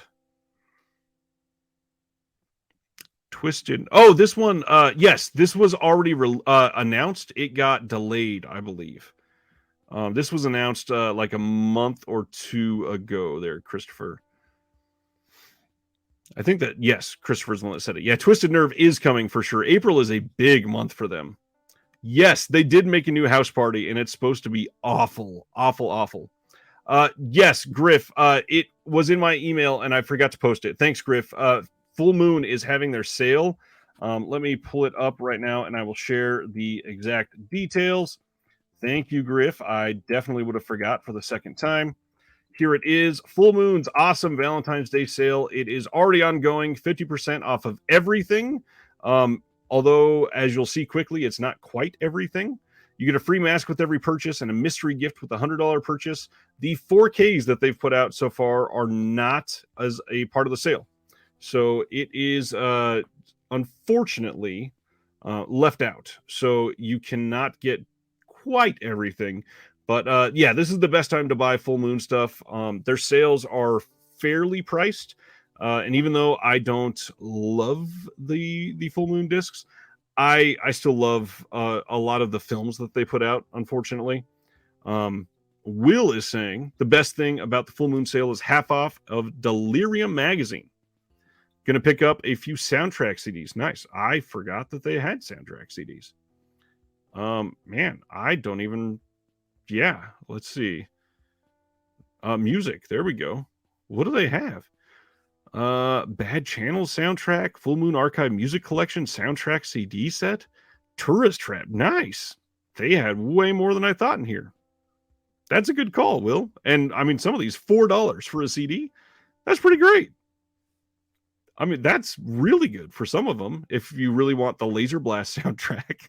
Twisted. Oh, this one. Yes, this was already announced. It got delayed, I believe. This was announced like a month or two ago there, Christopher. I think that, yes, Christopher's the one that said it. Yeah, Twisted Nerve is coming for sure. April is a big month for them. Yes, they did make a new House Party, and it's supposed to be awful, awful, awful. Yes, Griff, it was in my email, and I forgot to post it. Thanks, Griff. Full Moon is having their sale. Let me pull it up right now, and I will share the exact details. Thank you, Griff. I definitely would have forgot for the second time. Here it is, Full Moon's awesome Valentine's Day sale. It is already ongoing, 50% off of everything. Although, as you'll see quickly, it's not quite everything. You get a free mask with every purchase and a mystery gift with a $100 purchase. The 4Ks that they've put out so far are not as a part of the sale. So it is unfortunately left out. So you cannot get quite everything. But yeah, this is the best time to buy Full Moon stuff. Their sales are fairly priced. And even though I don't love the Full Moon discs, I still love a lot of the films that they put out, unfortunately. Will is saying the best thing about the Full Moon sale is half off of Delirium magazine. Gonna pick up a few soundtrack CDs. Nice. I forgot that they had soundtrack CDs. Man, I don't even. Yeah, let's see. Music. There we go. What do they have? Bad Channels soundtrack, Full Moon Archive music collection, soundtrack CD set, Tourist Trap. Nice. They had way more than I thought in here. That's a good call, Will. And I mean, some of these $4 for a CD. That's pretty great. I mean, that's really good for some of them if you really want the Laser Blast soundtrack.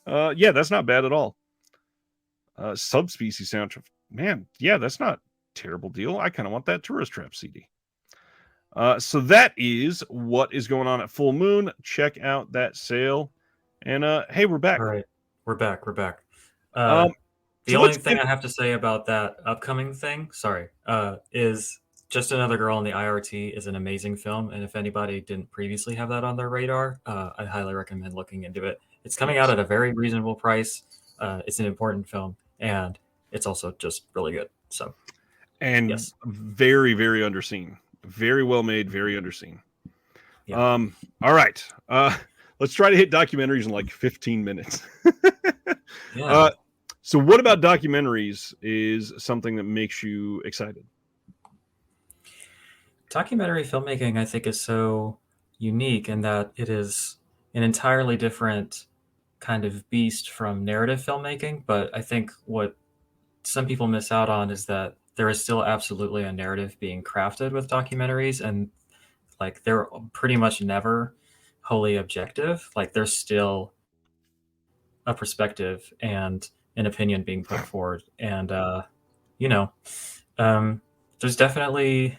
Yeah, that's not bad at all. Subspecies soundtrack. Man, yeah, that's not a terrible deal. I kind of want that Tourist Trap CD. So that is what is going on at Full Moon. Check out that sale. And hey, we're back. All right, we're back. So The only thing I have to say about that upcoming thing, is Just Another Girl in the IRT is an amazing film. And if anybody didn't previously have that on their radar, I highly recommend looking into it. It's coming out at a very reasonable price. It's an important film, and it's also just really good. So, and yes. Very, very underseen. Very well made, very underseen. Yeah. All right. Let's try to hit documentaries in like 15 minutes. Yeah. So what about documentaries is something that makes you excited? Documentary filmmaking, I think, is so unique in that it is an entirely different kind of beast from narrative filmmaking. But I think what some people miss out on is that there is still absolutely a narrative being crafted with documentaries, and like they're pretty much never wholly objective. Like there's still a perspective and an opinion being put forward, and you know, there's definitely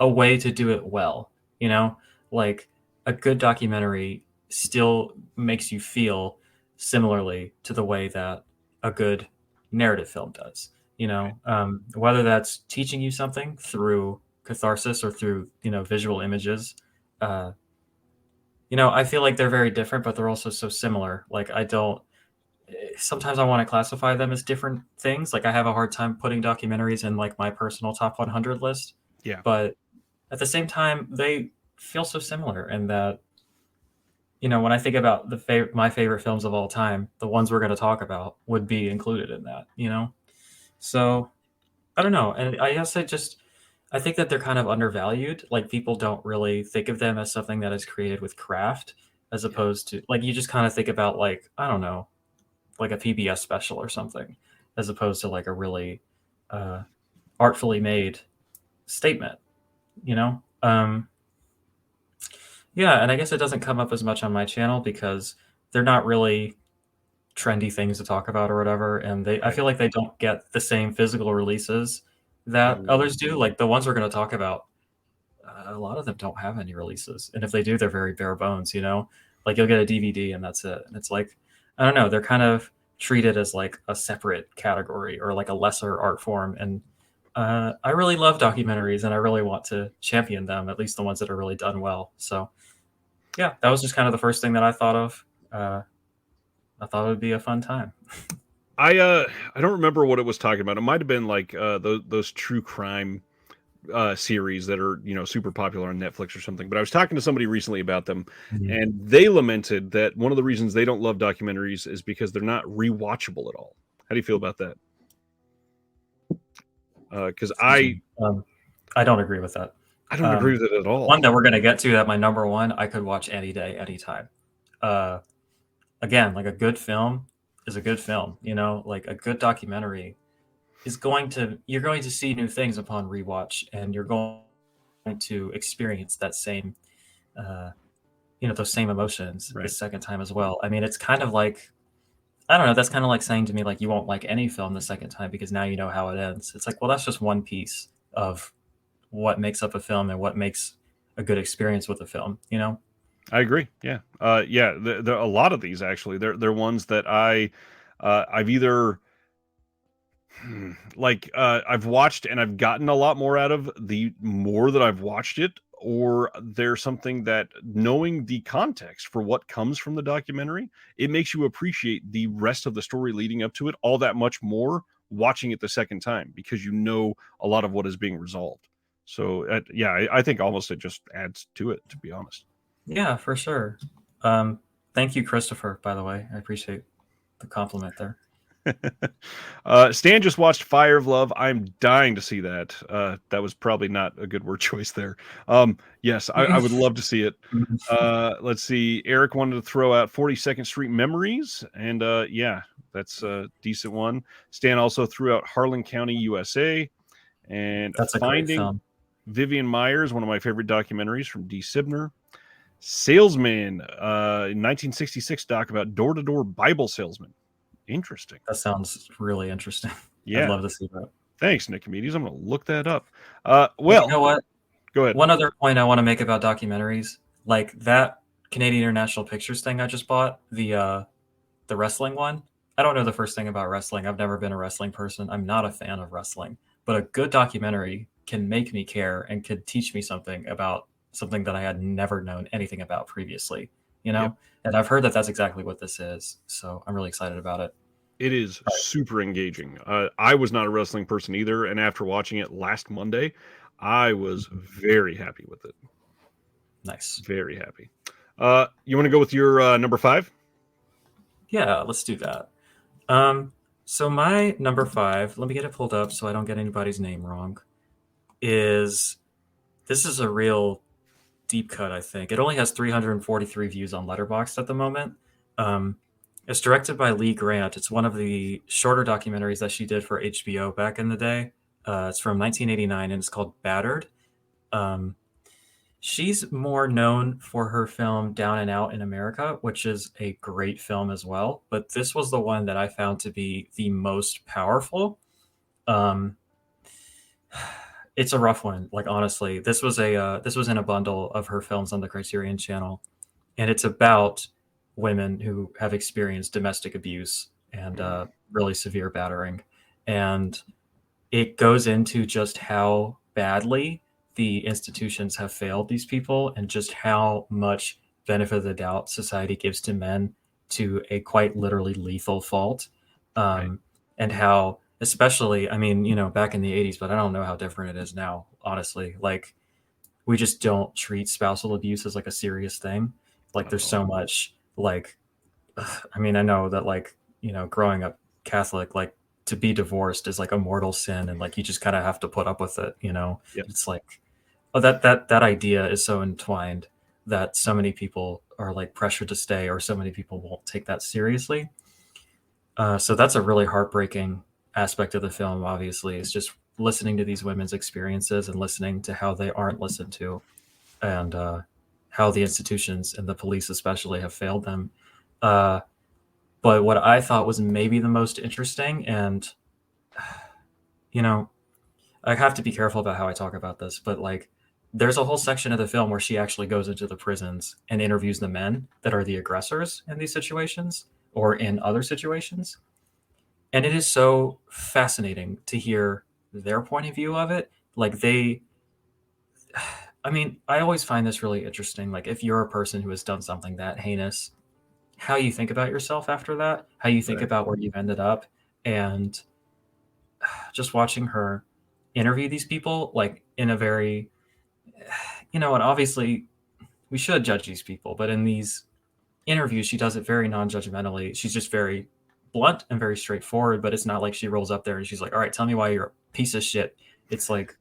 a way to do it well. You know, like a good documentary still makes you feel similarly to the way that a good narrative film does. You know, whether that's teaching you something through catharsis or through visual images. I feel like they're very different, but they're also so similar. Like I don't. Sometimes I want to classify them as different things. Like I have a hard time putting documentaries in like my personal top 100 list. Yeah. But at the same time, they feel so similar in that, when I think about my favorite films of all time, the ones we're going to talk about would be included in that, So I don't know. And I guess I think that they're kind of undervalued. Like people don't really think of them as something that is created with craft, as opposed to like, you just kind of think about like, I don't know, like a PBS special or something, as opposed to like a really artfully made statement, Yeah. And I guess it doesn't come up as much on my channel because they're not really trendy things to talk about or whatever. And I feel like they don't get the same physical releases that others do. Like the ones we're going to talk about, a lot of them don't have any releases. And if they do, they're very bare bones, like you'll get a DVD and that's it. And it's like, I don't know, they're kind of treated as like a separate category or like a lesser art form. And I really love documentaries and I really want to champion them, at least the ones that are really done well. So yeah, that was just kind of the first thing that I thought of. I thought it would be a fun time. I don't remember what it was talking about. It might have been like those true crime series that are super popular on Netflix or something. But I was talking to somebody recently about them, and they lamented that one of the reasons they don't love documentaries is because they're not rewatchable at all. How do you feel about that? Because I don't agree with that. I don't agree with it at all. One that we're going to get to, that my number one, I could watch any day, anytime. Again, like a good film, is a good film. You know, like a good documentary you're going to see new things upon rewatch, and you're going to experience that same uh, those same emotions the Right. second time as well. I mean, it's kind of like, I don't know, that's kind of like saying to me like you won't like any film the second time because now you know how it ends. It's like, well, that's just one piece of what makes up a film and what makes a good experience with a film, you know? I agree. Yeah. Yeah. There a lot of these actually. They're ones that I've either I've watched and I've gotten a lot more out of the more that I've watched it, or there's something that knowing the context for what comes from the documentary, it makes you appreciate the rest of the story leading up to it all that much more watching it the second time because you know a lot of what is being resolved. So yeah, I think almost it just adds to it, to be honest. Yeah, for sure. Um, Thank you, Christopher, by the way. I appreciate the compliment there. Stan just watched Fire of Love. I'm dying to see that. That was probably not a good word choice there. Yes, I would love to see it. Let's see. Eric wanted to throw out 42nd Street Memories, and yeah, that's a decent one. Stan also threw out Harlan County, USA, and That's a great Finding film. Vivian Myers, one of my favorite documentaries from D. Sibner. Salesman, 1966 doc about door-to-door Bible salesmen. Interesting. That sounds really interesting. I'd Yeah. love to see that. Thanks, Nicomedes. I'm going to look that up. But you Well, know what? go ahead. One other point I want to make about documentaries, like that Canadian International Pictures thing I just bought, the wrestling one. I don't know the first thing about wrestling. I've never been a wrestling person. I'm not a fan of wrestling, but a good documentary can make me care and could teach me something about something that I had never known anything about previously, you Yep. know? And I've heard that that's exactly what this is. So I'm really excited about it. It is All right. super engaging. I was not a wrestling person either, and after watching it last Monday, I was very happy with it. Nice. Very happy. You want to go with your number 5? Yeah, let's do that. So my number 5, let me get it pulled up so I don't get anybody's name wrong, is this is a real deep cut, I think. It only has 343 views on Letterboxd at the moment. It's directed by Lee Grant. It's one of the shorter documentaries that she did for HBO back in the day. It's from 1989 and it's called Battered. Um, she's more known for her film Down and Out in America, which is a great film as well. But this was the one that I found to be the most powerful. Um, it's a rough one, like honestly. This was in a bundle of her films on the Criterion Channel, and it's about women who have experienced domestic abuse and really severe battering, and it goes into just how badly the institutions have failed these people and just how much benefit of the doubt society gives to men to a quite literally lethal fault. Right. And how, especially, I mean, back in the 80s, but I don't know how different it is now, honestly. Like, we just don't treat spousal abuse as like a serious thing. Like, Not at there's all. so much, like, I mean, I know that, like, growing up Catholic, like, to be divorced is like a mortal sin, and like you just kind of have to put up with it. Yep. It's like, oh, that idea is so entwined that so many people are like pressured to stay, or so many people won't take that seriously. So that's a really heartbreaking aspect of the film. Obviously, is just listening to these women's experiences and listening to how they aren't listened to, and how the institutions and the police especially have failed them. uh, but what I thought was maybe the most interesting, and you know, I have to be careful about how I talk about this, but like, there's a whole section of the film where she actually goes into the prisons and interviews the men that are the aggressors in these situations or in other situations. And it is so fascinating to hear their point of view of it. Like, I mean, I always find this really interesting. Like, if you're a person who has done something that heinous, how you think about yourself after that, how you think Right. about where you've ended up. And just watching her interview these people, like, in a very, and obviously we should judge these people, but in these interviews, she does it very non-judgmentally. She's just very blunt and very straightforward, but it's not like she rolls up there and she's like, all right, tell me why you're a piece of shit. It's like,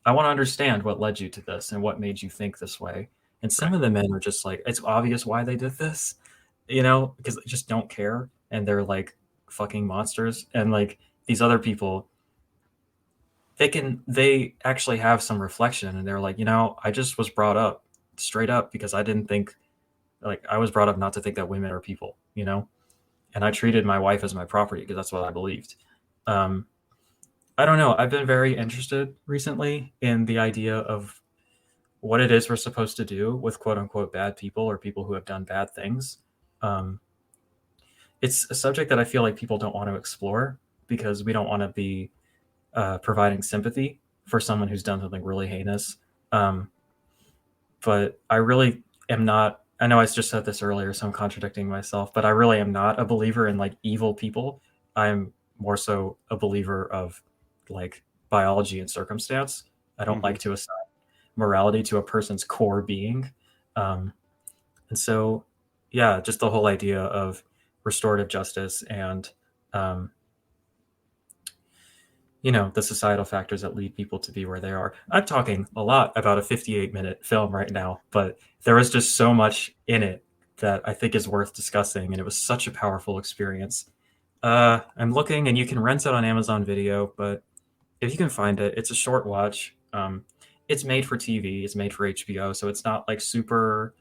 I want to understand what led you to this and what made you think this way. And some Right. of the men are just like, it's obvious why they did this, because they just don't care. And they're like fucking monsters, and like these other people, they actually have some reflection, and they're like, I just was brought up straight up because I didn't think, like, I was brought up not to think that women are people, and I treated my wife as my property because that's what I believed. um I don't know, I've been very interested recently in the idea of what it is we're supposed to do with quote unquote bad people or people who have done bad things. um it's a subject that I feel like people don't want to explore because we don't want to be providing sympathy for someone who's done something really heinous. Um, but I really am not. I know I just said this earlier, so I'm contradicting myself. But I really am not a believer in like evil people. I'm more so a believer of like biology and circumstance. I don't like to assign morality to a person's core being. Um, and so, yeah, just the whole idea of restorative justice and um, the societal factors that lead people to be where they are. I'm talking a lot about a 58-minute film right now, but there is just so much in it that I think is worth discussing, and it was such a powerful experience. I'm looking, and you can rent it on Amazon Video, but if you can find it, it's a short watch. It's made for TV, it's made for HBO, so it's not like super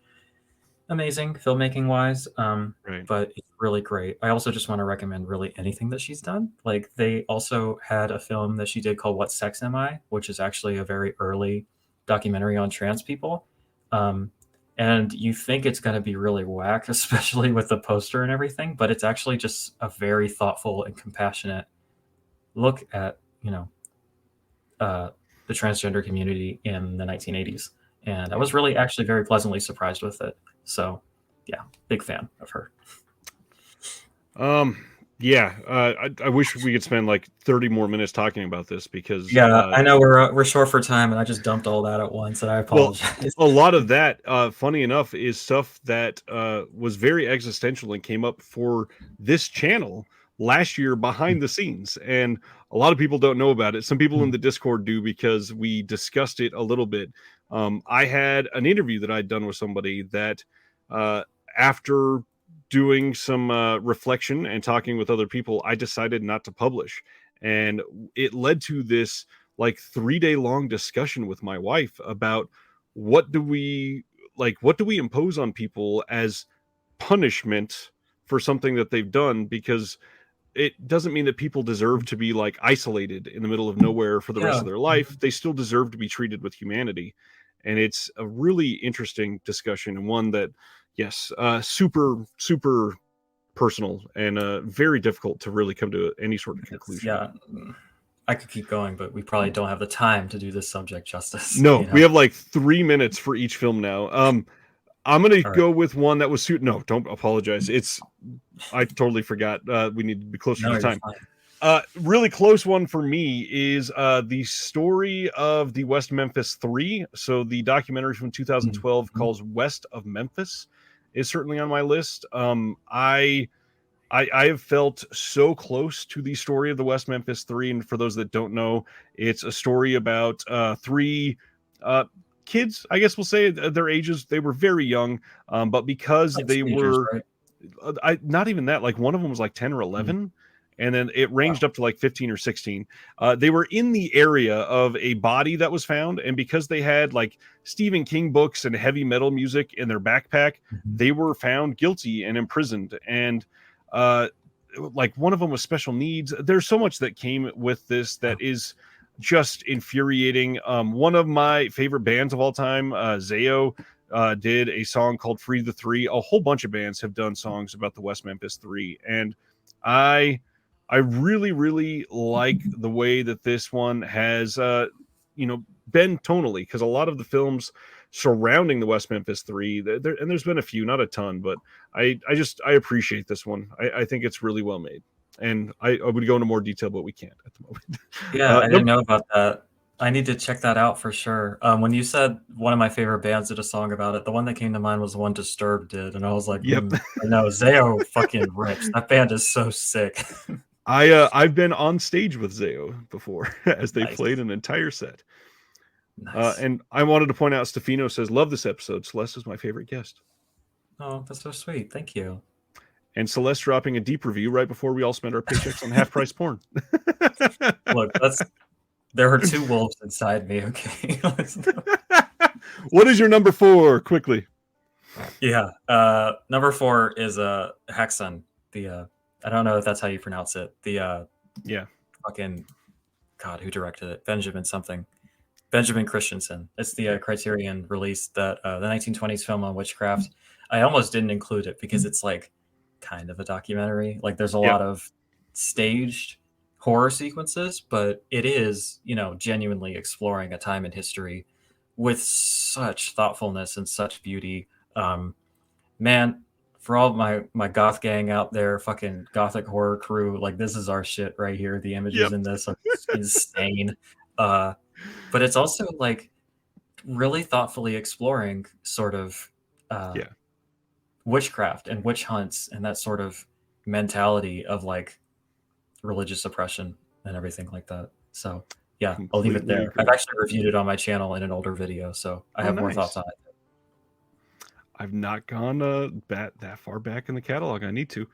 amazing filmmaking wise, Right. but it's really great. I also just want to recommend really anything that she's done. Like they also had a film that she did called "What Sex Am I," which is actually a very early documentary on trans people. Um, and you think it's going to be really whack, especially with the poster and everything, but it's actually just a very thoughtful and compassionate look at uh, the transgender community in the 1980s. And I was really actually very pleasantly surprised with it. So, yeah, big fan of her. Yeah, I wish we could spend like 30 more minutes talking about this because, Yeah, I know we're short for time, and I just dumped all that at once, and I well, apologize. a lot of that, funny enough, is stuff that was very existential and came up for this channel last year behind the scenes. And a lot of people don't know about it. Some people in the Discord do because we discussed it a little bit. I had an interview that I'd done with somebody that, uh, after doing some reflection and talking with other people, I decided not to publish. And it led to this like 3-day long discussion with my wife about what do we what do we impose on people as punishment for something that they've done, because it doesn't mean that people deserve to be like isolated in the middle of nowhere for the rest Yeah, of their life. They still deserve to be treated with humanity. And it's a really interesting discussion, and one that, yes, super personal and very difficult to really come to any sort of conclusion. yeah. I could keep going, but we probably don't have the time to do this subject justice. No, we have like 3 minutes for each film now. I'm gonna All right. go with one that was no, don't apologize. I totally forgot. We need to be closer No, to you're time. fine. Really close one for me is the story of the West Memphis Three. So the documentary from 2012 Mhm. calls West of Memphis is certainly on my list. I have felt so close to the story of the West Memphis Three, and for those that don't know, it's a story about three uh, kids. I guess we'll say their ages. They were very young, but because Like they teenagers, were, right? not even that. Like one of them was like 10 or Mm. 11, and then it ranged Wow. up to like 15 or 16. They were in the area of a body that was found, and because they had like Stephen King books and heavy metal music in their backpack, Mhm. they were found guilty and imprisoned. And uh, like one of them was special needs. There's so much that came with this that Oh, is just infuriating. One of my favorite bands of all time, Zayo, did a song called "Free the Three." A whole bunch of bands have done songs about the West Memphis Three, and I I really like the way that this one has been tonally, because a lot of the films surrounding the West Memphis Three, and there's been a few, not a ton, but I appreciate this one. I think it's really well made, and I would go into more detail, but we can't at the moment. yeah, I didn't Nope. know about that. I need to check that out for sure. When you said one of my favorite bands did a song about it, the one that came to mind was the one Disturbed did, and I was like, Yep. I know Zayo fucking rips. That band is so sick. I've been on stage with Zayo before as they Nice, played an entire set. nice. And I wanted to point out, Stefano says, "Love this episode. Celeste is my favorite guest." Oh, that's so sweet. Thank you. and Celeste dropping a deep review right before we all spend our paychecks on half-price porn. Look, there are two wolves inside me. Okay. What is your number 4? Quickly. Yeah. Number 4 is Hexen. I don't know if that's how you pronounce it. Yeah. Fucking God, who directed it? Benjamin Christensen. It's the Criterion release that the 1920s film on witchcraft. I almost didn't include it because it's like kind of a documentary. Like there's a lot of staged horror sequences, but it is, genuinely exploring a time in history with such thoughtfulness and such beauty. Man, for all my goth gang out there, fucking gothic horror crew, like this is our shit right here. The images in this are insane. But it's also like really thoughtfully exploring sort of witchcraft and witch hunts and that sort of mentality of like religious oppression and everything like that. So yeah, I'll leave it there. Agree. I've actually reviewed it on my channel in an older video, so I have more thoughts on it. I've not gone that far back in the catalog. I need to.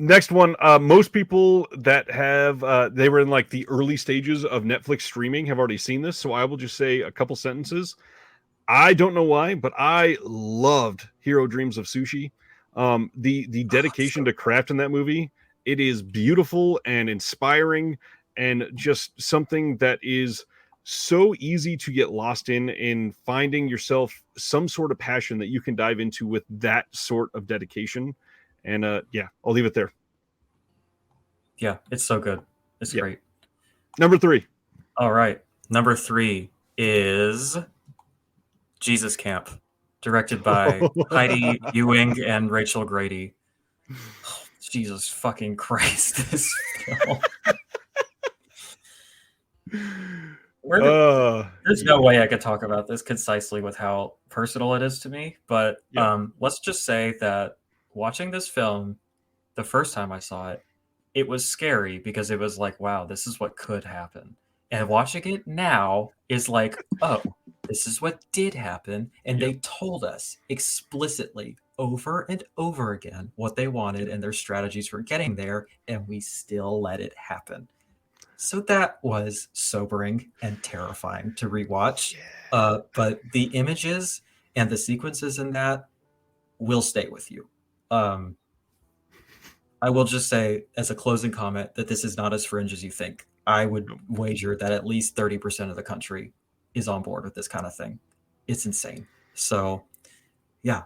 Next one, most people that have they were in like the early stages of Netflix streaming have already seen this, so I will just say a couple sentences. I don't know why, but I loved Hero Dreams of Sushi. The dedication to craft in that movie, it is beautiful and inspiring, and just something that is so easy to get lost in finding yourself some sort of passion that you can dive into with that sort of dedication. And yeah, I'll leave it there. Yeah, it's so good. It's great. Number 3. All right. Number 3 is Jesus Camp, directed by Heidi Ewing and Rachel Grady. Oh, Jesus fucking Christ, this film. There's no way I could talk about this concisely with how personal it is to me, but let's just say that watching this film the first time I saw it, it was scary because it was like, wow, this is what could happen. And watching it now is like, oh, this is what did happen. And they told us explicitly over and over again what they wanted and their strategies for getting there, and we still let it happen. So that was sobering and terrifying to rewatch. But the images and the sequences in that will stay with you. I will just say as a closing comment that this is not as fringe as you think. I would wager that at least 30% of the country is on board with this kind of thing. It's insane. So yeah,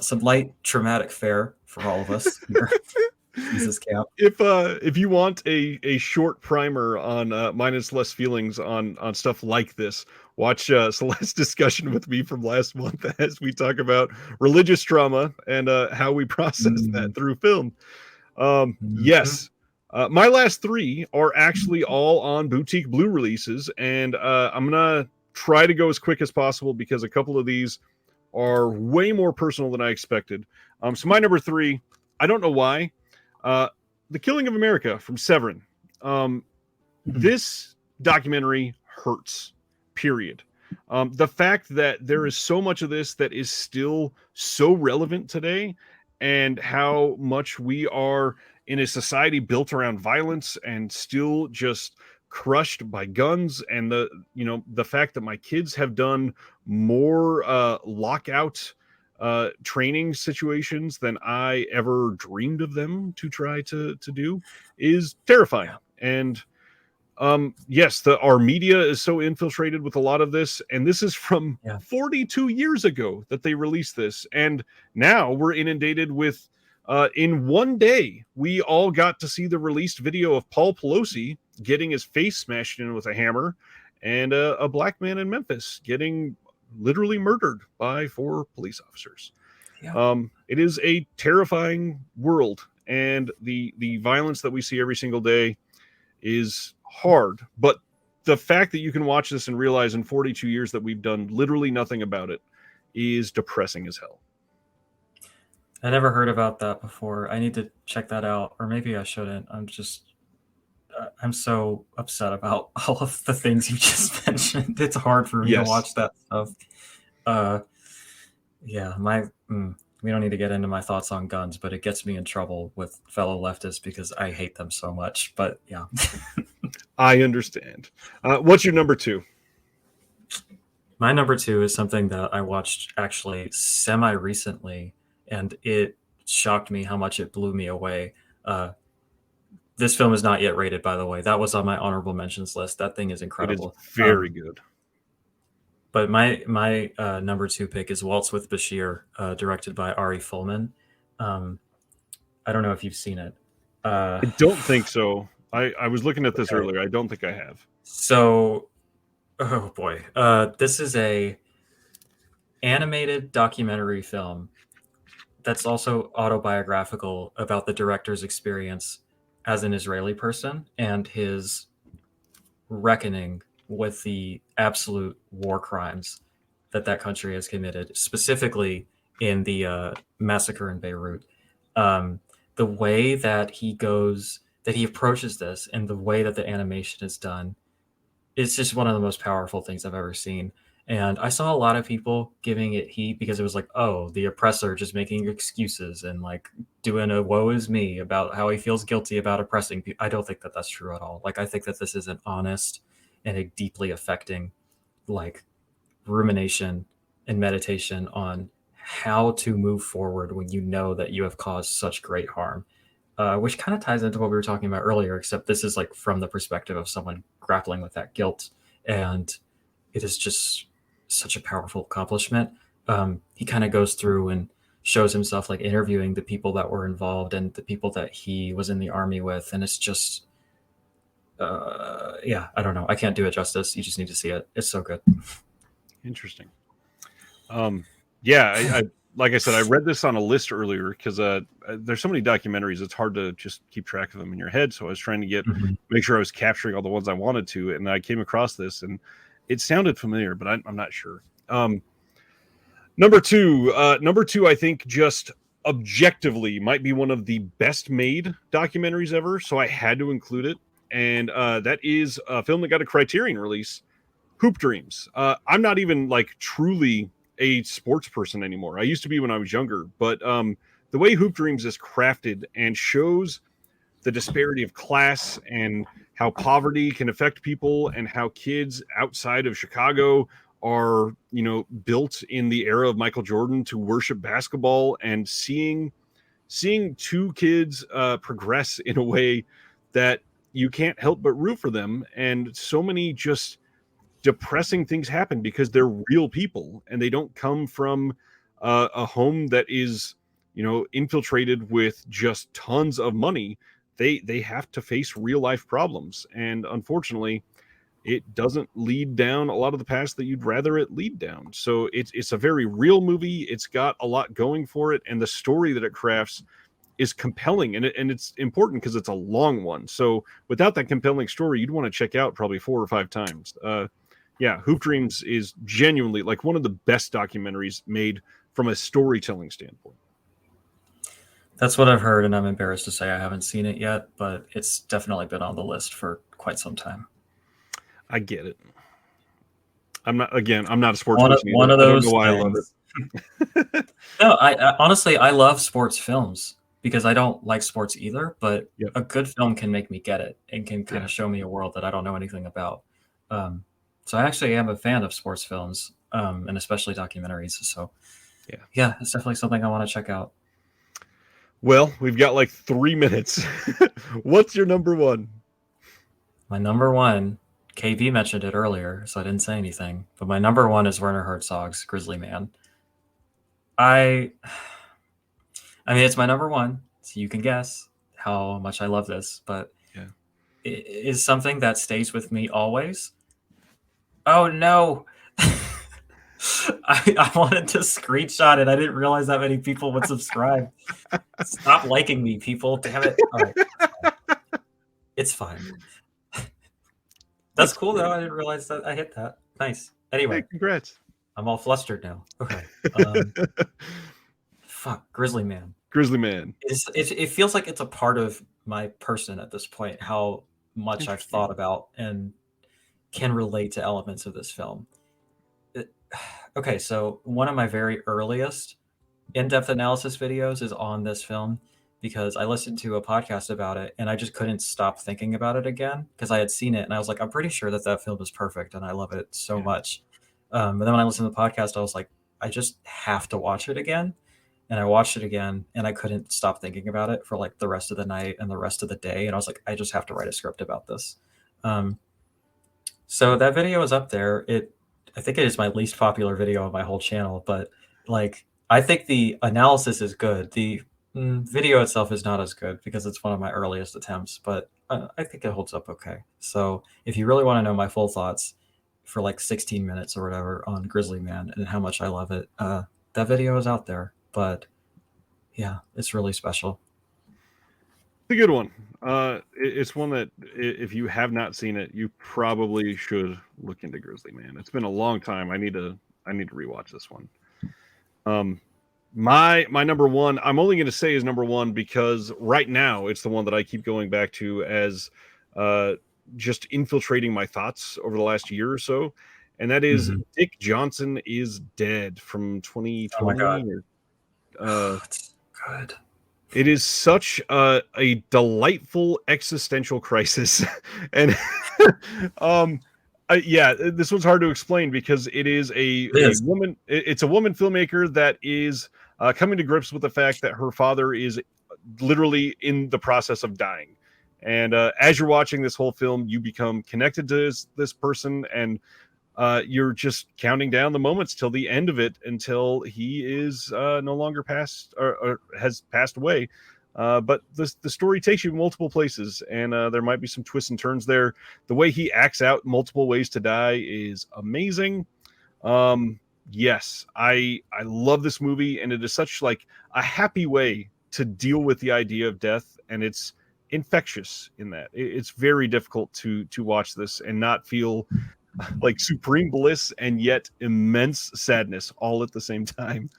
some light traumatic fare for all of us here. Jesus Camp. If you want a short primer on mine and Celeste's feelings on stuff like this, watch Celeste's discussion with me from last month as we talk about religious trauma and how we process that through film. Yes. My last 3 are actually all on Boutique Blue releases, and I'm gonna try to go as quick as possible because a couple of these are way more personal than I expected. So my number 3, I don't know why. The Killing of America from Severin. This documentary hurts, period. The fact that there is so much of this that is still so relevant today, and how much we are in a society built around violence and still just crushed by guns, and the fact that my kids have done more lockout training situations than I ever dreamed of them to try to do is terrifying. And yes, our media is so infiltrated with a lot of this, and this is from 42 years ago that they released this, and now we're inundated with in one day we all got to see the released video of Paul Pelosi getting his face smashed in with a hammer, and a black man in Memphis getting literally murdered by 4 police officers. It is a terrifying world, and the violence that we see every single day is hard. But the fact that you can watch this and realize in 42 years that we've done literally nothing about it is depressing as hell. I never heard about that before. I need to check that out, or maybe I shouldn't. I'm so upset about all of the things you just mentioned. It's hard for me to watch that stuff. we don't need to get into my thoughts on guns, but it gets me in trouble with fellow leftists because I hate them so much. But yeah. I understand. What's your number two? My number two is something that I watched actually semi recently, and it shocked me how much it blew me away. This film is not yet rated, by the way. That was on my honorable mentions list. That thing is It is incredible. very good. But my number two pick is Waltz with Bashir, directed by Ari Folman. I don't know if you've seen it. I don't think so. I was looking at this Okay. earlier. I don't think I have. So, oh boy, this is a animated documentary film that's also autobiographical about the director's experience as an Israeli person and his reckoning with the absolute war crimes that country has committed, specifically in the massacre in Beirut. The way that he approaches this, and the way that the animation is done, it's just one of the most powerful things I've ever seen. And I saw a lot of people giving it heat because it was like, oh, the oppressor just making excuses and like doing a woe is me about how he feels guilty about oppressing people. I don't think that that's true at all. Like, I think that this is an honest and a deeply affecting, like, rumination and meditation on how to move forward when you know that you have caused such great harm. Which kind of ties into what we were talking about earlier, except this is like from the perspective of someone grappling with that guilt. And it is just such a powerful accomplishment. He kind of goes through and shows himself like interviewing the people that were involved and the people that he was in the army with. And it's just, yeah, I don't know. I can't do it justice. You just need to see it. It's so good. Interesting. Yeah, I like I said, I read this on a list earlier because there's so many documentaries. It's hard to just keep track of them in your head. So I was trying to make sure I was capturing all the ones I wanted to, and I came across this, and it sounded familiar, but I'm not sure. Number two, I think just objectively might be one of the best made documentaries ever. So I had to include it, and that is a film that got a Criterion release, Hoop Dreams. I'm not even like truly a sports person anymore. I used to be when I was younger, but the way Hoop Dreams is crafted and shows the disparity of class and how poverty can affect people and how kids outside of Chicago are, built in the era of Michael Jordan to worship basketball, and seeing two kids progress in a way that you can't help but root for them. And so many just depressing things happen because they're real people and they don't come from a home that is infiltrated with just tons of money. They have to face real life problems, and unfortunately it doesn't lead down a lot of the paths that you'd rather it lead down. So it's a very real movie. It's got a lot going for it, and the story that it crafts is compelling, and it's important because it's a long one. So without that compelling story, you'd want to check out probably 4 or 5 times. Yeah, Hoop Dreams is genuinely like one of the best documentaries made from a storytelling standpoint. That's what I've heard, and I'm embarrassed to say I haven't seen it yet, but it's definitely been on the list for quite some time. I get it. I'm not a sports One person either. of I don't know those why things. I love it. No, I honestly, I love sports films because I don't like sports either, but Yep. a good film can make me get it and can kind of show me a world that I don't know anything about. So I actually am a fan of sports films, and especially documentaries. So yeah, it's definitely something I want to check out. Well, we've got like 3 minutes. What's your number one? My number one, KV mentioned it earlier, so I didn't say anything, but my number one is Werner Herzog's Grizzly Man. I mean, it's my number one, so you can guess how much I love this, but it is something that stays with me always. Oh no! I wanted to screenshot it. I didn't realize that many people would subscribe. Stop liking me, people. Damn it. All right. It's fine. That's cool, though. I didn't realize that I hit that. Nice. Anyway. Hey, congrats. I'm all flustered now. Okay. Fuck. Grizzly Man. Grizzly Man. It feels like it's a part of my person at this point, how much I've thought about and can relate to elements of this film. Okay, so one of my very earliest in-depth analysis videos is on this film because I listened to a podcast about it and I just couldn't stop thinking about it again because I had seen it and I was like, I'm pretty sure that that film is perfect and I love it so Yeah. much. But then when I listened to the podcast, I was like, I just have to watch it again. And I watched it again and I couldn't stop thinking about it for like the rest of the night and the rest of the day. And I was like, I just have to write a script about this. Um, so that video is up there. I think it is my least popular video on my whole channel, but like I think the analysis is good. The video itself is not as good because it's one of my earliest attempts, but I think it holds up okay. So if you really want to know my full thoughts for like 16 minutes or whatever on Grizzly Man and how much I love it, that video is out there. But yeah, it's really special. It's a good one. It's one that if you have not seen it, you probably should look into Grizzly Man. It's been a long time. I need to rewatch this one. My number one, I'm only going to say is number one because right now it's the one that I keep going back to as just infiltrating my thoughts over the last year or so, and that is Mm-hmm. Dick Johnson is Dead from Oh my 2020. god, it's good. It is such a delightful existential crisis, and um, yeah, this one's hard to explain because it is It a is. woman. It's a woman filmmaker that is coming to grips with the fact that her father is literally in the process of dying, and as you're watching this whole film, you become connected to this person, and you're just counting down the moments till the end of it until he is no longer passed or has passed away. But the story takes you multiple places, and there might be some twists and turns there. The way he acts out multiple ways to die is amazing. Yes, I love this movie, and it is such like a happy way to deal with the idea of death, and it's infectious in that it's very difficult to watch this and not feel like supreme bliss and yet immense sadness all at the same time.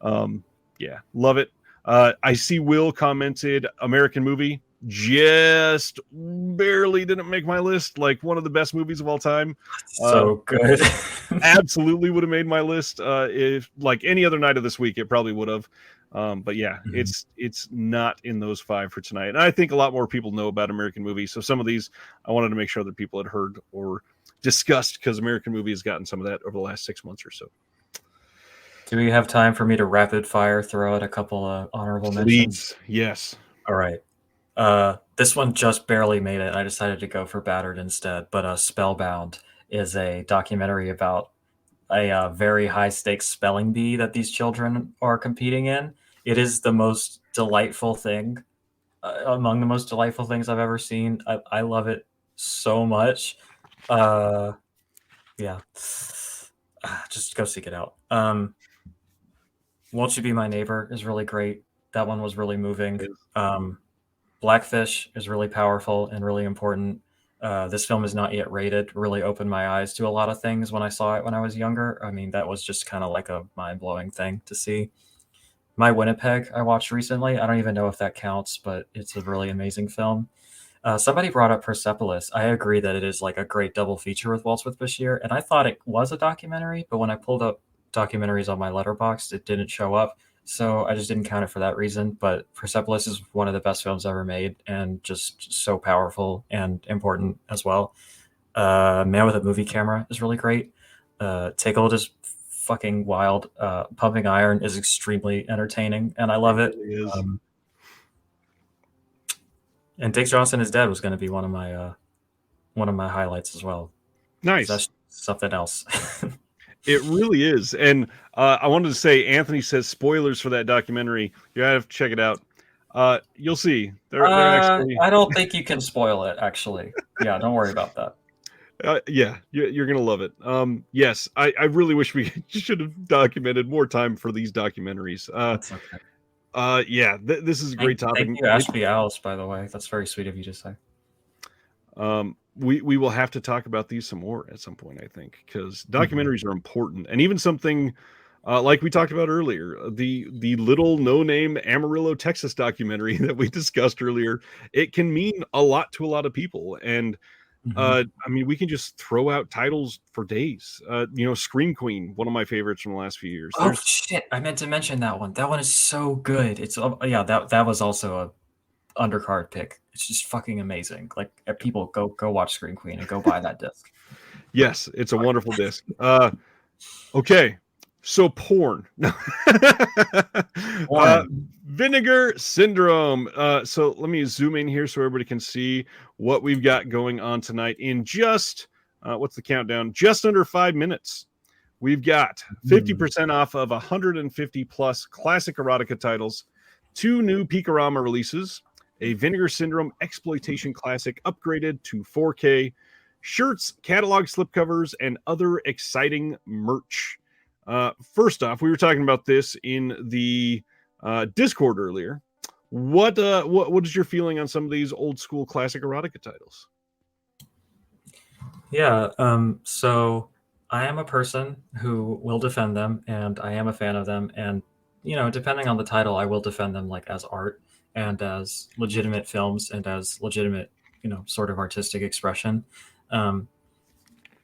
Um, yeah, love it. I see Will commented American movie just barely didn't make my list. Like one of the best movies of all time. Uh, So good. Absolutely would have made my list. If like any other night of this week, it probably would have. But yeah, Mhm. it's not in those five for tonight. And I think a lot more people know about American movies. So some of these I wanted to make sure that people had heard or discussed because American movie has gotten some of that over the last 6 months or so. Do we have time for me to rapid fire throw out a couple of honorable mentions? Please, yes. All right. This one just barely made it. I decided to go for Battered instead, but Spellbound is a documentary about a very high stakes spelling bee that these children are competing in. It is the most delightful thing, among the most delightful things I've ever seen. I love it so much. Uh, yeah, just go seek it out. Won't You Be My Neighbor is really great. That one was really moving. Blackfish is really powerful and really important. This film is not yet rated. Really opened my eyes to a lot of things when I saw it when I was younger. I mean, that was just kind of like a mind blowing thing to see. My Winnipeg, I watched recently. I don't even know if that counts, but it's a really amazing film. Somebody brought up Persepolis. I agree that it is like a great double feature with Waltz with Bashir, and I thought it was a documentary, but when I pulled up documentaries on my letterbox, it didn't show up, so I just didn't count it for that reason. But Persepolis is one of the best films ever made, and just so powerful and important as well. Man with a Movie Camera is really great. Tickled is fucking wild. Pumping Iron is extremely entertaining, and I It love it. really is. Um, and Dick Johnson is Dead was going to be one of my highlights as well. Nice. That's something else. It really is. And I wanted to say, Anthony says spoilers for that documentary. You have to check it out. You'll see. They're actually, I don't think you can spoil it. Actually, yeah, don't worry about that. yeah, you're gonna love it. Yes, I really wish we should have documented more time for these documentaries. That's okay. Yeah, this is a great topic. Thank you, Ashby Alice. By the way, that's very sweet of you to say. We will have to talk about these some more at some point, I think, because Mhm. documentaries are important, and even something like we talked about earlier, the little no name Amarillo, Texas documentary that we discussed earlier, it can mean a lot to a lot of people, and Mhm. I mean, we can just throw out titles for days. Scream Queen, one of my favorites from the last few years. Oh shit! I meant to mention that one. That one is so good. It's yeah. That was also a undercard pick. It's just fucking amazing. Like people go watch Scream Queen and go buy that disc. Yes, it's a wonderful disc. Okay, so porn. uh, Porn. Vinegar Syndrome. So let me zoom in here so everybody can see what we've got going on tonight in just what's the countdown? Just under 5 minutes. We've got 50% off of 150 plus classic erotica titles, 2 new Picorama releases, a Vinegar Syndrome exploitation classic upgraded to 4K, shirts, catalog slipcovers, and other exciting merch. First off, we were talking about this in the Discord earlier. What is your feeling on some of these old school classic erotica titles? Yeah. So I am a person who will defend them, and I am a fan of them. And depending on the title, I will defend them like as art and as legitimate films and as legitimate, sort of artistic expression. Um,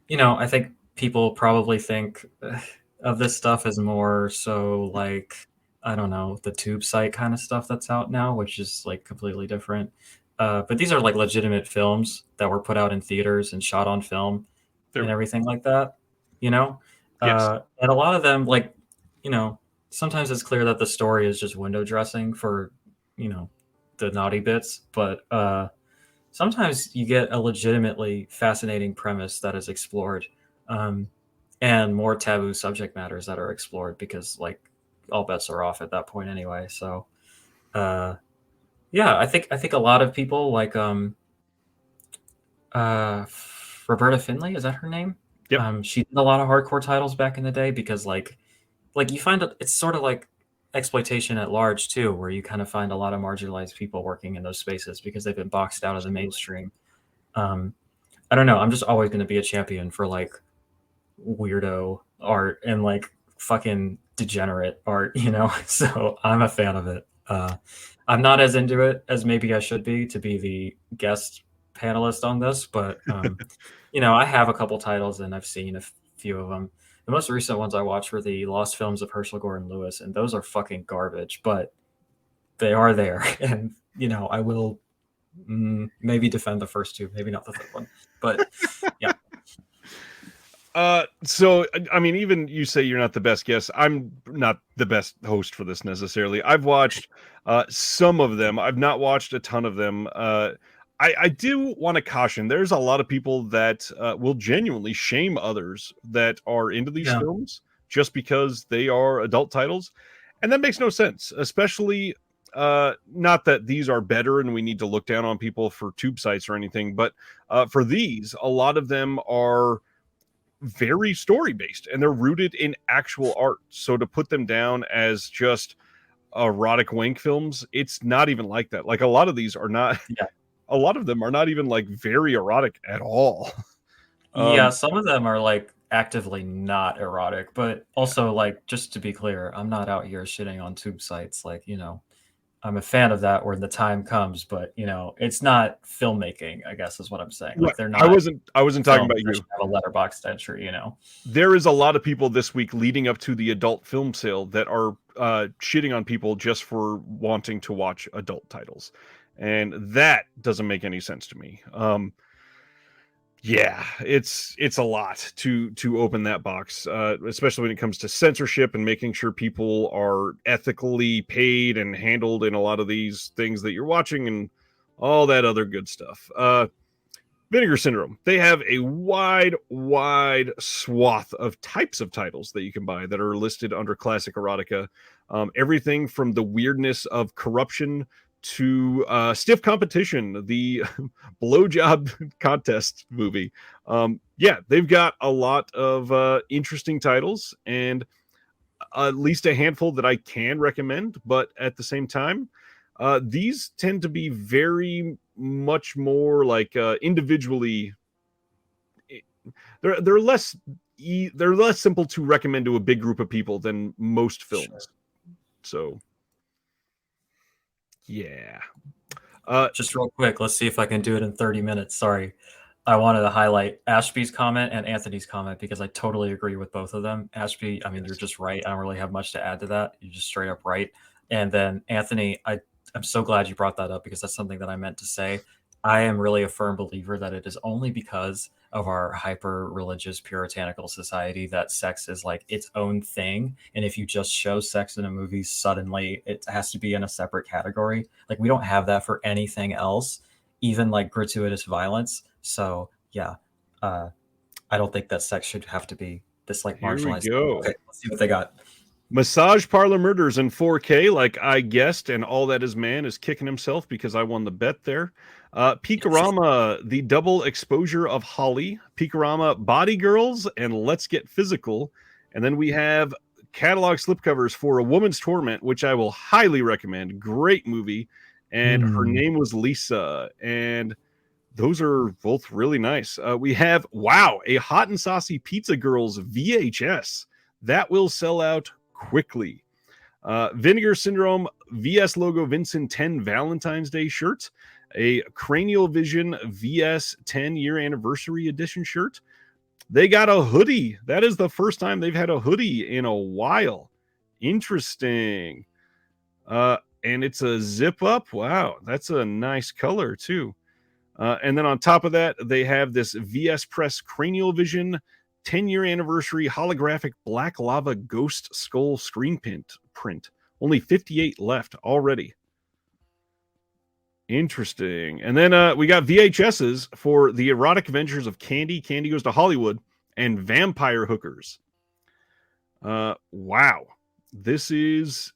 I think people probably think of this stuff as more so like, I don't know, the tube site kind of stuff that's out now, which is like completely different. But these are like legitimate films that were put out in theaters and shot on film and There, everything like that, you know? yes, And a lot of them, like, sometimes it's clear that the story is just window dressing for, you know, the naughty bits, but sometimes you get a legitimately fascinating premise that is explored, um, and more taboo subject matters that are explored because, like, all bets are off at that point anyway. So, uh, yeah, I think a lot of people like uh, Roberta Finley, is that her name? yep. She did a lot of hardcore titles back in the day because like you find it's sort of like exploitation at large too, where you kind of find a lot of marginalized people working in those spaces because they've been boxed out of the mainstream. Um, I don't know. I'm just always going to be a champion for like weirdo art and like fucking degenerate art, So I'm a fan of it. I'm not as into it as maybe I should be to be the guest panelist on this, but I have a couple titles and I've seen a few of them. The most recent ones I watched were the Lost Films of Herschel Gordon Lewis, and those are fucking garbage, but they are there, and I will maybe defend the first two, maybe not the third one, but yeah. So I mean, even you say you're not the best guest. I'm not the best host for this necessarily. I've watched some of them. I've not watched a ton of them. I do want to caution. There's a lot of people that will genuinely shame others that are into these Yeah. films just because they are adult titles, and that makes no sense. Especially not that these are better and we need to look down on people for tube sites or anything, but for these, a lot of them are very story based and they're rooted in actual art. So to put them down as just erotic wank films, it's not even like that. Like a lot of these are not, Yeah. a lot of them are not even like very erotic at all. Yeah, um some of them are like actively not erotic, but yeah, also like just to be clear, I'm not out here shitting on tube sites. Like, I'm a fan of that when the time comes, but it's not filmmaking, I guess is what I'm saying. right. Like they're i not wasn't i wasn't talking films about that you. should have a letterboxd entry. There is a lot of people this week leading up to the adult film sale that are shitting on people just for wanting to watch adult titles, and that doesn't make any sense to me. Yeah, it's a lot to open that box, especially when it comes to censorship and making sure people are ethically paid and handled in a lot of these things that you're watching and all that other good stuff. Vinegar Syndrome. They have a wide swath of types of titles that you can buy that are listed under classic erotica. Everything from the weirdness of corruption to stiff competition, the blowjob contest movie. Yeah, they've got a lot of interesting titles and at least a handful that I can recommend. But at the same time, these tend to be very much more like individually. They're less they're less simple to recommend to a big group of people than most Sure. films. So yeah. Just real quick, let's see if I can do it in 30 minutes. Sorry. I wanted to highlight Ashby's comment and Anthony's comment because I totally agree with both of them. Ashby, I mean, Yes. you're just right. I don't really have much to add to that. You're just straight up right. And then Anthony, I'm so glad you brought that up because that's something that I meant to say. I am really a firm believer that it is only because of our hyper religious puritanical society that sex is like its own thing. And if you just show sex in a movie, suddenly it has to be in a separate category. Like we don't have that for anything else, even like gratuitous violence. So yeah, I don't think that sex should have to be this like Here we marginalized thing. go. Okay, let's see what they got. Massage Parlor Murders in 4K, like I guessed, and All That Is Man is kicking himself because I won the bet there. Peakorama, The Double Exposure of Holly, Peakorama, Body Girls, and Let's Get Physical. And then we have catalog slipcovers for A Woman's Torment, which I will highly recommend. Great movie. And her name was Lisa. And those are both really nice. We have, wow, a Hot and Saucy Pizza Girls VHS. That will sell out quickly. Vinegar Syndrome VS Logo Vincent 10 Valentine's Day shirt. A Cranial Vision VS 10 year anniversary edition shirt. They got a hoodie. That is the first time they've had a hoodie in a while. Interesting. And it's a zip up. Wow, that's a nice color too. And then on top of that, they have this VS Press Cranial Vision 10-year anniversary holographic black lava ghost skull screen print. Only 58 left already. Interesting. And then we got VHSs for The Erotic Adventures of Candy, Candy Goes to Hollywood, and Vampire Hookers. Wow. This is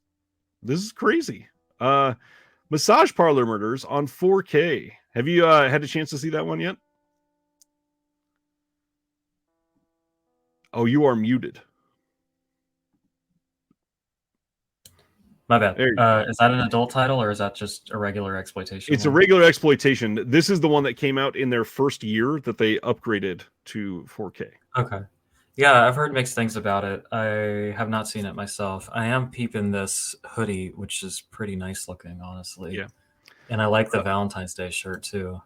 crazy. Massage Parlor Murders on 4K. Have you had a chance to see that one yet? Oh, you are muted. My bad. Is that an adult title or is that just a regular exploitation? It's a regular exploitation. This is the one that came out in their first year that they upgraded to 4K. Okay. Yeah, I've heard mixed things about it. I have not seen it myself. I am peeping this hoodie, which is pretty nice looking, honestly. Yeah. And I like the Valentine's Day shirt too.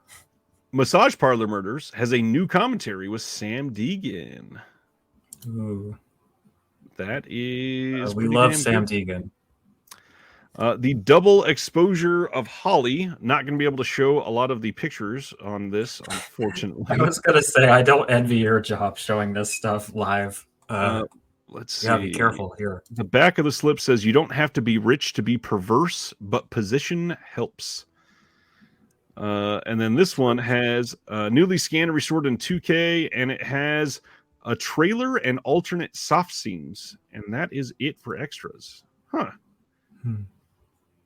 Massage Parlor Murders has a new commentary with Sam Deegan. Ooh. That is we love Sam Deegan. The Double Exposure of Holly. Not going to be able to show a lot of the pictures on this, unfortunately. I was going to say, I don't envy your job showing this stuff live. Let's see. Yeah, be careful here. The back of the slip says, you don't have to be rich to be perverse, but position helps. And then this one has newly scanned and restored in 2K, and it has a trailer and alternate soft scenes. And that is it for extras. Huh.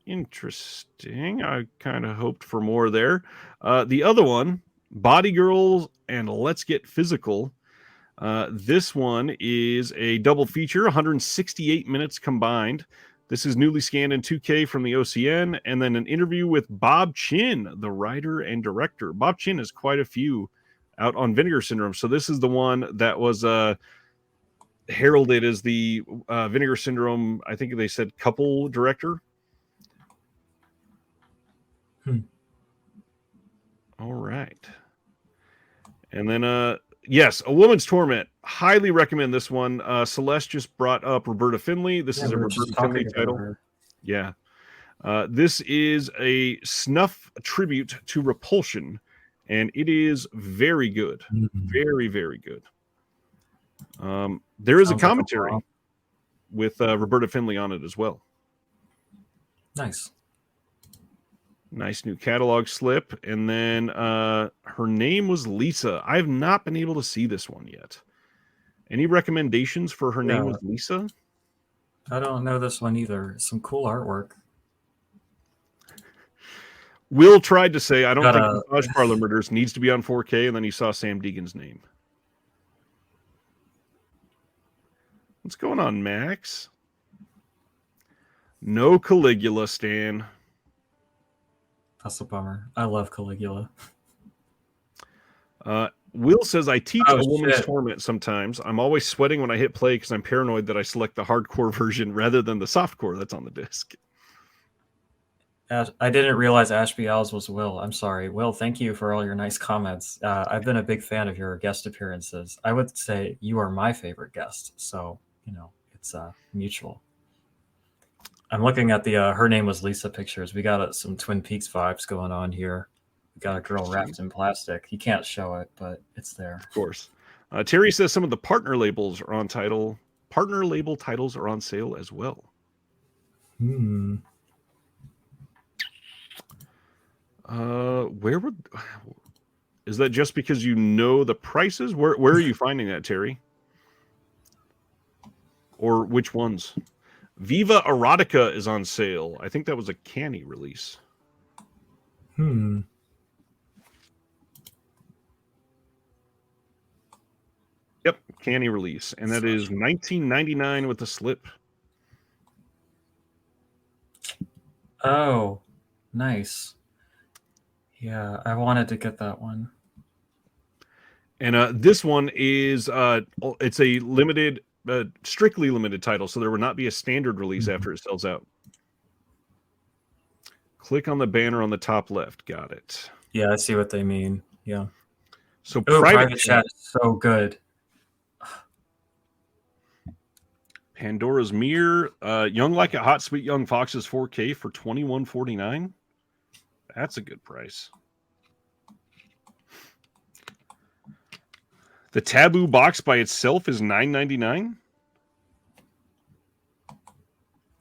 Interesting. I kind of hoped for more there. The other one, Body Girls and Let's Get Physical. This one is a double feature, 168 minutes combined. This is newly scanned in 2K from the OCN, and then an interview with Bob Chin, the writer and director. Bob Chin has quite a few out on Vinegar Syndrome. So this is the one that was heralded as the Vinegar Syndrome, I think they said couple director. All right. And then, yes, A Woman's Torment. Highly recommend this one. Celeste just brought up Roberta Findlay. This is a Roberta Findlay title. Yeah. This is a snuff tribute to Repulsion, and it is very good. Very, very good. There is a commentary with Roberta Findlay on it as well. Nice. Nice new catalog slip. And then her name was Lisa. I have not been able to see this one yet. Any recommendations for Her Name Was Lisa? I don't know this one either. Some cool artwork. Will tried to say, I don't think Massage Parlor Murders needs to be on 4K, and then he saw Sam Deegan's name. What's going on, Max? No Caligula, Stan. That's a bummer. I love Caligula. Will says, I teach A Woman's Torment sometimes. I'm always sweating when I hit play because I'm paranoid that I select the hardcore version rather than the softcore that's on the disc. I didn't realize Ashby Owls was Will. I'm sorry. Will, thank you for all your nice comments. I've been a big fan of your guest appearances. I would say you are my favorite guest. So, it's mutual. I'm looking at the Her Name Was Lisa pictures. We got some Twin Peaks vibes going on here. We got a girl wrapped in plastic. You can't show it, but it's there. Of course. Terry says some of the partner label titles are on sale as well. Is that just because you know the prices? Where are you finding that, Terry? Or which ones? Viva Erotica is on sale. I think that was a canny release. Yep, canny release, and that is $19.99 with a slip. Oh, nice. Yeah, I wanted to get that one. And this one is it's a limited, strictly limited title, so there will not be a standard release after it sells out. Click on the banner on the top left. Got it. Yeah, I see what they mean. Yeah. So private chat is so good. Pandora's Mirror, Young Like a Hot Sweet Young Foxes 4K for $21.49. That's a good price. The Taboo box by itself is $9.99.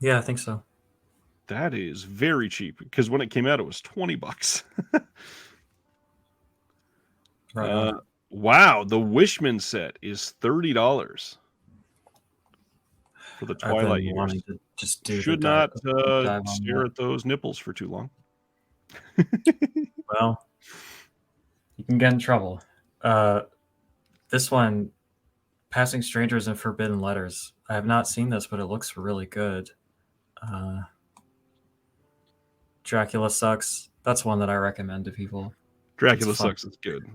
Yeah, I think so. That is very cheap because when it came out, it was $20. Right. Wow, the Wishman set is $30 for the Twilight years. To just do Should not stare at those nipples for too long. Well, you can get in trouble. This one, Passing Strangers and Forbidden Letters. I have not seen this, but it looks really good. Dracula Sucks. That's one that I recommend to people. Dracula Sucks is good.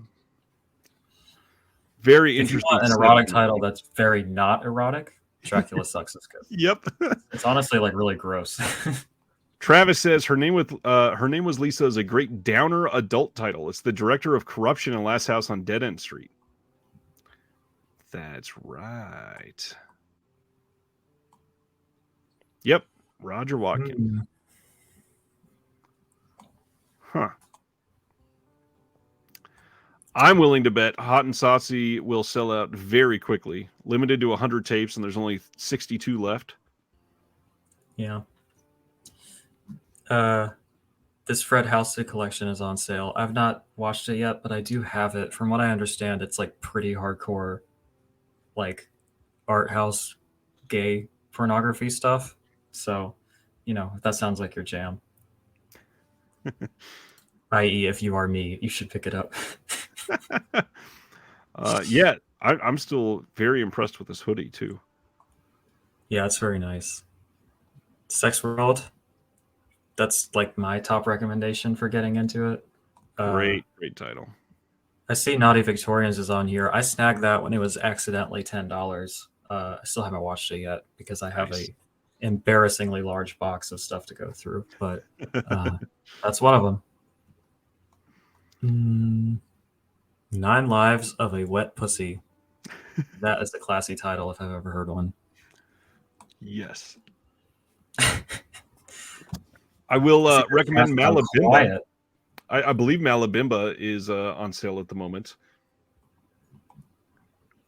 Very interesting. If you want an erotic title that's very not erotic, Dracula Sucks is good. Yep. It's honestly like really gross. Travis says Her Name Was Lisa is a great downer adult title. It's the director of Corruption and Last House on Dead End Street. That's right. Yep, Roger Watkins. Huh. I'm willing to bet Hot and Saucy will sell out very quickly. Limited to 100 tapes, and there's only 62 left. Yeah. This Fred Houston collection is on sale. I've not watched it yet, but I do have it. From what I understand, it's like pretty hardcore, like art house gay pornography stuff. So, if that sounds like your jam, i.e. if you are me, you should pick it up. Yeah, I'm still very impressed with this hoodie too. Yeah, it's very nice. Sex World, that's like my top recommendation for getting into it. Great title. I see Naughty Victorians is on here. I snagged that when it was accidentally $10. I still haven't watched it yet because I have a embarrassingly large box of stuff to go through, but that's one of them. 9 Lives of a Wet Pussy. That is a classy title if I've ever heard one. Yes. I will recommend Malabimba. I believe Malabimba is on sale at the moment.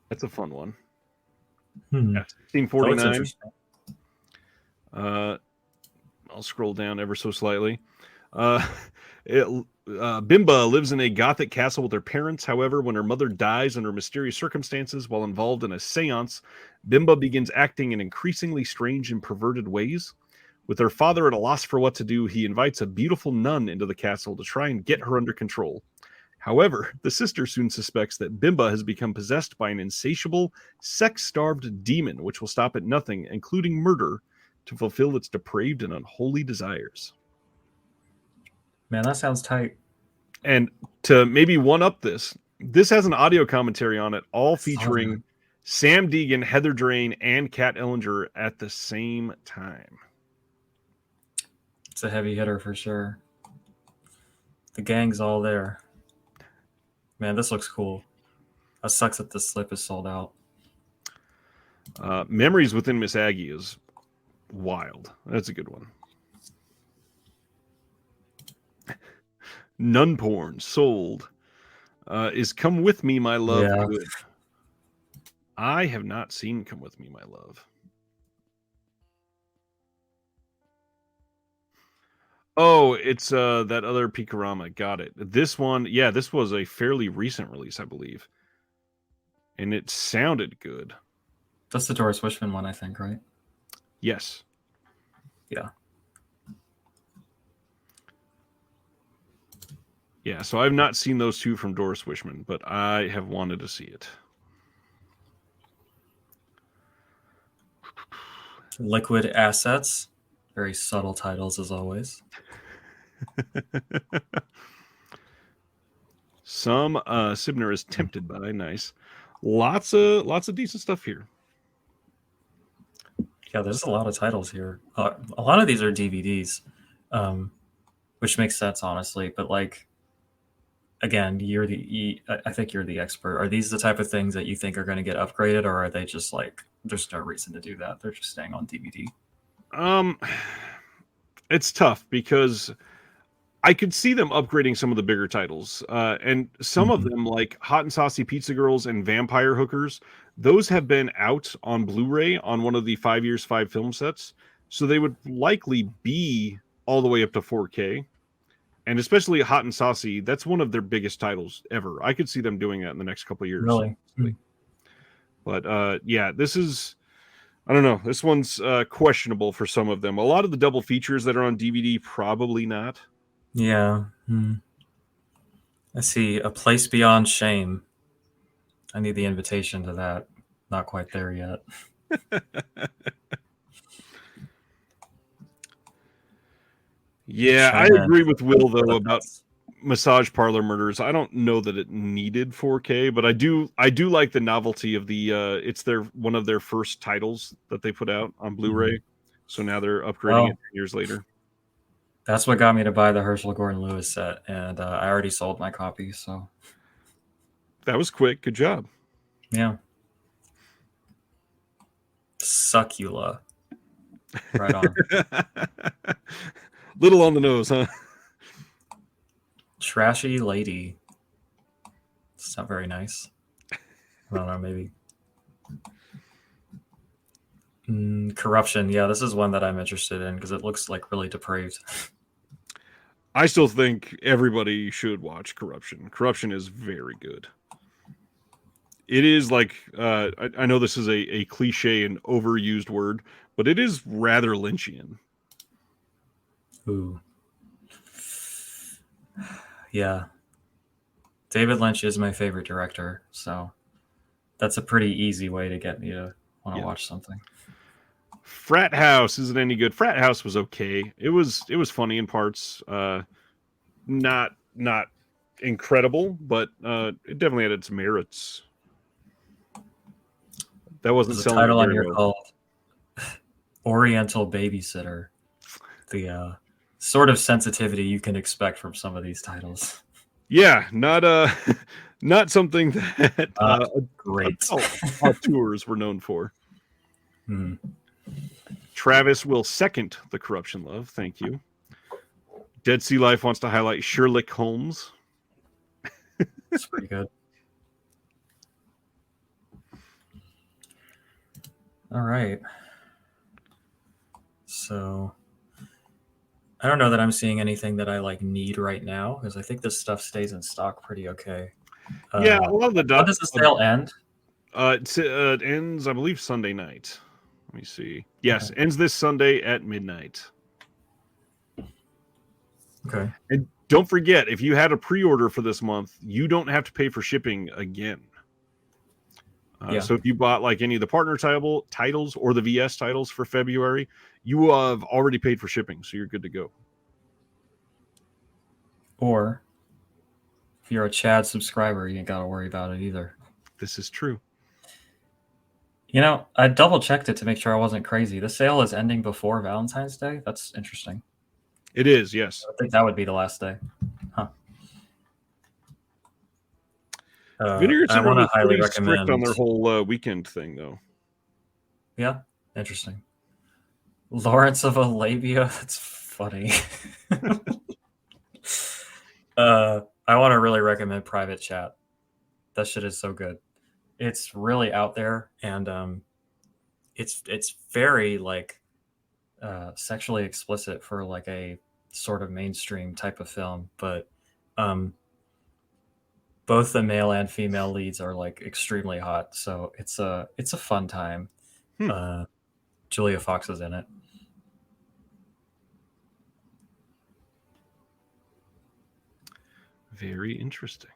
That's a fun one. $16.49. I'll scroll down ever so slightly. Bimba lives in a gothic castle with her parents. However, when her mother dies under mysterious circumstances while involved in a seance, Bimba begins acting in increasingly strange and perverted ways. With her father at a loss for what to do, he invites a beautiful nun into the castle to try and get her under control. However, the sister soon suspects that Bimba has become possessed by an insatiable, sex-starved demon, which will stop at nothing, including murder, to fulfill its depraved and unholy desires. Man, that sounds tight. And to maybe one-up this has an audio commentary on it, all featuring Sam Deegan, Heather Drain, and Kat Ellinger at the same time. a heavy hitter for sure. The gang's all there. Man, this looks cool. It sucks that this slip is sold out. Memories Within Miss Aggie is wild. That's a good one. Nun Porn sold. Is Come With Me, My Love good? I have not seen Come With Me, My Love. Oh, it's that other Picorama. Got it. This one, yeah, this was a fairly recent release, I believe. And it sounded good. That's the Doris Wishman one, I think, right? Yes. Yeah. Yeah, so I've not seen those two from Doris Wishman, but I have wanted to see it. Liquid Assets. Very subtle titles, as always. Some Sibner is tempted by. Nice. Lots of decent stuff here. Yeah, there's a lot of titles here. A lot of these are DVDs, which makes sense, honestly. But like, again, I think you're the expert. Are these the type of things that you think are going to get upgraded, or are they just like there's no reason to do that? They're just staying on DVD. It's tough because I could see them upgrading some of the bigger titles, and some of them, like Hot and Saucy Pizza Girls and Vampire Hookers, those have been out on Blu-ray on one of the 5 years 5 film sets, so they would likely be all the way up to 4K. And especially Hot and Saucy, that's one of their biggest titles ever. I could see them doing that in the next couple of years. Really? But yeah, this is, I don't know. This one's questionable for some of them. A lot of the double features that are on DVD, probably not. Yeah. I see A Place Beyond Shame. I need the invitation to that. Not quite there yet. Yeah, I agree with Will, though, about Massage Parlor Murders. I don't know that it needed 4K, but I do like the novelty of the it's one of their first titles that they put out on Blu-ray. So now they're upgrading it 10 years later. That's what got me to buy the Herschel Gordon Lewis set, and I already sold my copy, so that was quick. Good job. Yeah. Succula. Right on. Little on the nose, huh? Trashy Lady. It's not very nice. I don't know, maybe. Corruption. Yeah, this is one that I'm interested in because it looks like really depraved. I still think everybody should watch Corruption. Corruption is very good. It is like, I know this is a cliche and overused word, but it is rather Lynchian. Ooh. Yeah. David Lynch is my favorite director, so that's a pretty easy way to get me to want to watch something. Frat House isn't any good. Frat House was okay. It was funny in parts. Not incredible, but it definitely had its merits. That wasn't selling. The title on here called Oriental Babysitter. The sort of sensitivity you can expect from some of these titles. Yeah, not something that great tours were known for. Travis will second the Corruption love. Thank you. Dead Sea Life wants to highlight Sherlock Holmes. That's pretty good. All right. So I don't know that I'm seeing anything that I need right now because I think this stuff stays in stock pretty okay. Yeah, a lot of the when does the sale end? It ends, I believe, Sunday night. Let me see. Yes, ends this Sunday at midnight. Okay. And don't forget, if you had a pre-order for this month, you don't have to pay for shipping again. So if you bought any of the partner titles or the VS titles for February, you have already paid for shipping, so you're good to go. Or if you're a Chad subscriber, you ain't got to worry about it either. This is true. I double-checked it to make sure I wasn't crazy. The sale is ending before Valentine's Day. That's interesting. It is, yes. I think that would be the last day. Huh. Vinegar I want Syndrome to is highly pretty strict on recommend. their whole weekend thing, though. Yeah, interesting. Lawrence of Arabia. That's funny. I want to really recommend Private Chat. That shit is so good. It's really out there, and it's very like sexually explicit for like a sort of mainstream type of film, but um, both the male and female leads are like extremely hot, so it's a fun time. Hmm. Julia Fox is in it. Very interesting.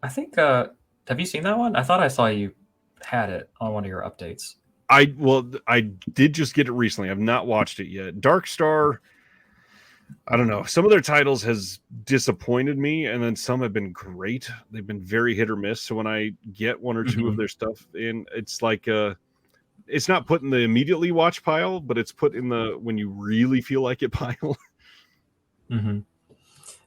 I think. Have you seen that one? I thought I saw you had it on one of your updates. I did just get it recently. I've not watched it yet. Dark Star, I don't know. Some of their titles has disappointed me, and then some have been great. They've been very hit or miss. So when I get one or two of their stuff in, it's like it's not put in the immediately watch pile, but it's put in the when you really feel like it pile. Mm-hmm.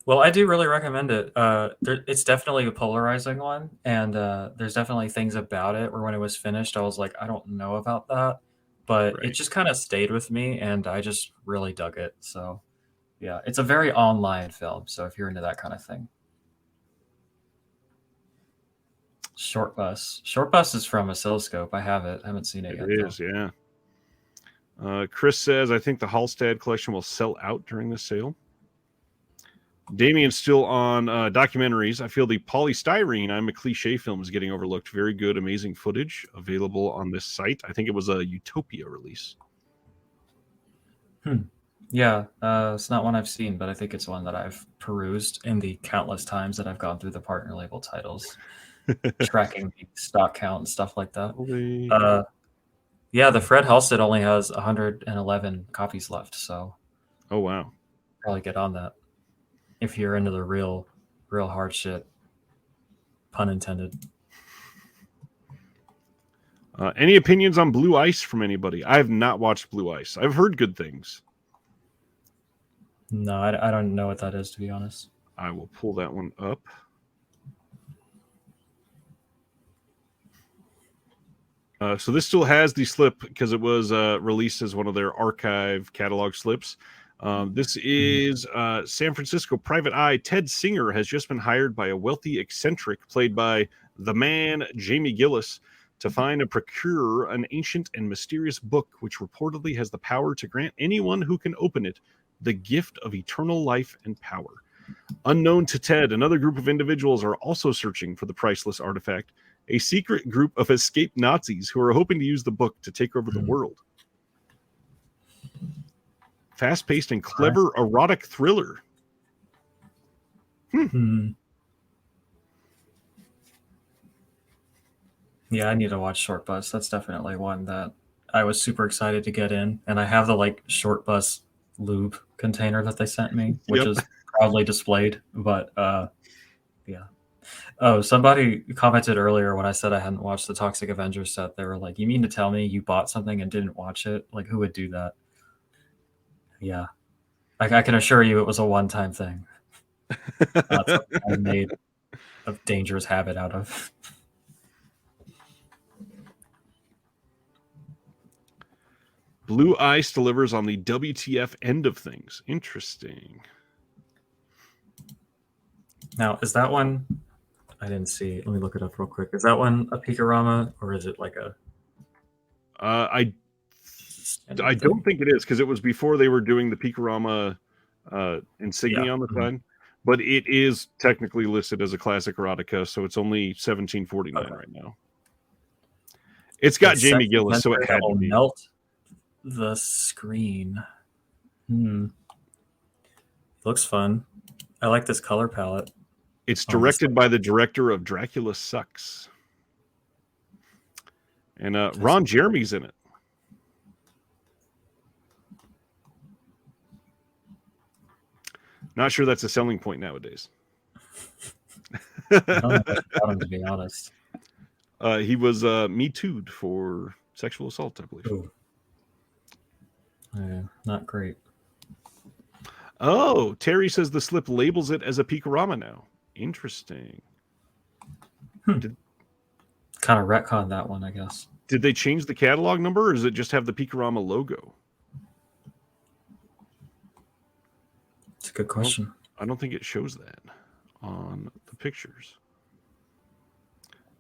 Well, I do really recommend it. It's definitely a polarizing one, and there's definitely things about it where when it was finished, I was like, I don't know about that, but it Right. just kind of stayed with me, and I just really dug it. So, yeah, it's a very online film. So if you're into that kind of thing, Short Bus. Short Bus is from Oscilloscope. I have it. I haven't seen it It yet is, yeah. Chris says, I think the Hallstatt collection will sell out during the sale. Damien's still on documentaries. I feel the polystyrene, I'm a cliche film, is getting overlooked. Very good, amazing footage available on this site. I think it was a Utopia release. Yeah, it's not one I've seen, but I think it's one that I've perused in the countless times that I've gone through the partner label titles, tracking the stock count and stuff like that. Yeah, the Fred Halstead only has 111 copies left, so Oh, wow. probably get on that if you're into the real hard shit. Pun intended. Any opinions on Blue Ice from anybody? I have not watched Blue Ice. I've heard good things. No, I don't know what that is, to be honest. I will pull that one up. So this still has the slip because it was released as one of their archive catalog slips. This is San Francisco private eye. Ted Singer has just been hired by a wealthy eccentric played by the man Jamie Gillis to find and procure an ancient and mysterious book which reportedly has the power to grant anyone who can open it the gift of eternal life and power. Unknown to Ted, another group of individuals are also searching for the priceless artifact, a secret group of escaped Nazis who are hoping to use the book to take over the world. Fast-paced and clever erotic thriller. Yeah, I need to watch Short Bus. That's definitely one that I was super excited to get in, and I have the like Short Bus lube container that they sent me, which is proudly displayed. But yeah. Oh, somebody commented earlier when I said I hadn't watched the Toxic Avengers set. They were like, "You mean to tell me you bought something and didn't watch it? Like, who would do that?" Yeah, I can assure you it was a one-time thing. Not something I made a dangerous habit out of. Blue Ice delivers on the WTF end of things. Interesting. Now, is that one? I didn't see. Let me look it up real quick. Is that one a Picorama or is it like a? I don't think it is because it was before they were doing the Picorama insignia on the side. But it is technically listed as a classic erotica, so it's only $17.49 right now. It's got Jamie Gillis, so it had to be. Melt the screen. Looks fun. I like this color palette. It's directed by the director of Dracula Sucks. And Ron Jeremy's in it. Not sure that's a selling point nowadays. I don't know about him, to be honest. He was Me Too'd for sexual assault, I believe. Yeah, not great. Oh, Terry says the slip labels it as a Picorama now. Interesting. Kind of retcon that one, I guess. Did they change the catalog number, or does it just have the Picorama logo? It's a good question. I don't think it shows that on the pictures.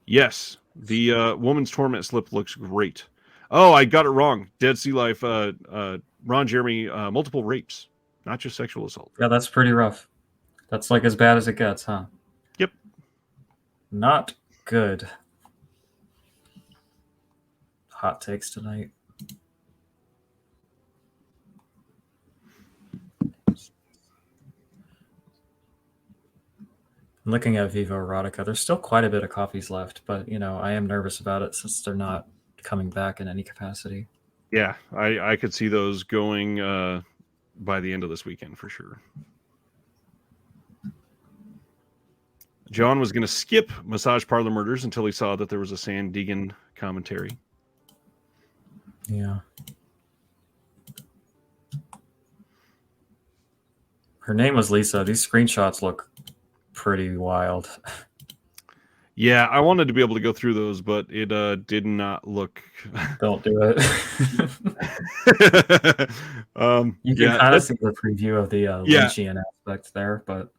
Yes, the Woman's Torment slip looks great. Oh, I got it wrong. Dead Sea Life, Ron Jeremy, multiple rapes, not just sexual assault. Yeah, that's pretty rough. That's like as bad as it gets, huh? Yep. Not good. Hot takes tonight. Looking at Vivo Erotica, there's still quite a bit of copies left, but I am nervous about it since they're not coming back in any capacity. Yeah, I could see those going by the end of this weekend for sure. John was going to skip Massage Parlor Murders until he saw that there was a San Deegan commentary. Yeah. Her name was Lisa. These screenshots look pretty wild. Yeah, I wanted to be able to go through those, but it did not look. Don't do it. You can kind of see the preview of the Lynchian aspect there, but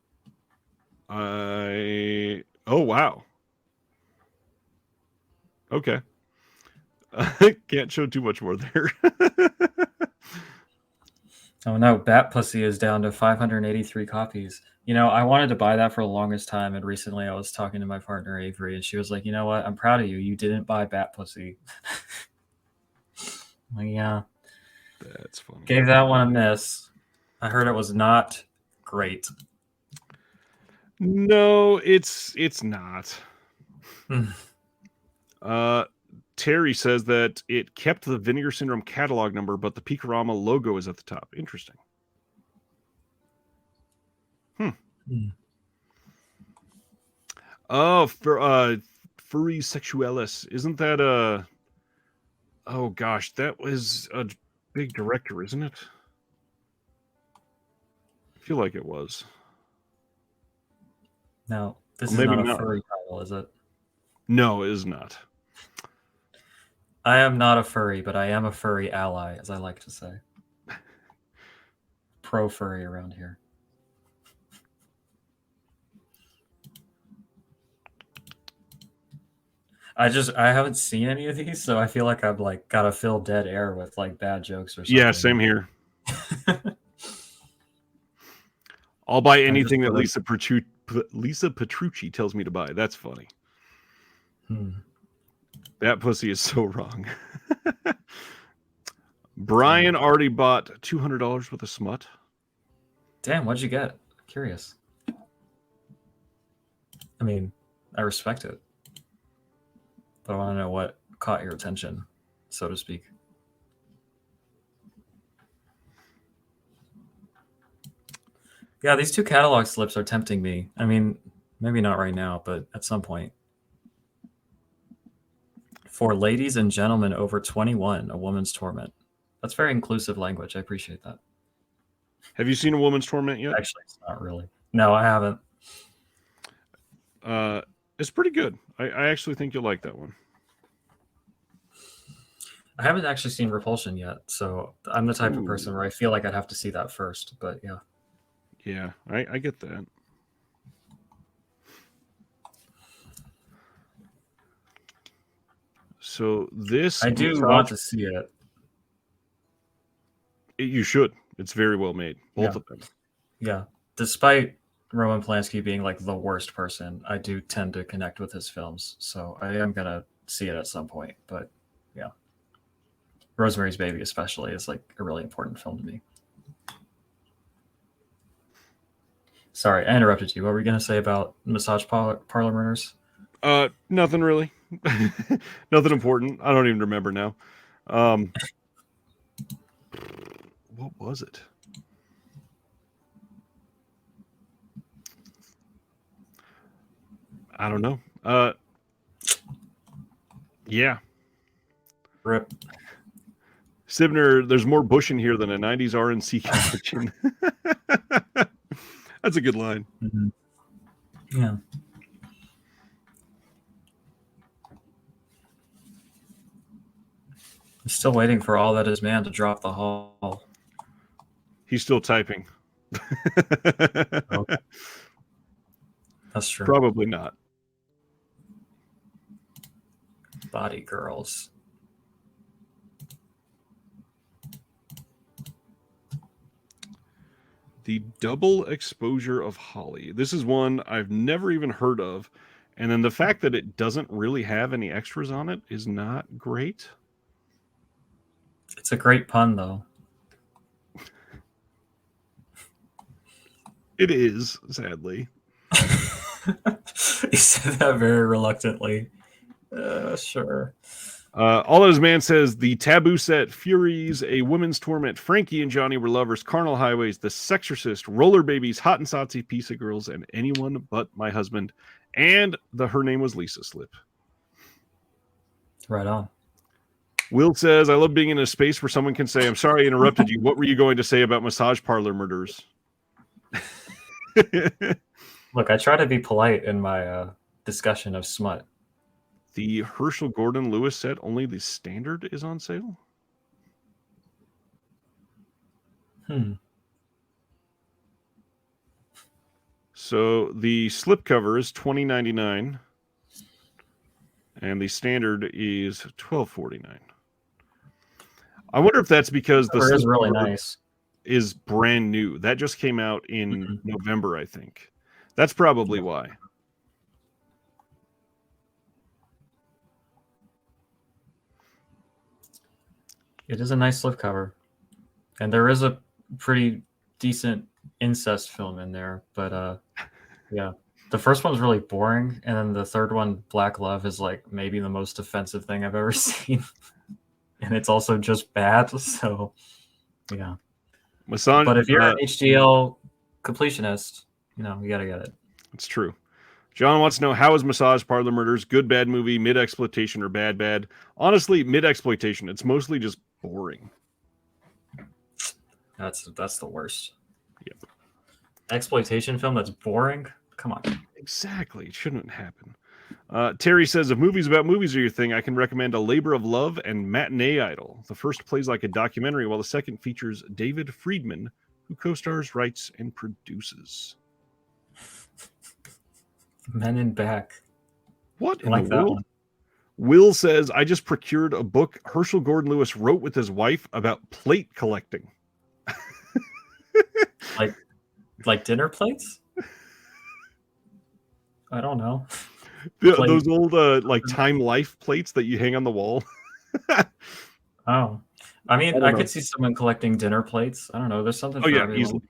oh wow. Okay. Can't show too much more there. Oh no, Bat Pussy is down to 583 copies. I wanted to buy that for the longest time, and recently I was talking to my partner Avery, and she was like, "You know what? I'm proud of you. You didn't buy Bat Pussy." Like, yeah, that's funny. Gave that one a miss. I heard it was not great. No, it's not. Terry says that it kept the Vinegar Syndrome catalog number, but the Picorama logo is at the top. Interesting. Oh, for Furry Sexualis. Isn't that oh gosh, that was a big director, isn't it? I feel like it was. No, this is not a furry title, is it? No, it is not. I am not a furry, but I am a furry ally, as I like to say. Pro furry around here. I haven't seen any of these, so I feel like I've gotta fill dead air with bad jokes or something. Yeah, same here. I'll buy anything that Lisa Petrucci tells me to buy. That's funny. That pussy is so wrong. Brian already bought $200 worth of smut. Damn, what'd you get? Curious. I mean, I respect it, but I want to know what caught your attention, so to speak. Yeah, these two catalog slips are tempting me. I mean, maybe not right now, but at some point. For ladies and gentlemen over 21, A Woman's Torment. That's very inclusive language. I appreciate that. Have you seen A Woman's Torment yet? Actually, it's not really. No, I haven't. It's pretty good. I actually think you'll like that one. I haven't actually seen Repulsion yet, so I'm the type of person where I feel like I'd have to see that first, but yeah. Yeah, I get that. So this... I do want to see it. You should. It's very well made. Both of them. Yeah. Despite Roman Polanski being the worst person, I do tend to connect with his films, so I am going to see it at some point, but yeah. Rosemary's Baby especially is a really important film to me. Sorry, I interrupted you. What were you going to say about Massage Parlor Murders? Nothing really. Nothing important. I don't even remember now. What was it? I don't know. Yeah. Rip. Sibner, there's more Bush in here than a 90s RNC convention. That's a good line. Mm-hmm. Yeah. I'm still waiting for All That Is Man to drop the hall. He's still typing. Oh, that's true. Probably not. Body Girls. The Double Exposure of Holly. This is one I've never even heard of. And then the fact that it doesn't really have any extras on it is not great. It's a great pun, though. It is, sadly. He said that very reluctantly. Sure. All That Is Man says the Taboo Set, Furies, A Woman's Torment, Frankie and Johnny Were Lovers, Carnal Highways, The Sexorcist, Roller Babies, Hot and Sotsy, Piece of Girls, and Anyone But My Husband. And Her Name Was Lisa slip. Right on. Will says, I love being in a space where someone can say, I'm sorry I interrupted you. What were you going to say about massage parlor murders? Look, I try to be polite in my discussion of smut. The Herschel Gordon Lewis set, only the standard is on sale? So the slipcover is $20.99 and the standard is $12.49. I wonder if that's because the slipcover is really nice. Is brand new. That just came out in November, I think. That's probably why. It is a nice slipcover. And there is a pretty decent incest film in there, but yeah. The first one's really boring, and then the third one, Black Love, is like maybe the most offensive thing I've ever seen. And it's also just bad, so yeah. But if you're an HDL completionist, you gotta get it. It's true. John wants to know, how is Massage Parlor Murders? Good, bad movie, mid-exploitation, or bad? Honestly, mid-exploitation. It's mostly just boring. That's the worst. Yep. Exploitation film that's boring? Come on. Exactly. It shouldn't happen. Terry says, if movies about movies are your thing, I can recommend A Labor of Love and Matinee Idol. The first plays like a documentary, while the second features David Friedman, who co-stars, writes, and produces. Men in Back. What in the world? Will says, I just procured a book Herschel Gordon Lewis wrote with his wife about plate collecting. like dinner plates? I don't know. Those old like Time Life plates that you hang on the wall. Oh, I mean, I could see someone collecting dinner plates. I don't know. There's something. Oh yeah, easily.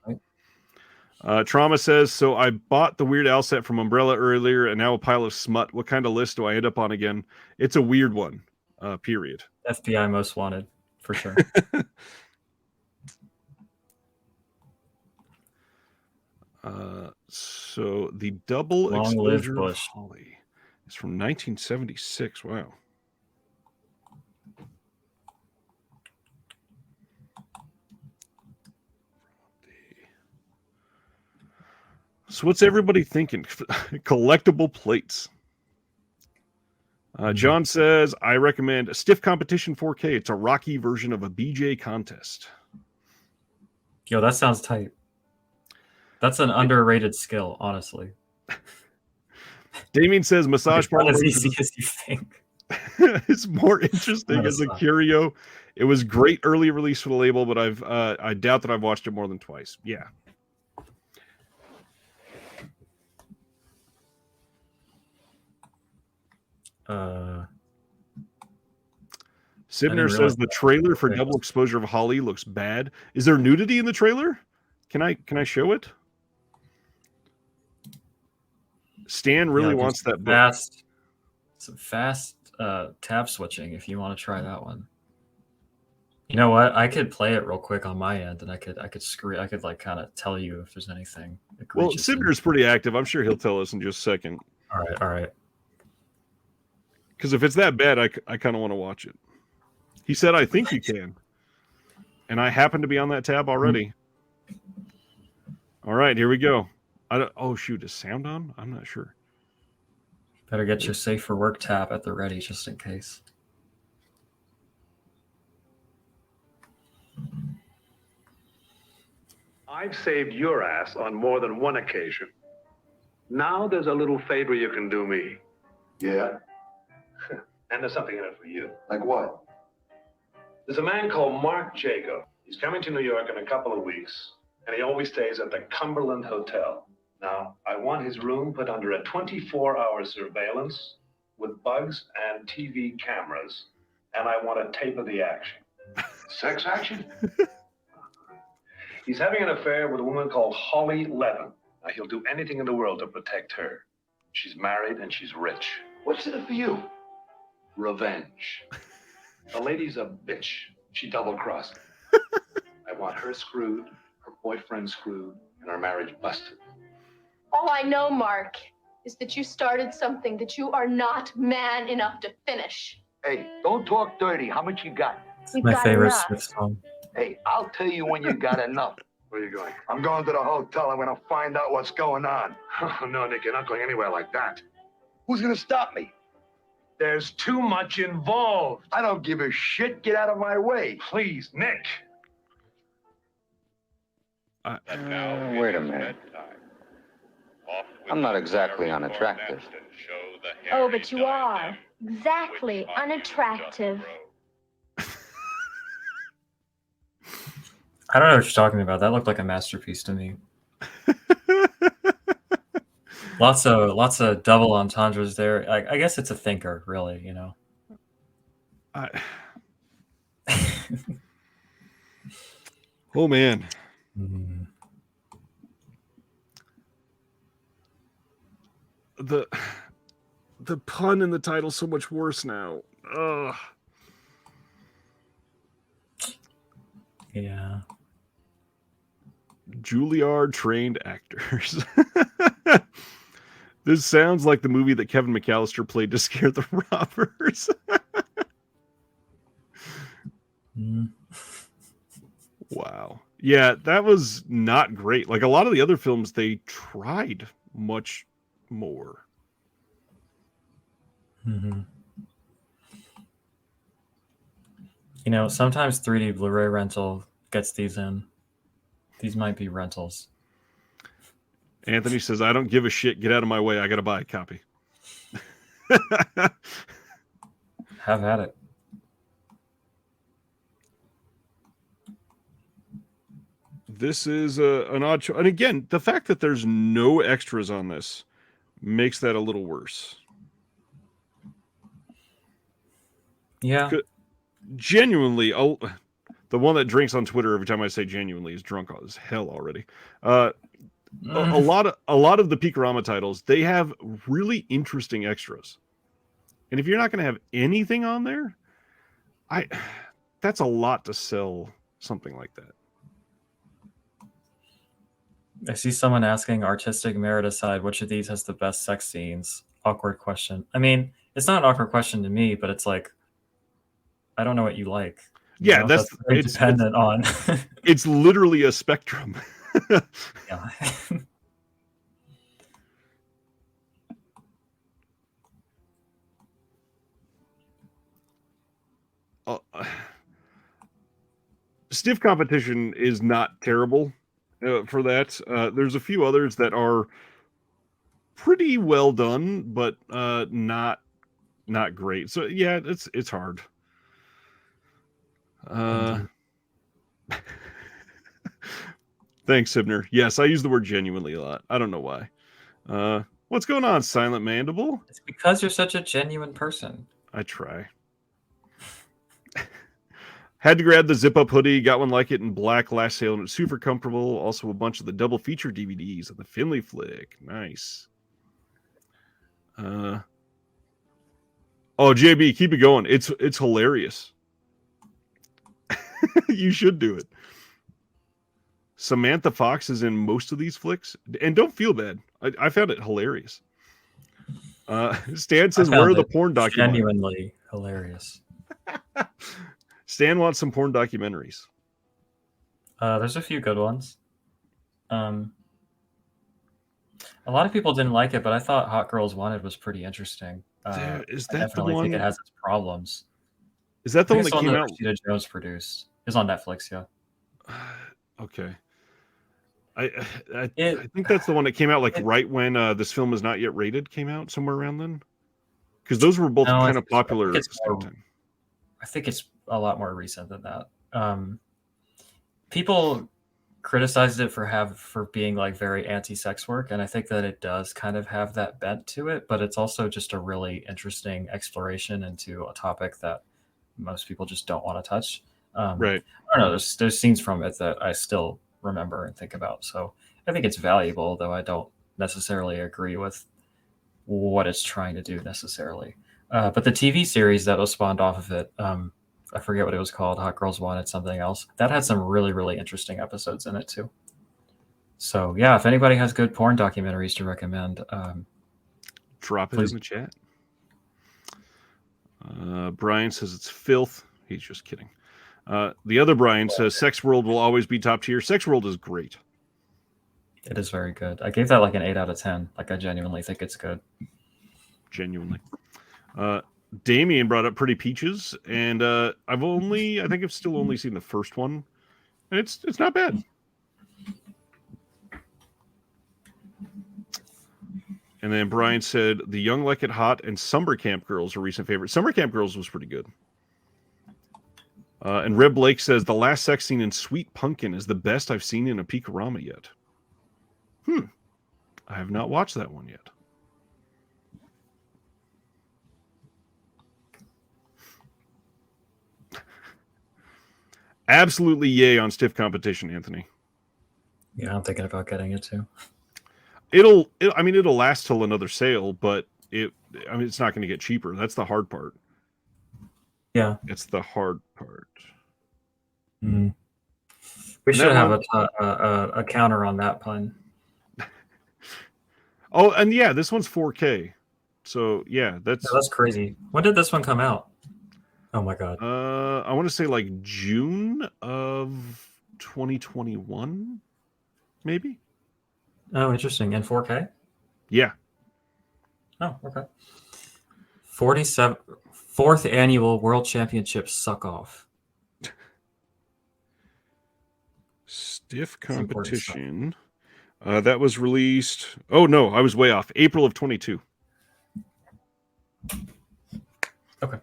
Trauma says, so I bought the Weird Al set from Umbrella earlier, and now a pile of smut. What kind of list do I end up on again? It's a weird one. Period. FBI Most Wanted, for sure. So the Double Exposure of Holly is from 1976. Wow. So what's everybody thinking? Collectible plates. John says, I recommend Stiff Competition 4K. It's a Rocky version of a BJ contest. Yo, that sounds tight. That's an underrated skill, honestly. Damien says, massage parlor as easy as you think. It's more interesting as a curio. It was great early release for the label, but I doubt that I've watched it more than twice. Yeah. Sibner says the trailer for Double Exposure of Holly looks bad. Is there nudity in the trailer? Can I show it? Stan really wants that book. Some fast tab switching if you want to try that one. You know what? I could play it real quick on my end, and I could like kind of tell you if there's anything. Well, Sibner's pretty active. I'm sure he'll tell us in just a second. All right. Because if it's that bad, I kind of want to watch it. He said, I think you can. And I happen to be on that tab already. All right, here we go. Oh shoot, is sound on? I'm not sure. Better get your safe for work tab at the ready just in case. I've saved your ass on more than one occasion. Now there's a little favor you can do me. Yeah? And there's something in it for you. Like what? There's a man called Mark Jacob. He's coming to New York in a couple of weeks, and he always stays at the Cumberland Hotel. Now, I want his room put under a 24-hour surveillance with bugs and TV cameras, and I want a tape of the action. Sex action? He's having an affair with a woman called Holly Levin. Now, he'll do anything in the world to protect her. She's married and she's rich. What's in it for you? Revenge. The lady's a bitch. She double-crossed. I want her screwed, her boyfriend screwed, and our marriage busted. All I know, Mark, is that you started something that you are not man enough to finish. Hey, don't talk dirty. How much you got? We've My got favorite enough. Smith song. Hey, I'll tell you when you got enough. Where are you going? I'm going to the hotel. I'm going to find out what's going on. Oh, no, Nick, you're not going anywhere like that. Who's going to stop me? There's too much involved. I don't give a shit. Get out of my way. Please, Nick. Wait a minute. I'm not exactly unattractive. Oh, but you are. Exactly unattractive. I don't know what you're talking about. That looked like a masterpiece to me. Lots of double entendres there. I guess it's a thinker, really. You know. Oh man. Mm. The pun in the title so much worse now. Ugh. Yeah. Juilliard trained actors. This sounds like the movie that Kevin McAllister played to scare the robbers. Mm. Wow. Yeah, that was not great. Like a lot of the other films, they tried much more. Mm-hmm. You know, sometimes 3D Blu-ray rental gets these in. These might be rentals. Anthony says, I don't give a shit. Get out of my way. I got to buy a copy. Have at it. This is an odd choice. And again, the fact that there's no extras on this makes that a little worse. Yeah. Genuinely, the one that drinks on Twitter every time I say genuinely is drunk as hell already. A lot of the Peakorama titles, they have really interesting extras. And if you're not going to have anything on there, that's a lot to sell something like that. I see someone asking, artistic merit aside, which of these has the best sex scenes? Awkward question. I mean, it's not an awkward question to me, but it's like, I don't know what you like. Yeah, know? that's very dependent on. It's literally a spectrum. Yeah. Stiff Competition is not terrible for that. There's a few others that are pretty well done, but not great. So yeah, it's hard. Thanks, Sibner. Yes, I use the word genuinely a lot. I don't know why. What's going on, Silent Mandible? It's because you're such a genuine person. I try. Had to grab the zip-up hoodie. Got one like it in black last sale, and it's super comfortable. Also, a bunch of the double feature DVDs of the Finley flick. Nice. Oh, JB, keep it going. It's hilarious. You should do it. Samantha Fox is in most of these flicks, and don't feel bad. I found it hilarious. Stan says, "Where are the porn documentaries?" Genuinely hilarious. Stan wants some porn documentaries. There's a few good ones. A lot of people didn't like it, but I thought Hot Girls Wanted was pretty interesting. Is I that the definitely think it one? has its problems. Is that the I one think that it's came that out? Rashida Jones produced. It's on Netflix, yeah. Okay. I I It, think that's the one that came out like it right when This Film Is Not Yet Rated came out, somewhere around then. Because those were both no, kind of popular at it's the same more. time. I think it's a lot more recent than that. People criticized it for being like very anti-sex work, and I think that it does kind of have that bent to it, but it's also just a really interesting exploration into a topic that most people just don't want to touch. Right. I don't know. There's scenes from it that I still remember and think about, so I think it's valuable, though I don't necessarily agree with what it's trying to do necessarily. But the TV series that was spawned off of it, I forget what it was called. Hot Girls Wanted something else. That had some really, really interesting episodes in it too. So yeah, if anybody has good porn documentaries to recommend, Drop it please. in the chat. Brian says it's filth. He's just kidding. The other Brian says Sex World will always be top tier. Sex World is great. It is very good. I gave that like an 8 out of 10. Like I genuinely think it's good. Genuinely. Damien brought up Pretty Peaches, and I think I've still only seen the first one, and it's not bad. And then Brian said The Young Like It Hot and Summer Camp Girls are recent favorites. Summer Camp Girls was pretty good. And Reb Blake says the last sex scene in Sweet Pumpkin is the best I've seen in a Peakorama yet. I have not watched that one yet. Absolutely yay on Stiff Competition, Anthony. Yeah, I'm thinking about getting it too. It'll last till another sale, but it's not going to get cheaper. That's the hard part. Yeah, it's the hard part. Mm. We should have a counter on that pun. Oh, and yeah, this one's 4K. So yeah, that's crazy. When did this one come out? Oh my god. I want to say like June of 2021, maybe. Oh, interesting. In 4K? Yeah. Oh, okay. 4th annual World Championship suck off. Stiff Competition. That was released. Oh no, I was way off. April of 22. Okay.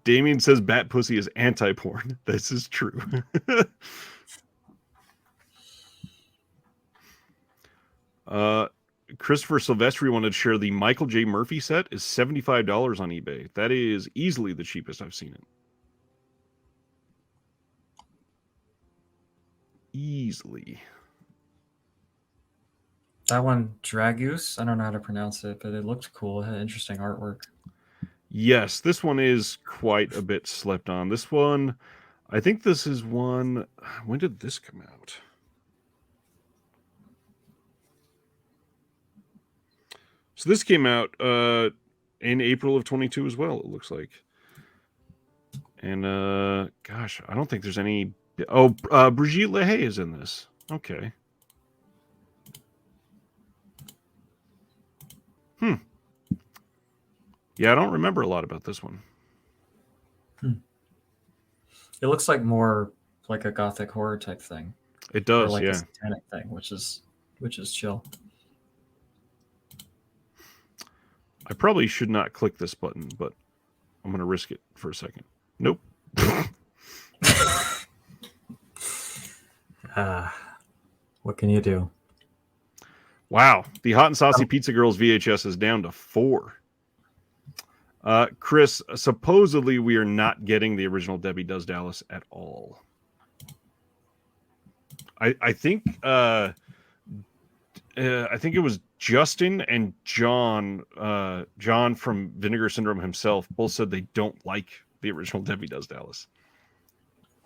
Damien says bat pussy is anti-porn. This is true. Christopher Silvestri wanted to share the Michael J. Murphy set is $75 on eBay. That is easily the cheapest I've seen it. Easily. That one, Dragoose, I don't know how to pronounce it, but it looked cool. It had interesting artwork. Yes, this one is quite a bit slept on. This one, I think this is one. When did this come out? So this came out in April of 22 as well, it looks like. And gosh, I don't think there's any. Oh, Brigitte Lahaye is in this. Okay. Yeah, I don't remember a lot about this one. It looks like more like a gothic horror type thing. It does, or like yeah. a satanic thing, which is chill. I probably should not click this button, but I'm going to risk it for a second. Nope. What can you do? Wow. The Hot and Saucy Pizza Girls VHS is down to 4. Chris, supposedly we are not getting the original Debbie Does Dallas at all. I think it was Justin and John from Vinegar Syndrome himself both said they don't like the original Debbie Does Dallas.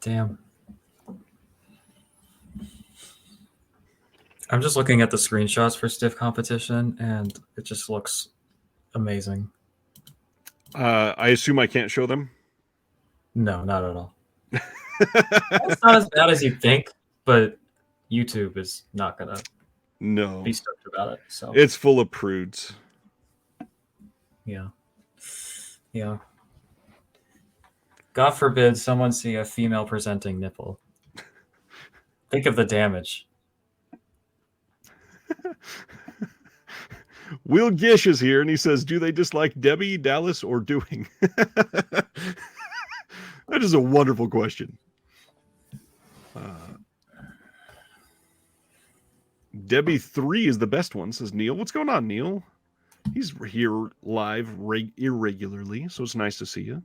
Damn. I'm just looking at the screenshots for Stiff Competition, and it just looks amazing. I assume I can't show them? No, not at all. It's not as bad as you think, but YouTube is not gonna No, be stoked about it. So it's full of prudes. yeah. God forbid someone see a female presenting nipple. Think of the damage. Will Gish is here, and he says, "Do they dislike Debbie, Dallas, or doing?" That is a wonderful question. Debbie 3 is the best one, says Neil. What's going on, Neil? He's here live irregularly, so it's nice to see you.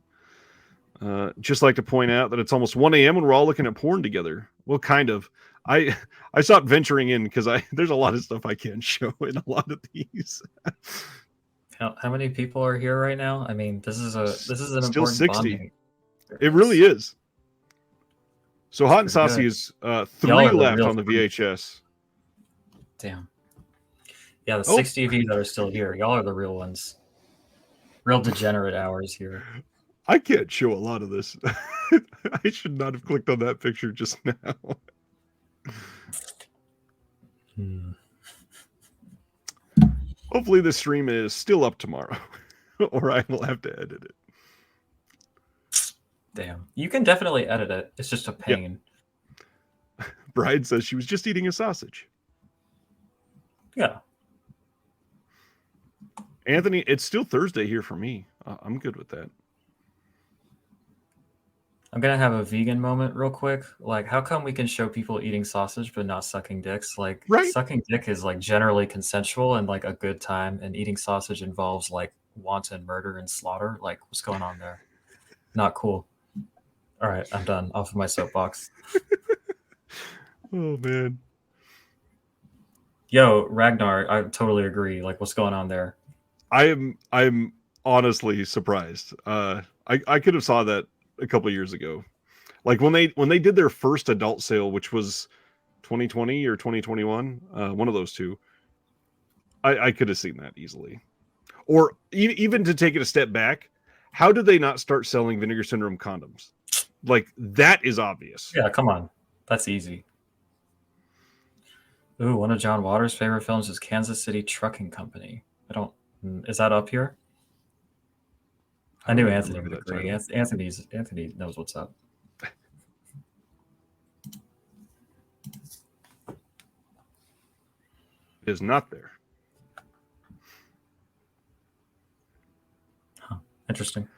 Just like to point out that it's almost 1 a.m. when we're all looking at porn together. Well, kind of. I stopped venturing in because there's a lot of stuff I can't show in a lot of these. How many people are here right now? I mean, this is an Still important 60. bonding. It really is. So Hot and Pretty Saucy good. is Y'all 3 are the left real on the VHS. Damn. Yeah, the Oh. 60 of you that are still here, y'all are the real ones. Real degenerate hours here. I can't show a lot of this. I should not have clicked on that picture just now. Hopefully this stream is still up tomorrow, or I will have to edit it. Damn. You can definitely edit it. It's just a pain. Bride says she was just eating a sausage. Yeah. Anthony, it's still Thursday here for me. I'm good with that. I'm going to have a vegan moment real quick. Like, how come we can show people eating sausage but not sucking dicks? Like, Right. Sucking dick is, like, generally consensual and, like, a good time. And eating sausage involves, like, wanton murder and slaughter. Like, what's going on there? Not cool. All right, I'm done. Off of my soapbox. Oh, man. Yo, Ragnar, I totally agree. Like, what's going on there? I'm honestly surprised. I could have saw that a couple of years ago. Like when they did their first adult sale, which was 2020 or 2021, one of those two. I could have seen that easily. Or even to take it a step back, how did they not start selling Vinegar Syndrome condoms? Like, that is obvious. Yeah, come on. That's easy. Ooh, one of John Waters' favorite films is Kansas City Trucking Company. Is that up here? I knew Anthony would agree. Anthony knows what's up. It is not there. Huh. Interesting.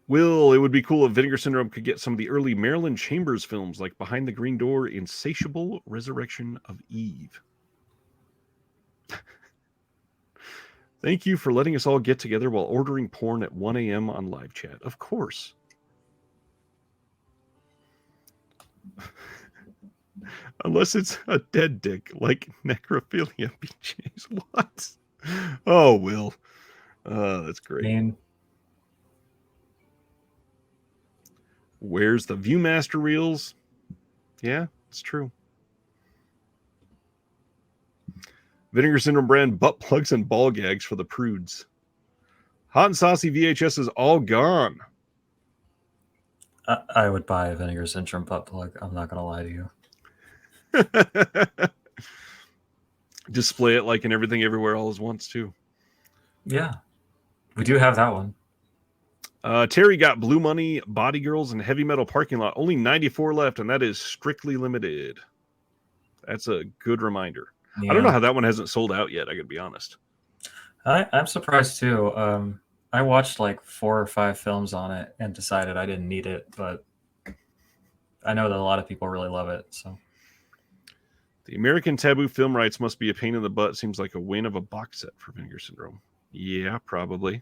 Will, it would be cool if Vinegar Syndrome could get some of the early Marilyn Chambers films like Behind the Green Door, Insatiable, Resurrection of Eve. Thank you for letting us all get together while ordering porn at 1 a.m. on live chat. Of course. Unless it's a dead dick, like necrophilia BJs. What? Oh, Will. That's great. Man. Where's the Viewmaster reels? Yeah, it's true. Vinegar Syndrome brand butt plugs and ball gags for the prudes. Hot and Saucy VHS is all gone. I would buy a Vinegar Syndrome butt plug. I'm not going to lie to you. Display it like in Everything Everywhere All at Once, too. Yeah. We do have that one. Terry got Blue Money, Body Girls, and Heavy Metal Parking Lot. Only 94 left, and that is strictly limited. That's a good reminder. Yeah. I don't know how that one hasn't sold out yet, I gotta be honest. I'm surprised too. I watched like 4 or 5 films on it and decided I didn't need it, but I know that a lot of people really love it. So the American Taboo film rights must be a pain in the butt. Seems like a win of a box set for Vinegar Syndrome. Yeah, probably.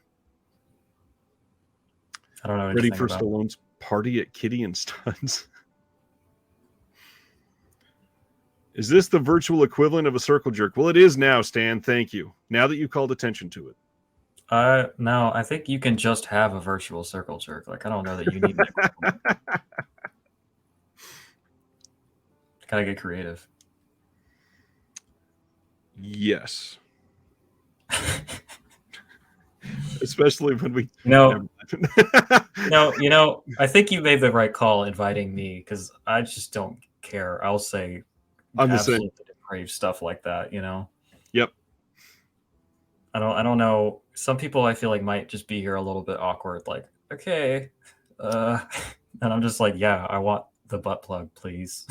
I don't know. Ready for Stallone's party at Kitty and Studs. Is this the virtual equivalent of a circle jerk? Well, it is now, Stan. Thank you. Now that you called attention to it. No, I think you can just have a virtual circle jerk. Like, I don't know that you need that. Gotta get creative. Yes. Especially when we... No, I think you made the right call inviting me because I just don't care. I'll say I'm the same. absolutely depraved stuff like that, you know? Yep. I don't know. Some people I feel like might just be here a little bit awkward, like, okay. And I'm just like, yeah, I want the butt plug, please.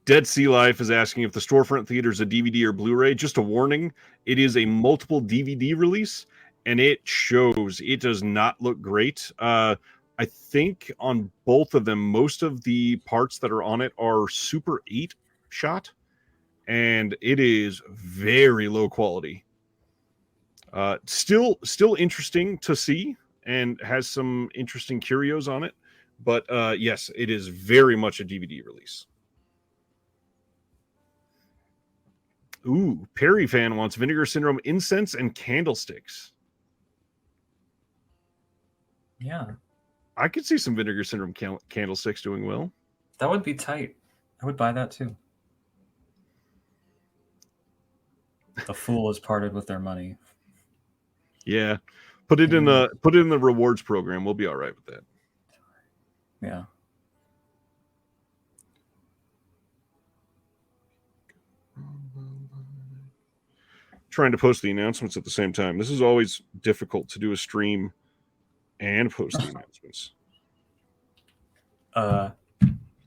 Dead Sea Life is asking if the storefront theater is a DVD or Blu-ray. Just a warning, it is a multiple DVD release, and it shows. It does not look great. I think on both of them, most of the parts that are on it are Super 8 shot, and it is very low quality. Still interesting to see, and has some interesting curios on it. But yes, it is very much a DVD release. Ooh, Perry fan wants Vinegar Syndrome incense and candlesticks. Yeah, I could see some Vinegar Syndrome candlesticks doing well. that would be tight. I would buy that too. The fool is parted with their money. Yeah, put it in the rewards program. We'll be all right with that. Yeah. Trying to post the announcements at the same time. This is always difficult to do a stream and post the announcements.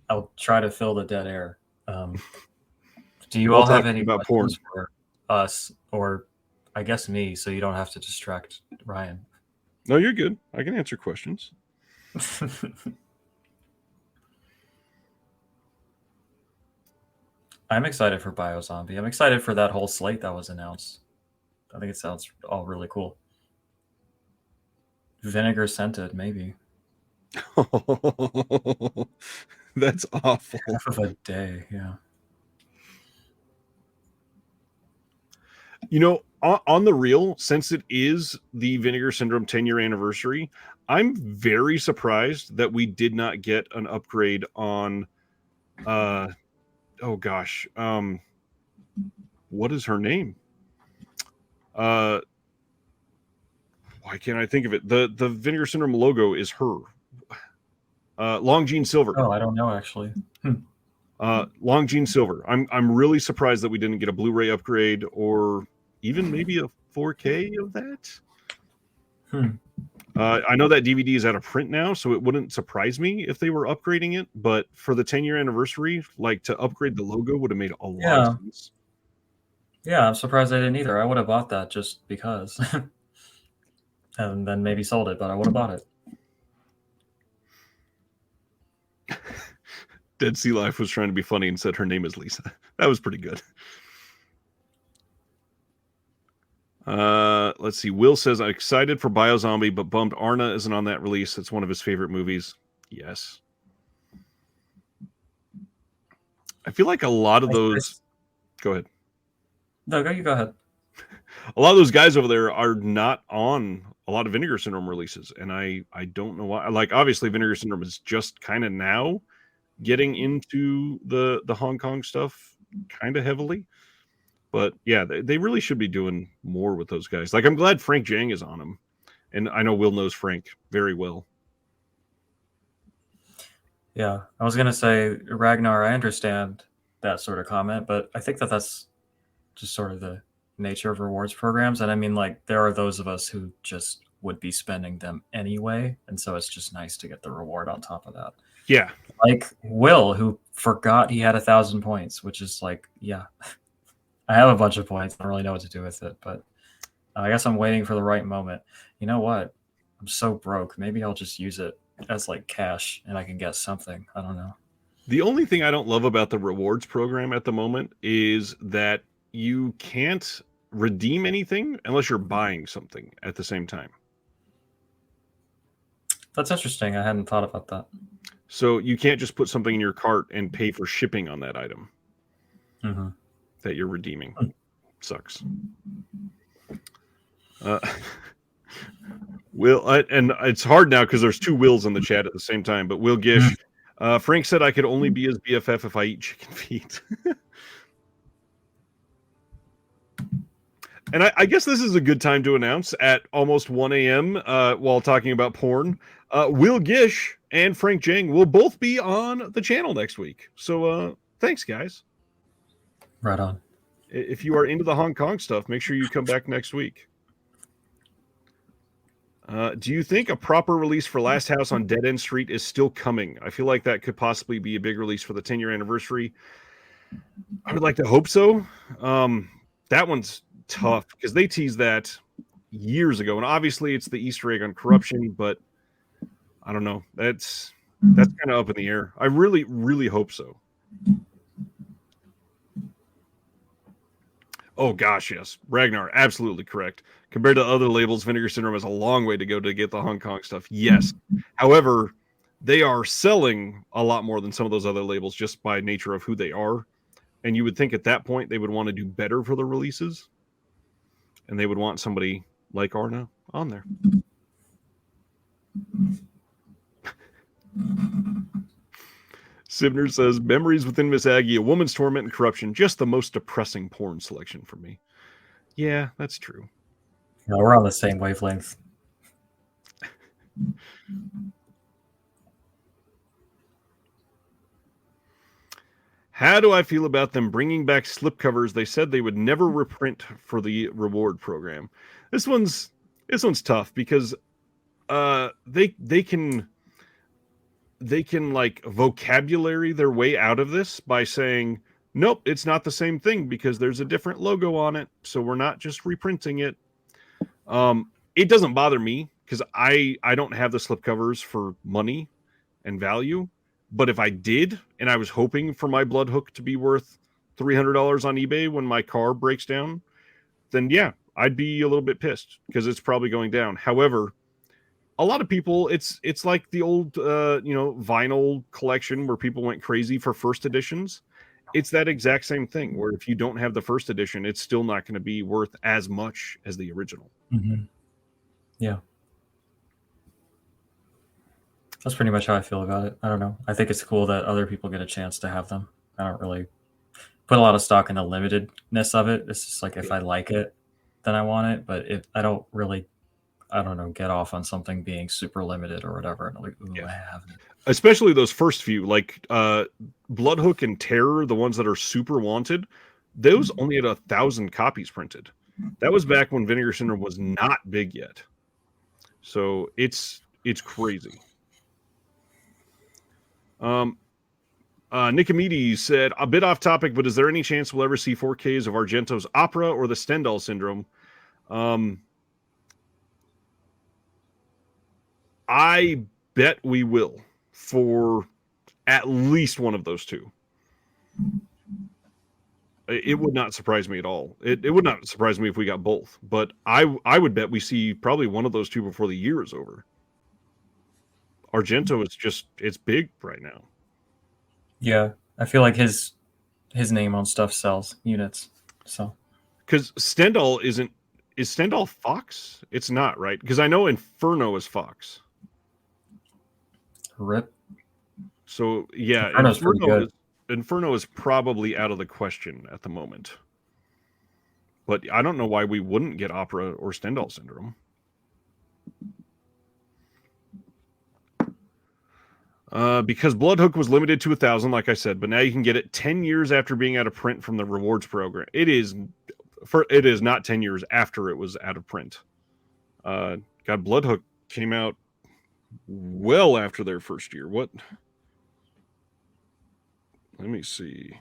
I'll try to fill the dead air. Do you We'll all have talk any about questions for us, or I guess me, so you don't have to distract Ryan? No, you're good. I can answer questions. I'm excited for Biozombie. I'm excited for that whole slate that was announced. I think it sounds all really cool. Vinegar scented, maybe. That's awful. Half of a day, yeah. You know, on the real, since it is the Vinegar Syndrome 10-year anniversary, I'm very surprised that we did not get an upgrade on oh gosh, what is her name? Why can't I think of it? The Vinegar Syndrome logo is her. Long Jean Silver. Oh, I don't know actually. Long Jean Silver. I'm really surprised that we didn't get a Blu-ray upgrade or even maybe a 4K of that. I know that DVD is out of print now, so it wouldn't surprise me if they were upgrading it. But for the 10-year anniversary, like to upgrade the logo would have made a lot of sense. Yeah, I'm surprised I didn't either. I would have bought that just because, and then maybe sold it, but I would have bought it. Dead Sea Life was trying to be funny and said her name is Lisa. That was pretty good. Let's see. Will says, I'm excited for Biozombie, but bummed Arna isn't on that release. It's one of his favorite movies. Yes. I feel like a lot of those... Go ahead. No, you go ahead. A lot of those guys over there are not on a lot of Vinegar Syndrome releases, and I don't know why. Like, obviously, Vinegar Syndrome is just kind of now getting into the Hong Kong stuff kind of heavily. But yeah, they really should be doing more with those guys. Like, I'm glad Frank Jang is on them. And I know Will knows Frank very well. Yeah, I was going to say, Ragnar, I understand that sort of comment, but I think that that's just sort of the nature of rewards programs. And I mean, like, there are those of us who just would be spending them anyway. And so it's just nice to get the reward on top of that. Yeah. Like Will, who forgot he had 1,000 points, which is like, yeah. I have a bunch of points. I don't really know what to do with it, but I guess I'm waiting for the right moment. You know what? I'm so broke. Maybe I'll just use it as like cash and I can get something. I don't know. The only thing I don't love about the rewards program at the moment is that you can't redeem anything unless you're buying something at the same time. That's interesting. I hadn't thought about that. So you can't just put something in your cart and pay for shipping on that item. Mm-hmm. That you're redeeming. Sucks. Will, and it's hard now because there's two Wills in the chat at the same time, but Will Gish, Frank said I could only be his BFF if I eat chicken feet. And I guess this is a good time to announce at almost 1 a.m. While talking about porn, Will Gish and Frank Jang will both be on the channel next week. So thanks, guys. Right on. If you are into the Hong Kong stuff, make sure you come back next week. Do you think a proper release for Last House on Dead End Street is still coming? I feel like that could possibly be a big release for the 10-year anniversary. I would like to hope so. That one's tough because they teased that years ago, and obviously it's the Easter egg on corruption, but I don't know. That's kind of up in the air. I really, really hope so. Oh gosh, yes. Ragnar, absolutely correct. Compared to other labels, Vinegar Syndrome has a long way to go to get the Hong Kong stuff. Yes. However, they are selling a lot more than some of those other labels just by nature of who they are. And you would think at that point they would want to do better for the releases. And they would want somebody like Arna on there. Sibner says, Memories Within Miss Aggie, A Woman's Torment and Corruption, just the most depressing porn selection for me. Yeah, that's true. No, we're on the same wavelength. How do I feel about them bringing back slipcovers they said they would never reprint for the reward program? This one's tough because they can like vocabulary their way out of this by saying, nope, it's not the same thing because there's a different logo on it, so we're not just reprinting it. It doesn't bother me because I don't have the slipcovers for money and value. But if I did, and I was hoping for my blood hook to be worth $300 on eBay when my car breaks down, then yeah, I'd be a little bit pissed because it's probably going down. However, a lot of people, it's like the old vinyl collection where people went crazy for first editions. It's that exact same thing where if you don't have the first edition, it's still not going to be worth as much as the original. Mm-hmm. Yeah. That's pretty much how I feel about it. I don't know. I think it's cool that other people get a chance to have them. I don't really put a lot of stock in the limitedness of it. It's just like if I like it, then I want it. But if I don't really, I don't know, get off on something being super limited or whatever. And I'm like, ooh, yeah. I have it. Especially those first few, like Bloodhook and Terror, the ones that are super wanted, those only had 1,000 copies printed. That was back when Vinegar Syndrome was not big yet. So it's crazy. Nicomedes said, a bit off topic, but is there any chance we'll ever see 4Ks of Argento's Opera or the Stendhal Syndrome? I bet we will for at least one of those two. It would not surprise me at all. It would not surprise me if we got both, but I would bet we see probably one of those two before the year is over. Argento is it's big right now. Yeah, I feel like his name on stuff sells units. So because Stendhal is Stendhal Fox? It's not, right? Because I know Inferno is Fox. Rip. So yeah, Inferno is probably out of the question at the moment. But I don't know why we wouldn't get Opera or Stendhal Syndrome. Because Bloodhook was limited to 1,000, like I said, but now you can get it 10 years after being out of print from the rewards program. It is not 10 years after it was out of print. Bloodhook came out well after their first year. What? Let me see.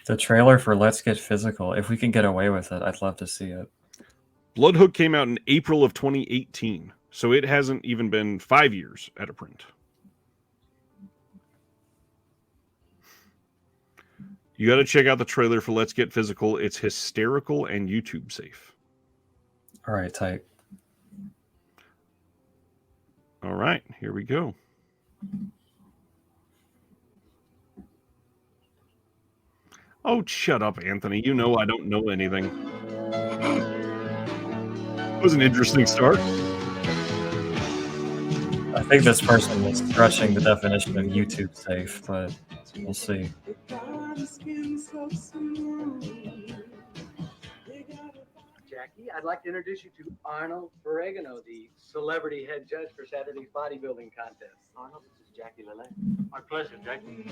The trailer for Let's Get Physical. If we can get away with it, I'd love to see it. Bloodhook came out in April of 2018. So it hasn't even been 5 years out of print. You got to check out the trailer for Let's Get Physical. It's hysterical and YouTube safe. All right, tight. All right, here we go. Oh, shut up, Anthony. You know I don't know anything. It was an interesting start. I think this person is stretching the definition of YouTube safe, but we'll see. Jackie, I'd like to introduce you to Arnold Ferragamo, the celebrity head judge for Saturday's bodybuilding contest. Arnold, this is Jackie Lillet. My pleasure, Jackie.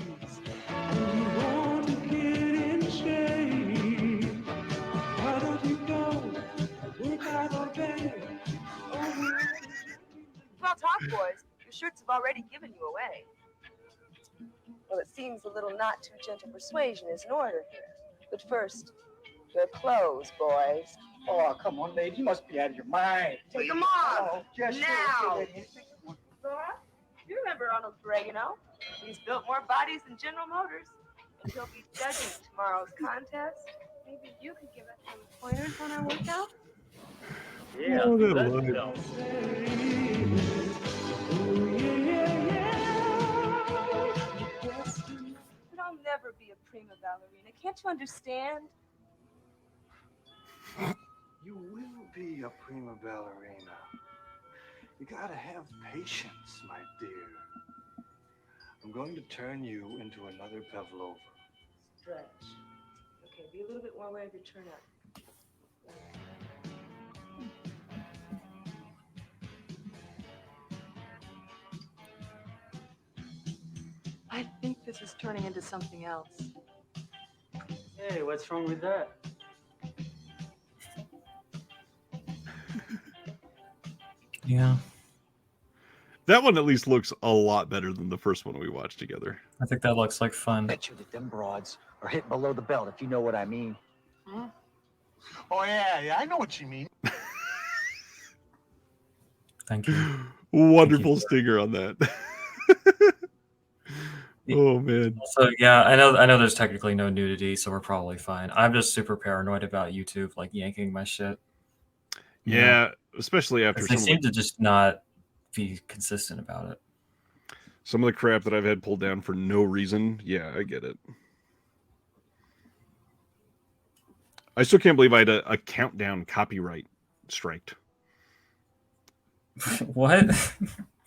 Well, talk, boys. Your shirts have already given you away. Well, it seems a little not too gentle persuasion is in order here. But first, your clothes, boys. Oh, come on, lady. You must be out of your mind. Take them off. Oh, just Now. lady. Laura, you remember Arnold Ferrigno? He's built more bodies than General Motors. And he'll be judging tomorrow's contest. Maybe you could give us some pointers on our workout? Yeah, Oh, that let's line. go. But I'll never be a prima ballerina. Can't you understand? You will be a prima ballerina. You gotta have patience, my dear. I'm going to turn you into another Pavlova. Stretch. Okay, be a little bit more aware of your turn up. I think this is turning into something else. Hey, what's wrong with that? Yeah, That one at least looks a lot better than the first one we watched together. I think that looks like fun. Bet you that them broads are hitting below the belt, if you know what I mean. Oh, yeah, I know what you mean. Thank you. Wonderful stinger on that. Oh man. So yeah, I know there's technically no nudity, so we're probably fine. I'm just super paranoid about YouTube like yanking my shit. Yeah, especially after they seem to just not be consistent about it. Some of the crap that I've had pulled down for no reason. Yeah, I get it. I still can't believe I had a countdown copyright striked. What?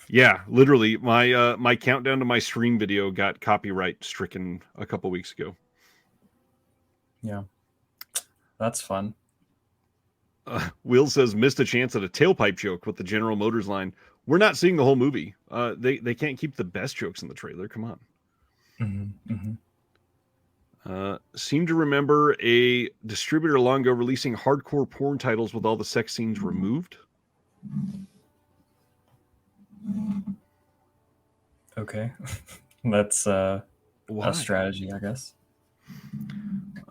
Yeah, literally, my countdown to my stream video got copyright stricken a couple weeks ago. Yeah, that's fun. Will says missed a chance at a tailpipe joke with the General Motors line. We're not seeing the whole movie. They can't keep the best jokes in the trailer. Come on. Mm-hmm, mm-hmm. Seem to remember a distributor long ago releasing hardcore porn titles with all the sex scenes removed. Okay, that's a Why? strategy, I guess.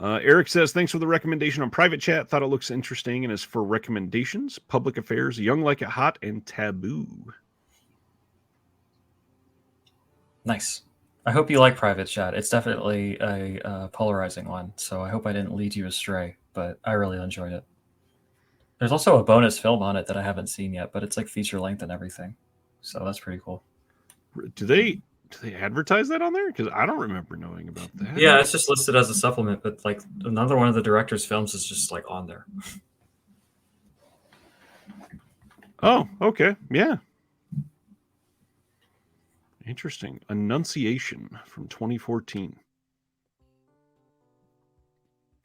Eric says, thanks for the recommendation on private chat. Thought it looks interesting and is for recommendations. Public Affairs, Young Like It Hot, and Taboo. Nice. I hope you like private chat. It's definitely a polarizing one, so I hope I didn't lead you astray, but I really enjoyed it. There's also a bonus film on it that I haven't seen yet, but it's like feature length and everything. So that's pretty cool. Do they advertise that on there? Because I don't remember knowing about that. Yeah, it's just listed as a supplement, but like another one of the director's films is just like on there. Oh, okay. Yeah. Interesting. Annunciation from 2014.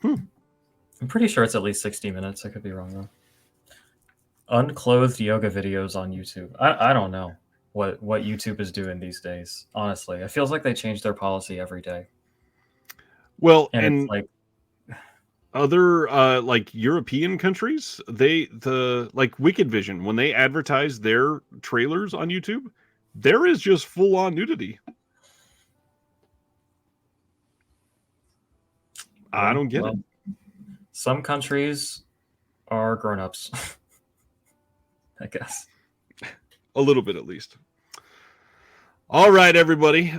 I'm pretty sure it's at least 60 minutes. I could be wrong though. Unclothed yoga videos on YouTube. I don't know what YouTube is doing these days. Honestly, it feels like they change their policy every day. Well, and it's like other like European countries, the like Wicked Vision, when they advertise their trailers on YouTube, there is just full on nudity. I don't get it. Some countries are grown-ups. I guess. A little bit, at least. All right, everybody.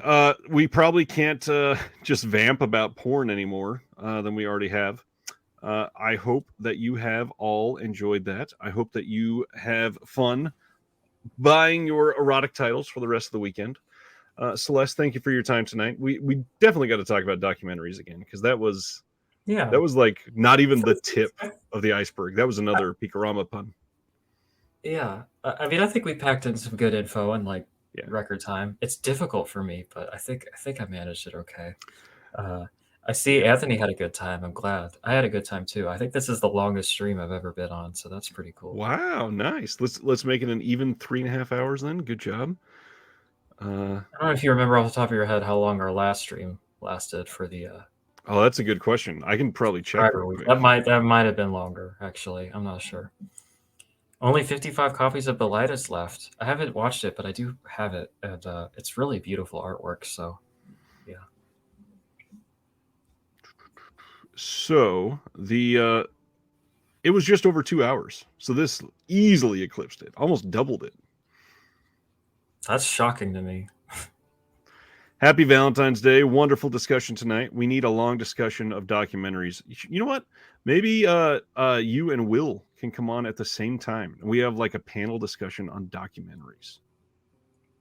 We probably can't just vamp about porn anymore than we already have. I hope that you have all enjoyed that. I hope that you have fun buying your erotic titles for the rest of the weekend. Celeste, thank you for your time tonight. We definitely got to talk about documentaries again, because that was like not even the tip of the iceberg. That was another Picorama pun. Yeah, I mean, I think we packed in some good info in like record time. It's difficult for me, but I think I managed it okay. I see Anthony had a good time. I'm glad. I had a good time too. I think this is the longest stream I've ever been on, so that's pretty cool. Wow, nice. Let's make it an even 3.5 hours then. Good job. I don't know if you remember off the top of your head how long our last stream lasted for the Oh, that's a good question. I can probably check. subscriber week. That might have been longer, actually. I'm not sure. Only 55 copies of Belitis left. I haven't watched it, but I do have it, and it's really beautiful artwork. So, yeah. So it was just over 2 hours. So this easily eclipsed it, almost doubled it. That's shocking to me. Happy Valentine's Day. Wonderful discussion tonight. We need a long discussion of documentaries. You know what? Maybe you and Will can come on at the same time. We have like a panel discussion on documentaries.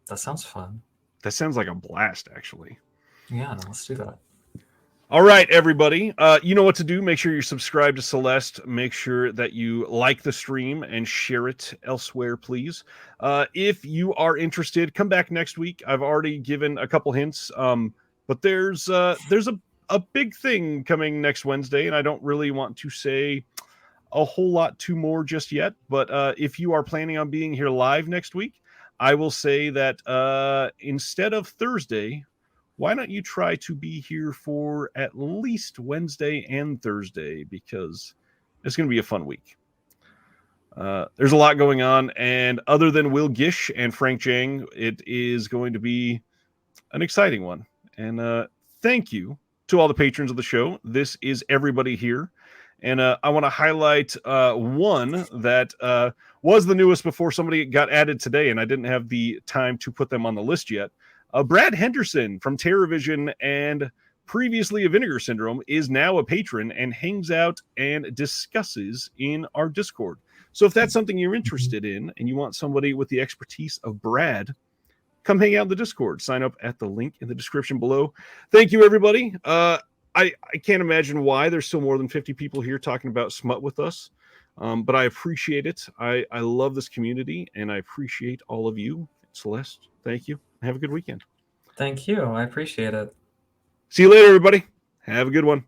That sounds fun. That sounds like a blast, actually. Yeah, let's do that. All right, everybody. You know what to do. Make sure you're subscribed to Celeste. Make sure that you like the stream and share it elsewhere, please. If you are interested, come back next week. I've already given a couple hints, but there's a big thing coming next Wednesday, and I don't really want to say a whole lot too more just yet. But if you are planning on being here live next week, I will say that instead of Thursday, why don't you try to be here for at least Wednesday and Thursday, because it's going to be a fun week. There's a lot going on, and other than Will Gish and Frank Jang, it is going to be an exciting one. And thank you to all the patrons of the show. This is everybody here. And I want to highlight one that was the newest before somebody got added today, and I didn't have the time to put them on the list yet. Brad Henderson from TerraVision and previously a Vinegar Syndrome is now a patron and hangs out and discusses in our Discord. So if that's something you're interested in and you want somebody with the expertise of Brad, come hang out in the Discord. Sign up at the link in the description below. Thank you, everybody. I can't imagine why there's still more than 50 people here talking about smut with us. But I appreciate it. I love this community, and I appreciate all of you. Celeste, thank you. Have a good weekend. Thank you. I appreciate it. See you later, everybody. Have a good one.